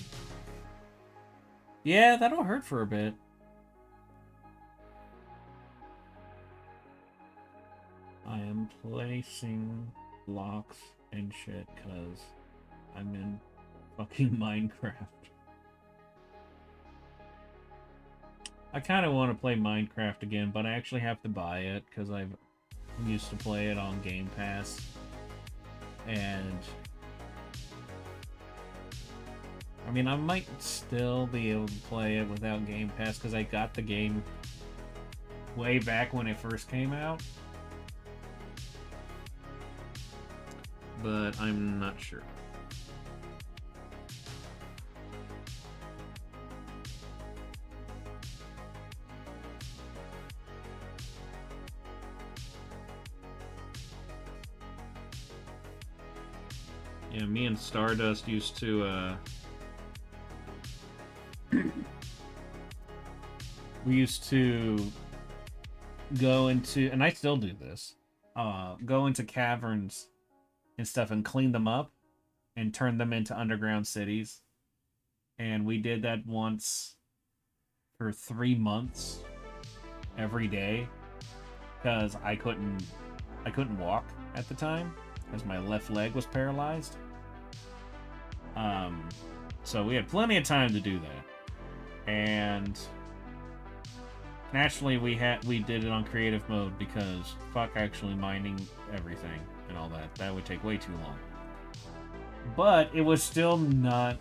Yeah, that'll hurt for a bit. I am placing blocks and shit because I'm in fucking Minecraft. I kind of want to play Minecraft again, but I actually have to buy it because I've used to play it on Game Pass, and I mean, I might still be able to play it without Game Pass because I got the game way back when it first came out, but I'm not sure. Yeah, me and Stardust used to, we used to go into, and I still do this, go into caverns and stuff and clean them up and turn them into underground cities. And we did that once for 3 months every day because I couldn't walk at the time because my left leg was paralyzed. So we had plenty of time to do that, and naturally we did it on creative mode because fuck actually mining everything and all that would take way too long. But it was still not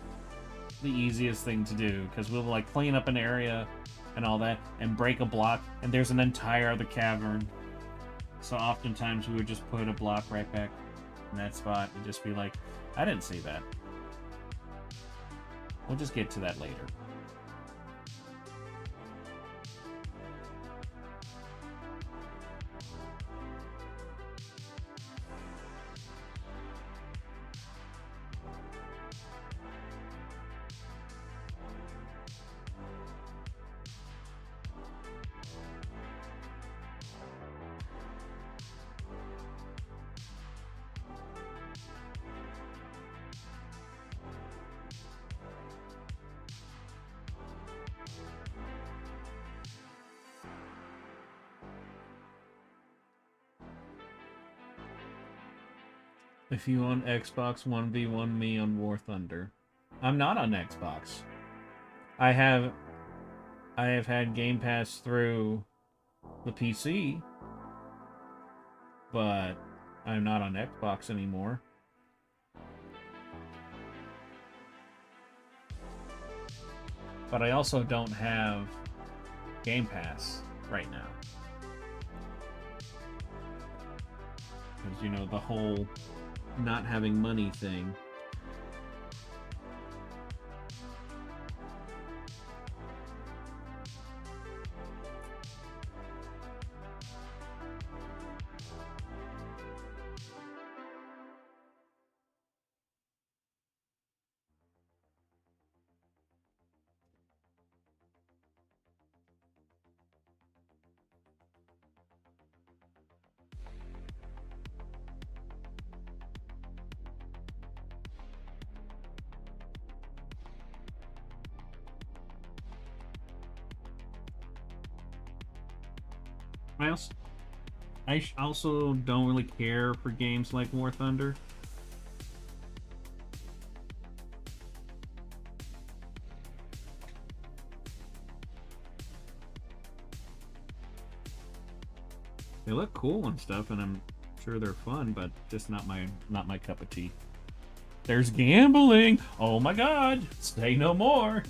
the easiest thing to do because we'll like clean up an area and all that and break a block and there's an entire other cavern. So oftentimes we would just put a block right back in that spot and just be like, I didn't see that. We'll just get to that later. If you on Xbox 1v1 me on War Thunder. I'm not on Xbox. I have had Game Pass through the PC, but I'm not on Xbox anymore. But I also don't have Game Pass right now. Because, you know, the whole not having money thing. I also don't really care for games like War Thunder. They look cool and stuff, and I'm sure they're fun, but just not my cup of tea. There's gambling! Oh my god! Say no more!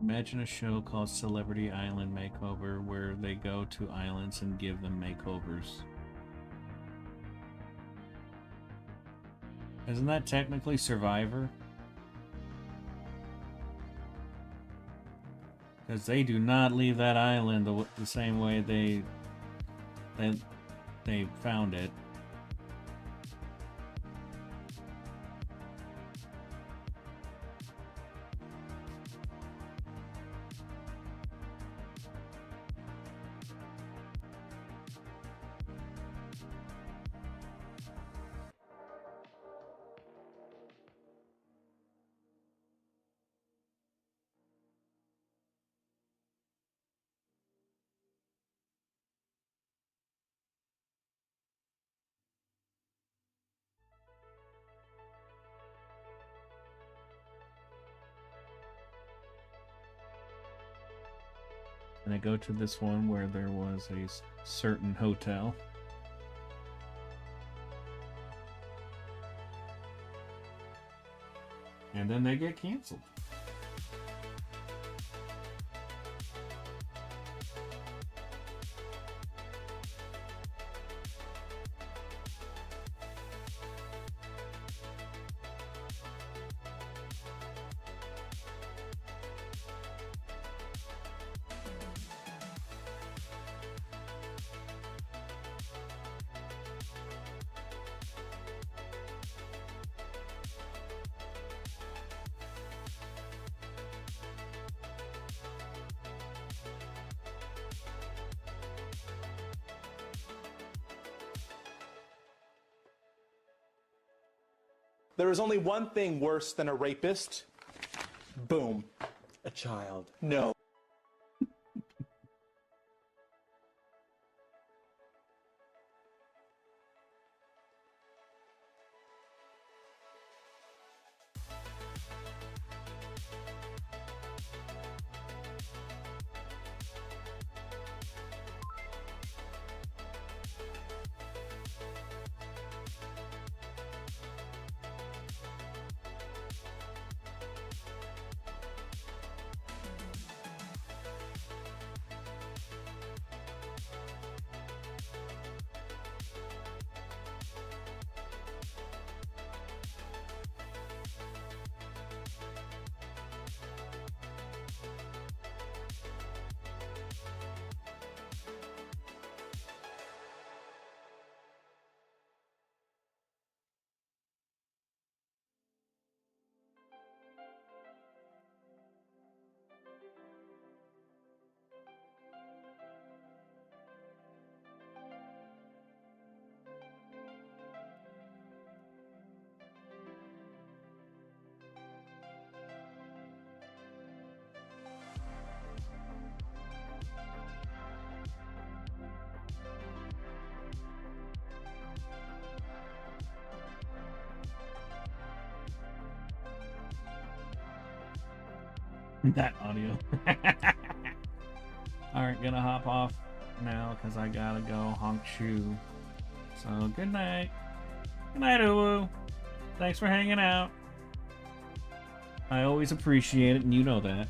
Imagine a show called Celebrity Island Makeover where they go to islands and give them makeovers. Isn't that technically Survivor? Because they do not leave that island the same way they found it. And I go to this one where there was a certain hotel. And then they get canceled. There is only one thing worse than a rapist, Boom. A child. No. That audio. Alright, gonna hop off now because I gotta go honk shoe. So, good night. Good night, Uwu. Thanks for hanging out. I always appreciate it, and you know that.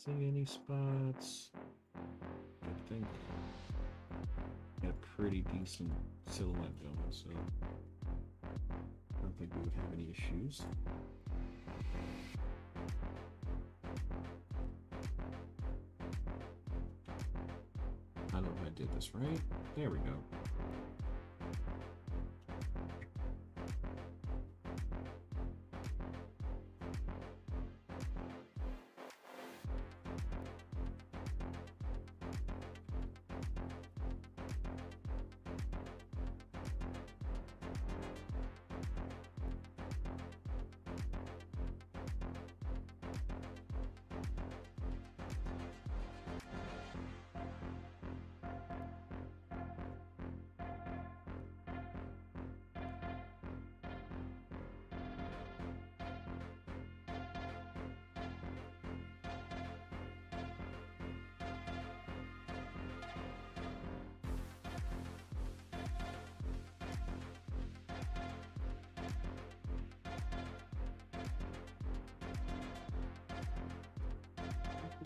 see any spots. I think got a pretty decent silhouette going, so I don't think we would have any issues. I don't know if I did this right. There we go.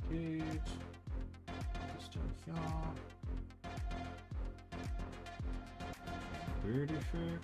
Gauge. Just down here. Pretty thick.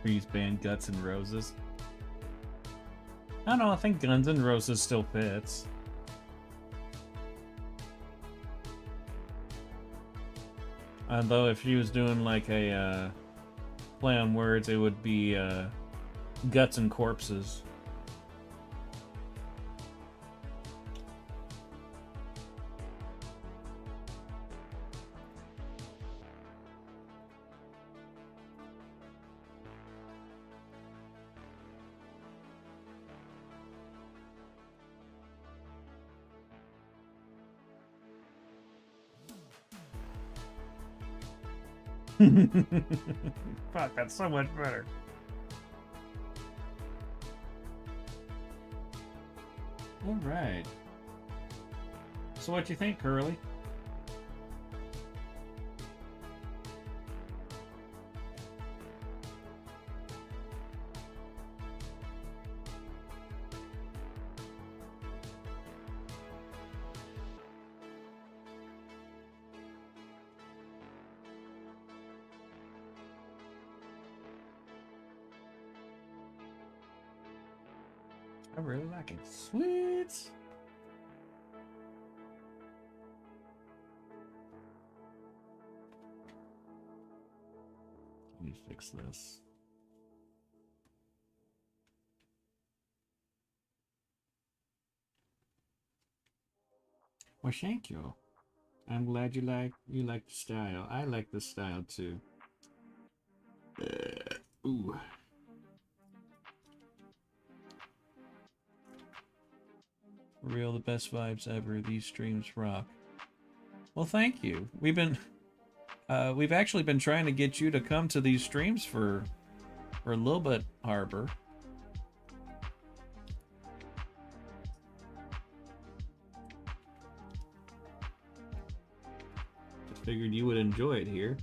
Freeze band Guts and Roses. I don't know, I think Guns N' Roses still fits. Although if she was doing like a play on words, it would be Guts and Corpses. Fuck, that's so much better. Alright. So what you think, Curly? I really like it. Sweet. Let me fix this. Well, thank you. I'm glad you like the style. I like the style too. Ooh. Real, the best vibes ever. These streams rock. Well, thank you. We've been We've actually been trying to get you to come to these streams for a little bit, Harbor. Just figured you would enjoy it here.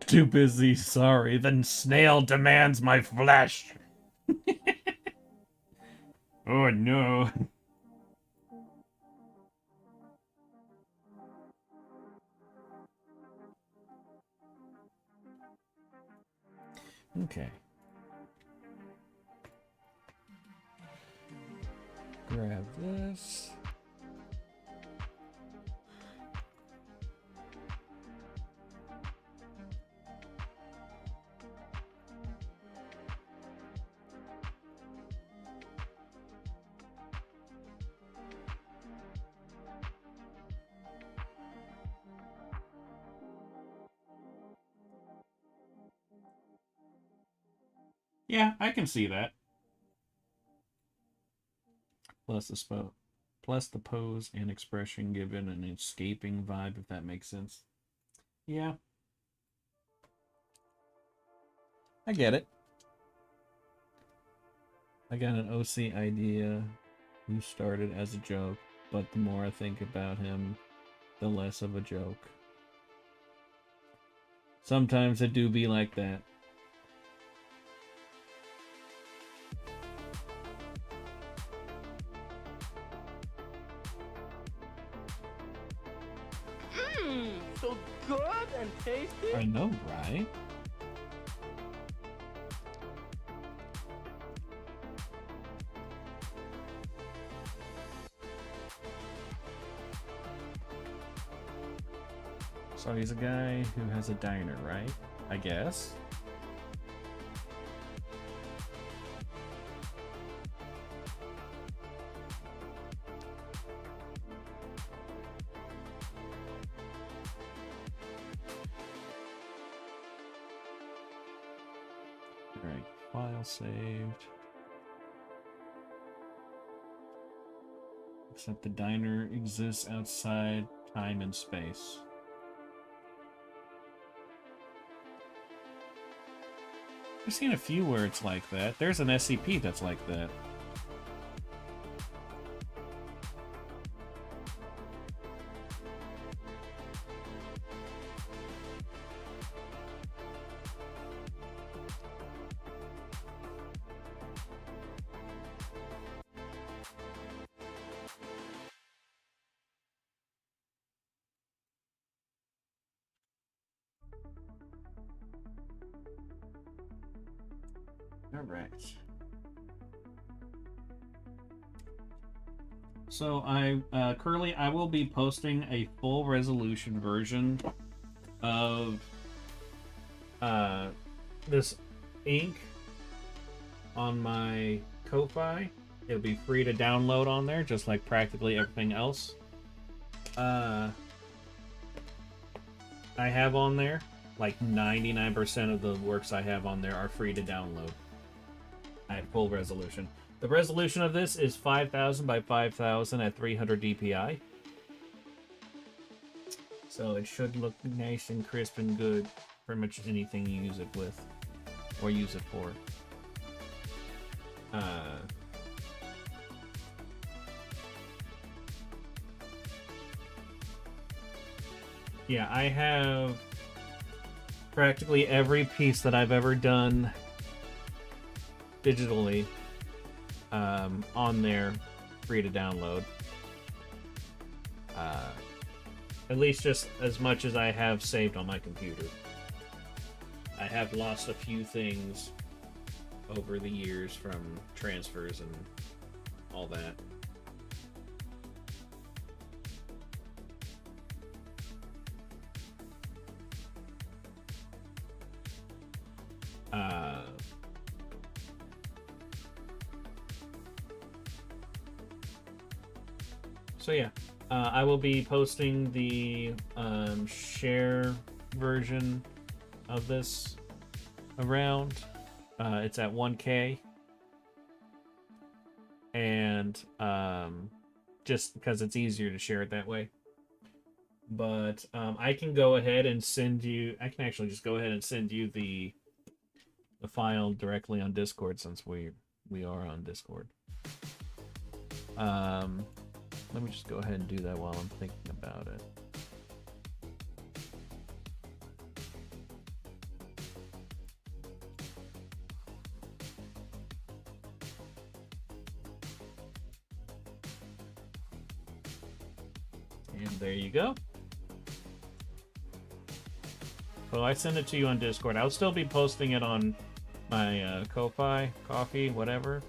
Too busy, sorry. The snail demands my flesh. Oh no. Okay. Grab this. Yeah, I can see that. Plus the pose and expression given an escaping vibe, if that makes sense. Yeah. I get it. I got an OC idea who started as a joke, but the more I think about him, the less of a joke. Sometimes it do be like that. Mmm, so good and tasty. I know, right? So he's a guy who has a diner, right? I guess. Alright, file saved. Except the diner exists outside time and space. I've seen a few where it's like that. There's an SCP that's like that. Alright. So currently I will be posting a full resolution version of this ink on my Ko-Fi. It'll be free to download on there, just like practically everything else. I have on there, like 99% of the works I have on there are free to download at full resolution. The resolution of this is 5000 by 5000 at 300 dpi. So it should look nice and crisp and good. Pretty much anything you use it with or use it for. Yeah, I have practically every piece that I've ever done digitally on there, free to download. At least just as much as I have saved on my computer. I have lost a few things over the years from transfers and all that. So yeah, I will be posting the share version of this around. It's at 1K, and just because it's easier to share it that way. But I can go ahead and send you. I can actually just go ahead and send you the file directly on Discord, since we are on Discord. Let me just go ahead and do that while I'm thinking about it. And there you go. So I send it to you on Discord. I'll still be posting it on my Ko-Fi, Coffee, whatever.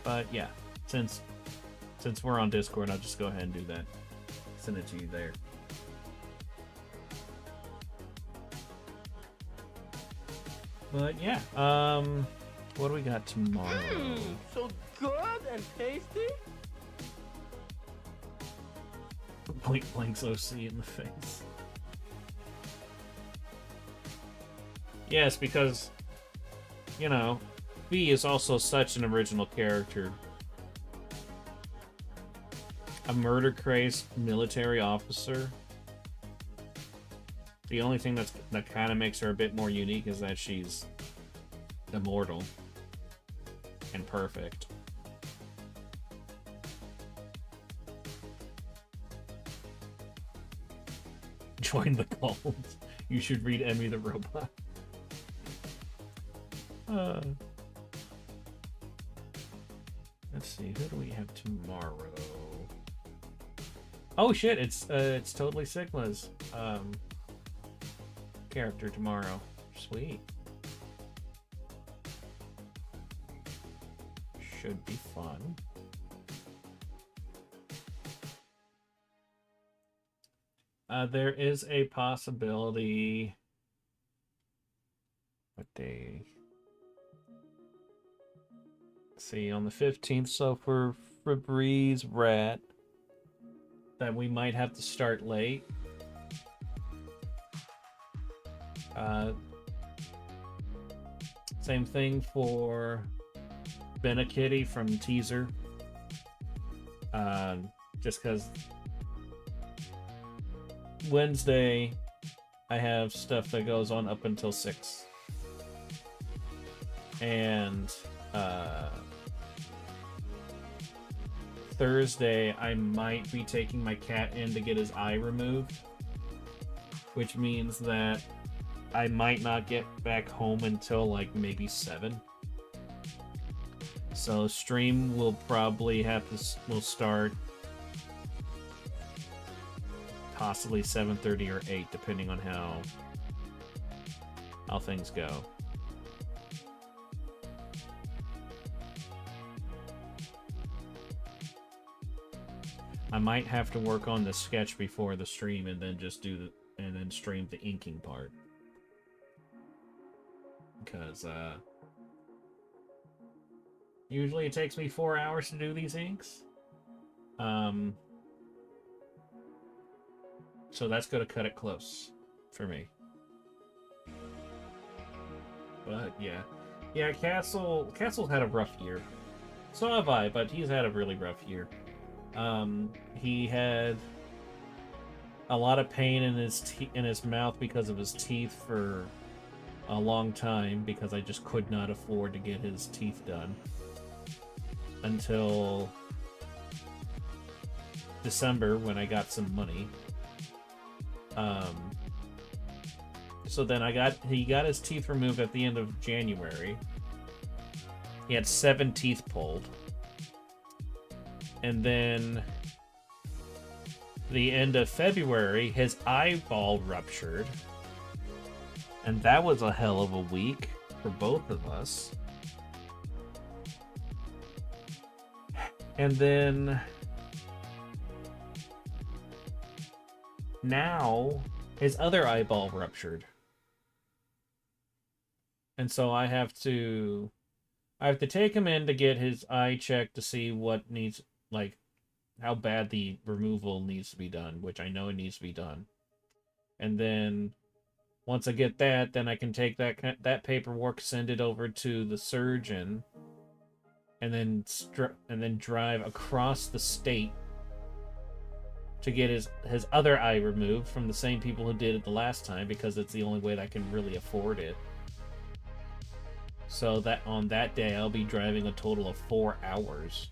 But yeah, since we're on Discord, I'll just go ahead and do that. Send it to you there. But yeah, what do we got tomorrow? So good and tasty. Point blanks OC in the face. Yes, because, you know, V is also such an original character. A murder-crazed military officer. The only thing that kind of makes her a bit more unique is that she's immortal and perfect. Join the cult. You should read Emmy the Robot. Let's see, who do we have tomorrow? Oh shit, it's totally Sigma's character tomorrow. Sweet. Should be fun. There is a possibility. What day? Let's see, on the 15th. So for Febreze Rat, that we might have to start late. Same thing for Benakitty from Teaser. Just because Wednesday I have stuff that goes on up until 6. And Thursday I might be taking my cat in to get his eye removed, which means that I might not get back home until like maybe 7. So stream will probably will start possibly 7:30 or 8, depending on how things go. I might have to work on the sketch before the stream and then just and then stream the inking part. Because usually it takes me 4 hours to do these inks. So that's going to cut it close for me. But yeah. Yeah, Castle's had a rough year. So have I, but he's had a really rough year. He had a lot of pain in his mouth because of his teeth for a long time, because I just could not afford to get his teeth done until December, when I got some money. So then he got his teeth removed at the end of January. He had 7 teeth pulled. And then the end of February, his eyeball ruptured. And that was a hell of a week for both of us. And then now his other eyeball ruptured. And so I have to take him in to get his eye checked to see what needs, like, how bad the removal needs to be done, which I know it needs to be done. And then once I get that, then I can take that paperwork, send it over to the surgeon, and then drive across the state to get his other eye removed from the same people who did it the last time, because it's the only way that I can really afford it. So that on that day, I'll be driving a total of 4 hours.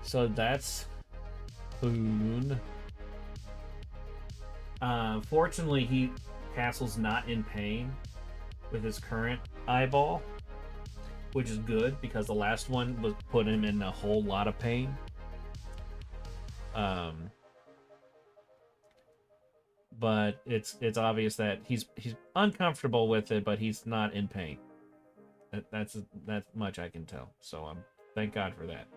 So that's boon. Fortunately, Castle's not in pain with his current eyeball, which is good because the last one was put him in a whole lot of pain. But it's obvious that he's uncomfortable with it, but he's not in pain. That's much I can tell. So thank God for that.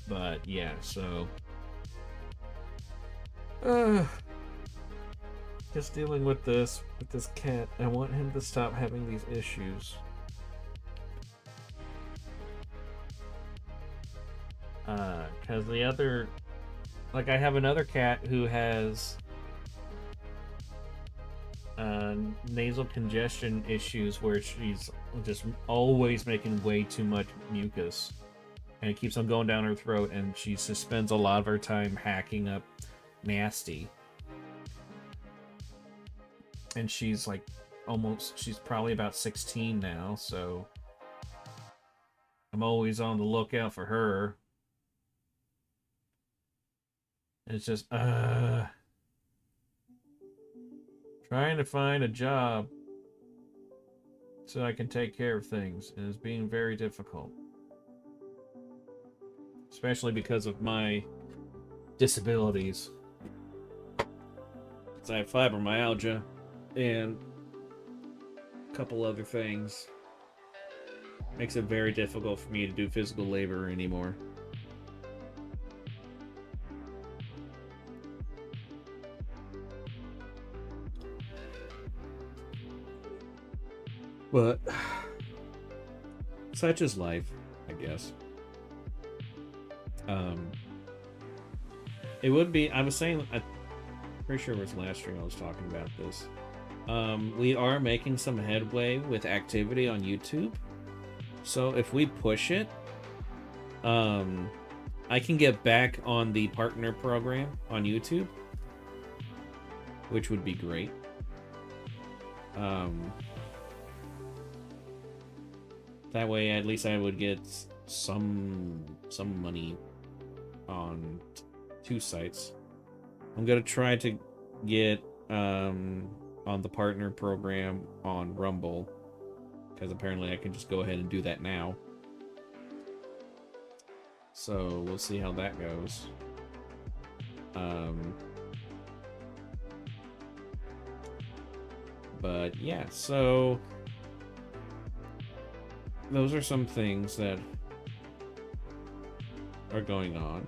But yeah, so just dealing with this cat. I want him to stop having these issues. Because the other, like, I have another cat who has nasal congestion issues where she's just always making way too much mucus, and it keeps on going down her throat, and she just spends a lot of her time hacking up nasty. And she's like she's probably about 16 now, so I'm always on the lookout for her. It's just trying to find a job so I can take care of things, and it's being very difficult. Especially because of my disabilities. So I have fibromyalgia and a couple other things. Makes it very difficult for me to do physical labor anymore. But such is life, I guess. It would be, I was saying, I'm pretty sure it was last stream I was talking about this. We are making some headway with activity on YouTube. So if we push it, I can get back on the partner program on YouTube, which would be great. That way, at least I would get some money on 2 sites. I'm gonna try to get on the partner program on Rumble, because apparently I can just go ahead and do that now. So we'll see how that goes. But yeah, so those are some things that are going on.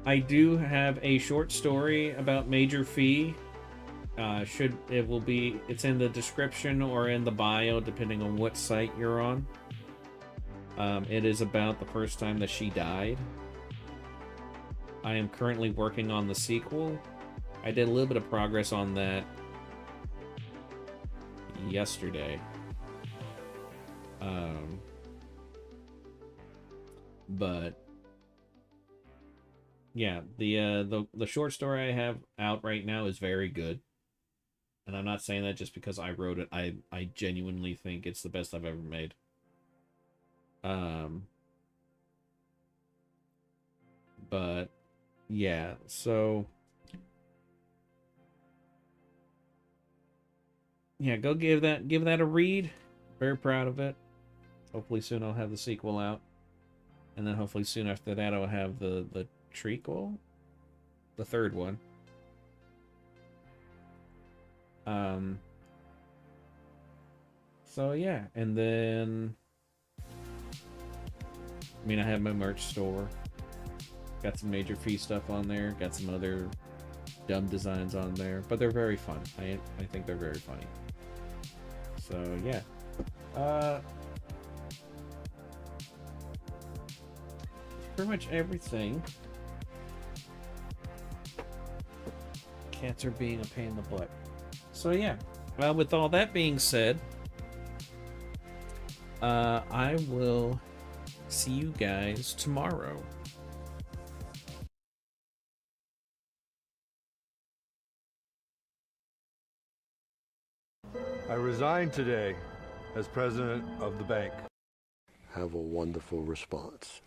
I do have a short story about Major Fee. It's in the description or in the bio, depending on what site you're on. It is about the first time that she died. I am currently working on the sequel. I did a little bit of progress on that yesterday. But yeah, the short story I have out right now is very good. And I'm not saying that just because I wrote it. I genuinely think it's the best I've ever made. But yeah, so yeah, go give that a read. Very proud of it. Hopefully soon I'll have the sequel out. And then hopefully soon after that I'll have the trequel. The third one. So yeah, and then I mean, I have my merch store. Got some Major Fee stuff on there. Got some other dumb designs on there, but they're very fun. I think they're very funny. So yeah. Pretty much everything. Cats are being a pain in the butt. So yeah. Well, with all that being said, I will see you guys tomorrow. I resigned today as president of the bank. Have a wonderful response.